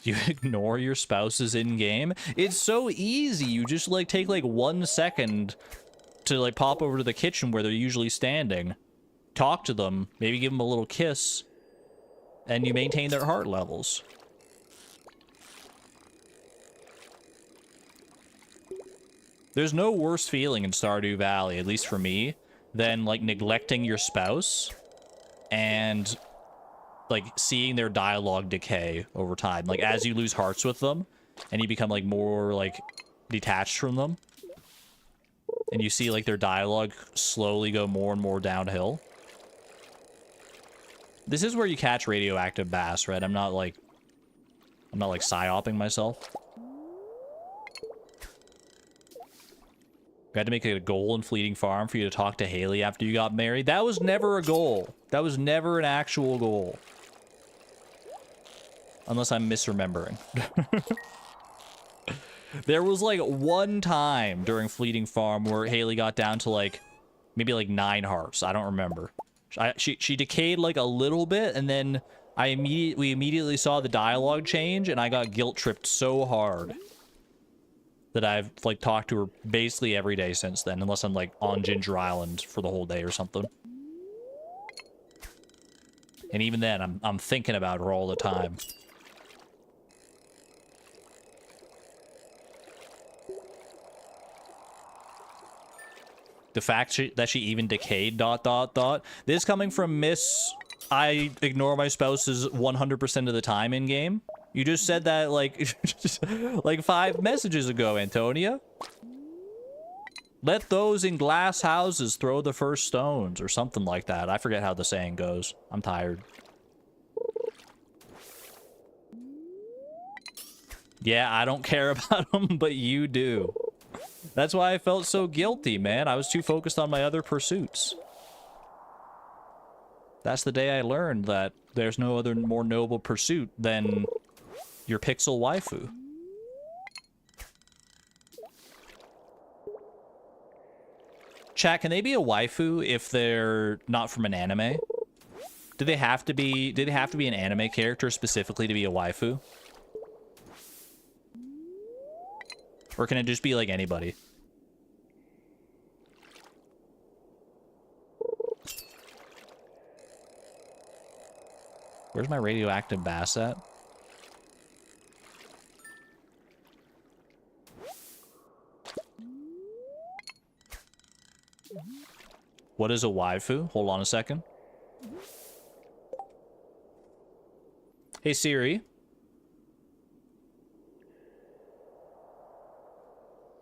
You ignore your spouses in-game? It's so easy. You just, like, take, like, 1 second to, like, pop over to the kitchen where they're usually standing. Talk to them. Maybe give them a little kiss. And you maintain their heart levels. There's no worse feeling in Stardew Valley, at least for me, than, like, neglecting your spouse and... like, seeing their dialogue decay over time. Like, as you lose hearts with them, and you become, like, more, like, detached from them. And you see, like, their dialogue slowly go more and more downhill. This is where you catch radioactive bass, right? I'm not, like, psyoping myself. You had to make it a goal in Fleeting Farm for you to talk to Haley after you got married. That was never a goal. That was never an actual goal. Unless I'm misremembering. There was, like, one time during Fleeting Farm where Haley got down to, like, maybe, like, 9 hearts. I don't remember. She decayed, like, a little bit, and then we immediately saw the dialogue change, and I got guilt-tripped so hard that I've, like, talked to her basically every day since then, unless I'm, like, on Ginger Island for the whole day or something. And even then, I'm thinking about her all the time. The fact that she even decayed, ... This coming from Miss... I ignore my spouses 100% of the time in-game. You just said that, like, like 5 messages ago, Antonia. Let those in glass houses throw the first stones, or something like that. I forget how the saying goes. I'm tired. Yeah, I don't care about them, but you do. That's why I felt so guilty, man. I was too focused on my other pursuits. That's the day I learned that there's no other more noble pursuit than your pixel waifu. Chat, can they be a waifu if they're not from an anime? Do they have to be an anime character specifically to be a waifu? Or can it just be like anybody? Where's my radioactive bass at? What is a waifu? Hold on a second. Hey Siri.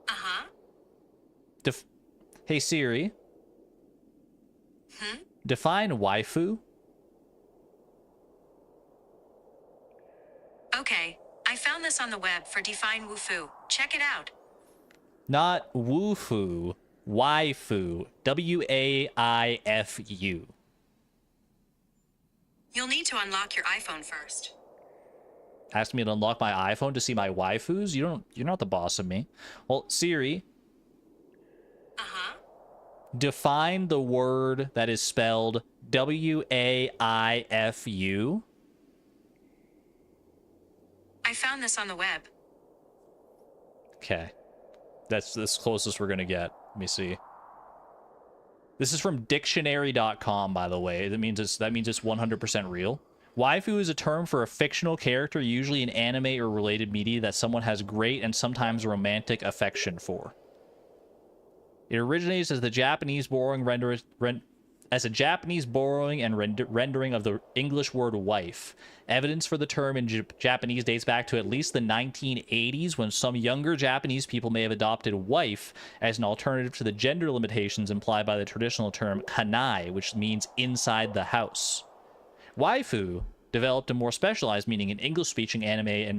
Uh-huh. Hey Siri. Hmm? Define waifu. Okay, I found this on the web for define woofu. Check it out. Not woofu. Waifu. W-A-I-F-U. You'll need to unlock your iPhone first. Asked me to unlock my iPhone to see my waifus? You're not the boss of me. Well, Siri. Uh-huh. Define the word that is spelled W-A-I-F-U. I found this on the web. Okay. That's the closest we're gonna get. Let me see. This is from dictionary.com, by the way. That means it's 100% real. Waifu is a term for a fictional character, usually in anime or related media, that someone has great and sometimes romantic affection for. It originates as the Japanese borrowing and rendering of the English word wife. Evidence for the term in Japanese dates back to at least the 1980s, when some younger Japanese people may have adopted wife as an alternative to the gender limitations implied by the traditional term kanai, which means inside the house. Waifu developed a more specialized meaning in English-speaking anime and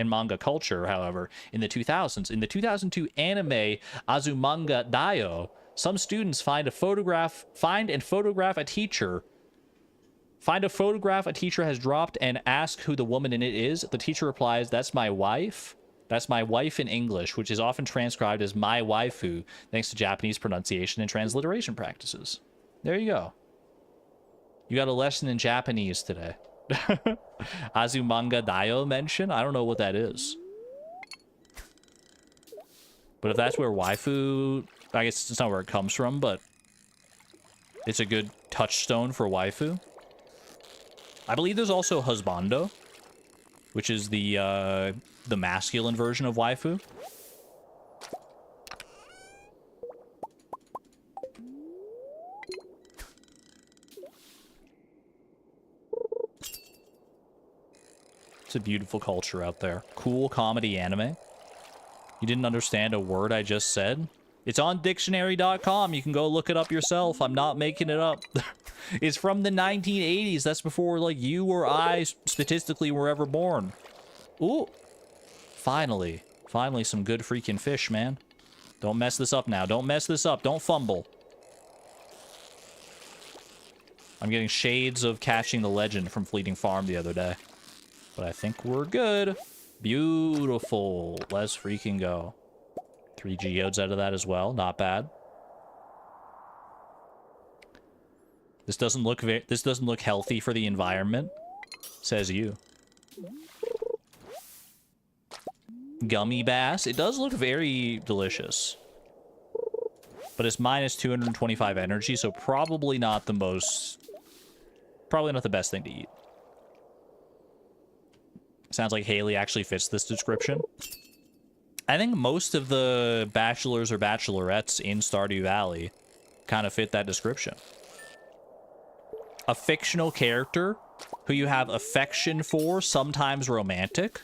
manga culture, however, in the 2000s. In the 2002 anime Azumanga Daioh, some students find a photograph a teacher has dropped and ask who the woman in it is. The teacher replies, "That's my wife. That's my wife" in English, which is often transcribed as "my waifu," thanks to Japanese pronunciation and transliteration practices. There you go. You got a lesson in Japanese today. Azumanga Daioh mention? I don't know what that is. But if that's where waifu... I guess it's not where it comes from, but it's a good touchstone for waifu. I believe there's also husbando, which is the masculine version of waifu. It's a beautiful culture out there. Cool comedy anime. You didn't understand a word I just said? It's on dictionary.com. You can go look it up yourself. I'm not making it up. It's from the 1980s. That's before, like, you or I statistically were ever born. Ooh. Finally. Finally some good freaking fish, man. Don't mess this up now. Don't mess this up. Don't fumble. I'm getting shades of Catching the Legend from Fleeting Farm the other day. But I think we're good. Beautiful. Let's freaking go. 3 geodes out of that as well. Not bad. This doesn't look healthy for the environment, says you. Gummy bass. It does look very delicious. But it's minus 225 energy, so probably not the best thing to eat. Sounds like Haley actually fits this description. I think most of the bachelors or bachelorettes in Stardew Valley kind of fit that description. A fictional character who you have affection for, sometimes romantic.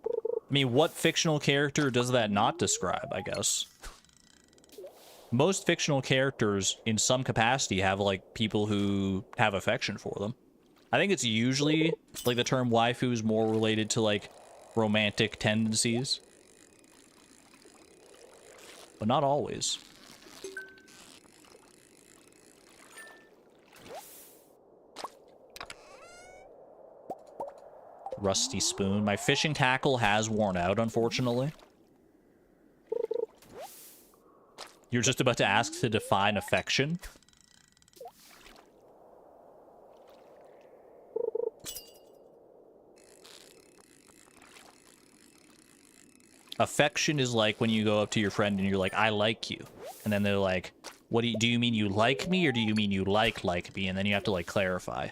I mean, what fictional character does that not describe, I guess? Most fictional characters, in some capacity, have, like, people who have affection for them. I think it's usually, like, the term waifu is more related to, like, romantic tendencies. But not always. Rusty spoon. My fishing tackle has worn out, unfortunately. You're just about to ask to define affection? Affection is like when you go up to your friend and you're like, "I like you." And then they're like, "What do you mean you like me, or do you mean you like me?" And then you have to, like, clarify.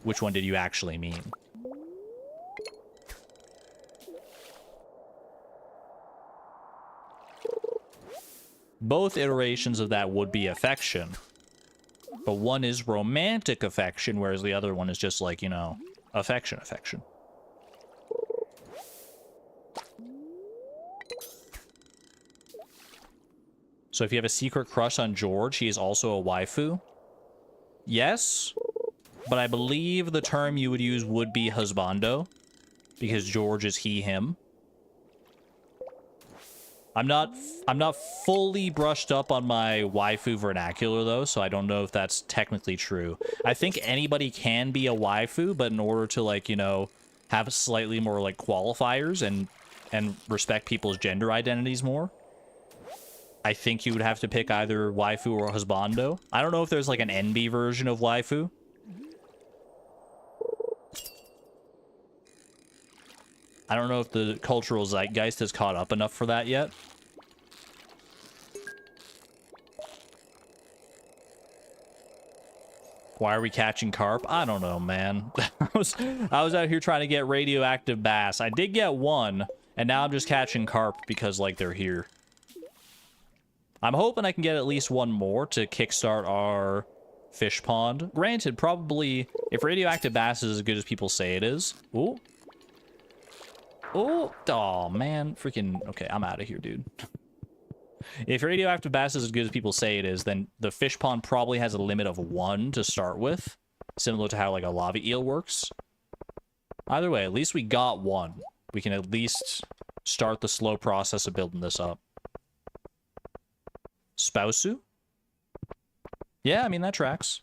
Which one did you actually mean? Both iterations of that would be affection. But one is romantic affection, whereas the other one is just, like, you know, affection. So if you have a secret crush on George, he is also a waifu? Yes, but I believe the term you would use would be husbando, because George is he, him. I'm not fully brushed up on my waifu vernacular, though, so I don't know if that's technically true. I think anybody can be a waifu, but in order to, like, you know, have slightly more like qualifiers and respect people's gender identities more, I think you would have to pick either waifu or husbando. I don't know if there's like an NB version of waifu. I don't know if the cultural zeitgeist has caught up enough for that yet. Why are we catching carp? I don't know, man. I was out here trying to get radioactive bass. I did get one, and now I'm just catching carp because, like, they're here. I'm hoping I can get at least one more to kickstart our fish pond. Granted, probably, if radioactive bass is as good as people say it is. Ooh. Oh, man. Freaking... Okay, I'm out of here, dude. If radioactive bass is as good as people say it is, then the fish pond probably has a limit of 1 to start with. Similar to how, like, a lava eel works. Either way, at least we got one. We can at least start the slow process of building this up. Spousu? Yeah, I mean, that tracks.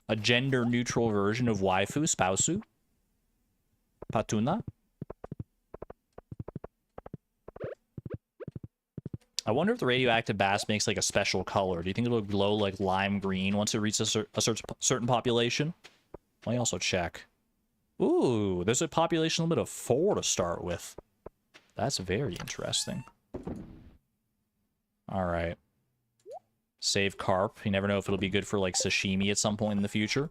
A gender-neutral version of waifu, spousu. Patuna. I wonder if the radioactive bass makes like a special color. Do you think it'll glow like lime green once it reaches a certain population? Let me also check. Ooh, there's a population limit of 4 to start with. That's very interesting. All right. Save carp. You never know if it'll be good for like sashimi at some point in the future.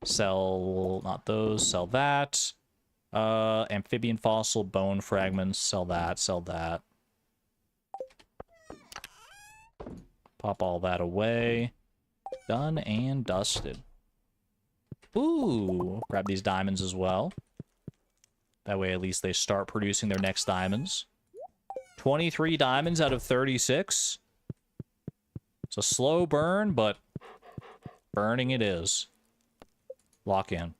Sell, not those, sell that. Amphibian fossil, bone fragments, sell that, sell that. Pop all that away. Done and dusted. Ooh, grab these diamonds as well. That way at least they start producing their next diamonds. 23 diamonds out of 36. It's a slow burn, but burning it is. Lock in.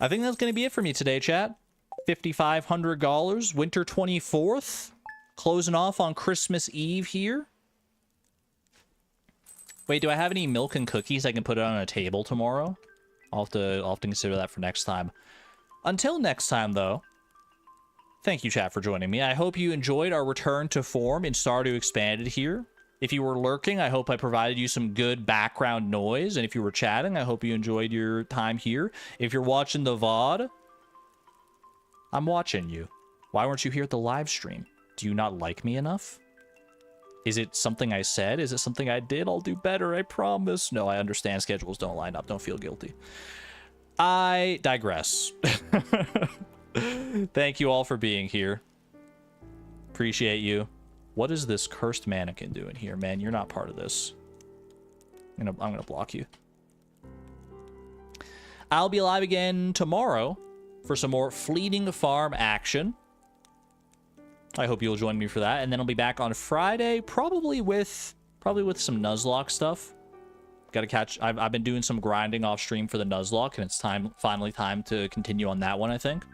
I think that's going to be it for me today, chat. $5,500, winter 24th. Closing off on Christmas Eve here. Wait, do I have any milk and cookies I can put it on a table tomorrow? I'll have to consider that for next time. Until next time, though, thank you, chat, for joining me. I hope you enjoyed our return to form in Stardew Expanded here. If you were lurking, I hope I provided you some good background noise. And if you were chatting, I hope you enjoyed your time here. If you're watching the VOD, I'm watching you. Why weren't you here at the live stream? Do you not like me enough? Is it something I said? Is it something I did? I'll do better, I promise. No, I understand schedules don't line up. Don't feel guilty. I digress. Thank you all for being here. Appreciate you. What is this cursed mannequin doing here, man? You're not part of this. I'm gonna block you. I'll be live again tomorrow for some more fleeting farm action. I hope you'll join me for that, and then I'll be back on Friday, probably with some Nuzlocke stuff. Gotta catch. I've been doing some grinding off stream for the Nuzlocke, and it's finally time to continue on that one, I think.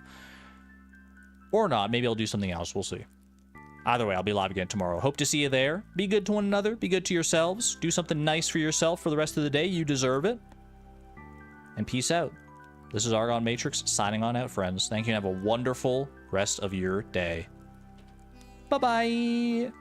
Or not. Maybe I'll do something else. We'll see. Either way, I'll be live again tomorrow. Hope to see you there. Be good to one another. Be good to yourselves. Do something nice for yourself for the rest of the day. You deserve it. And peace out. This is Argon Matrix signing on out, friends. Thank you, and have a wonderful rest of your day. Bye-bye.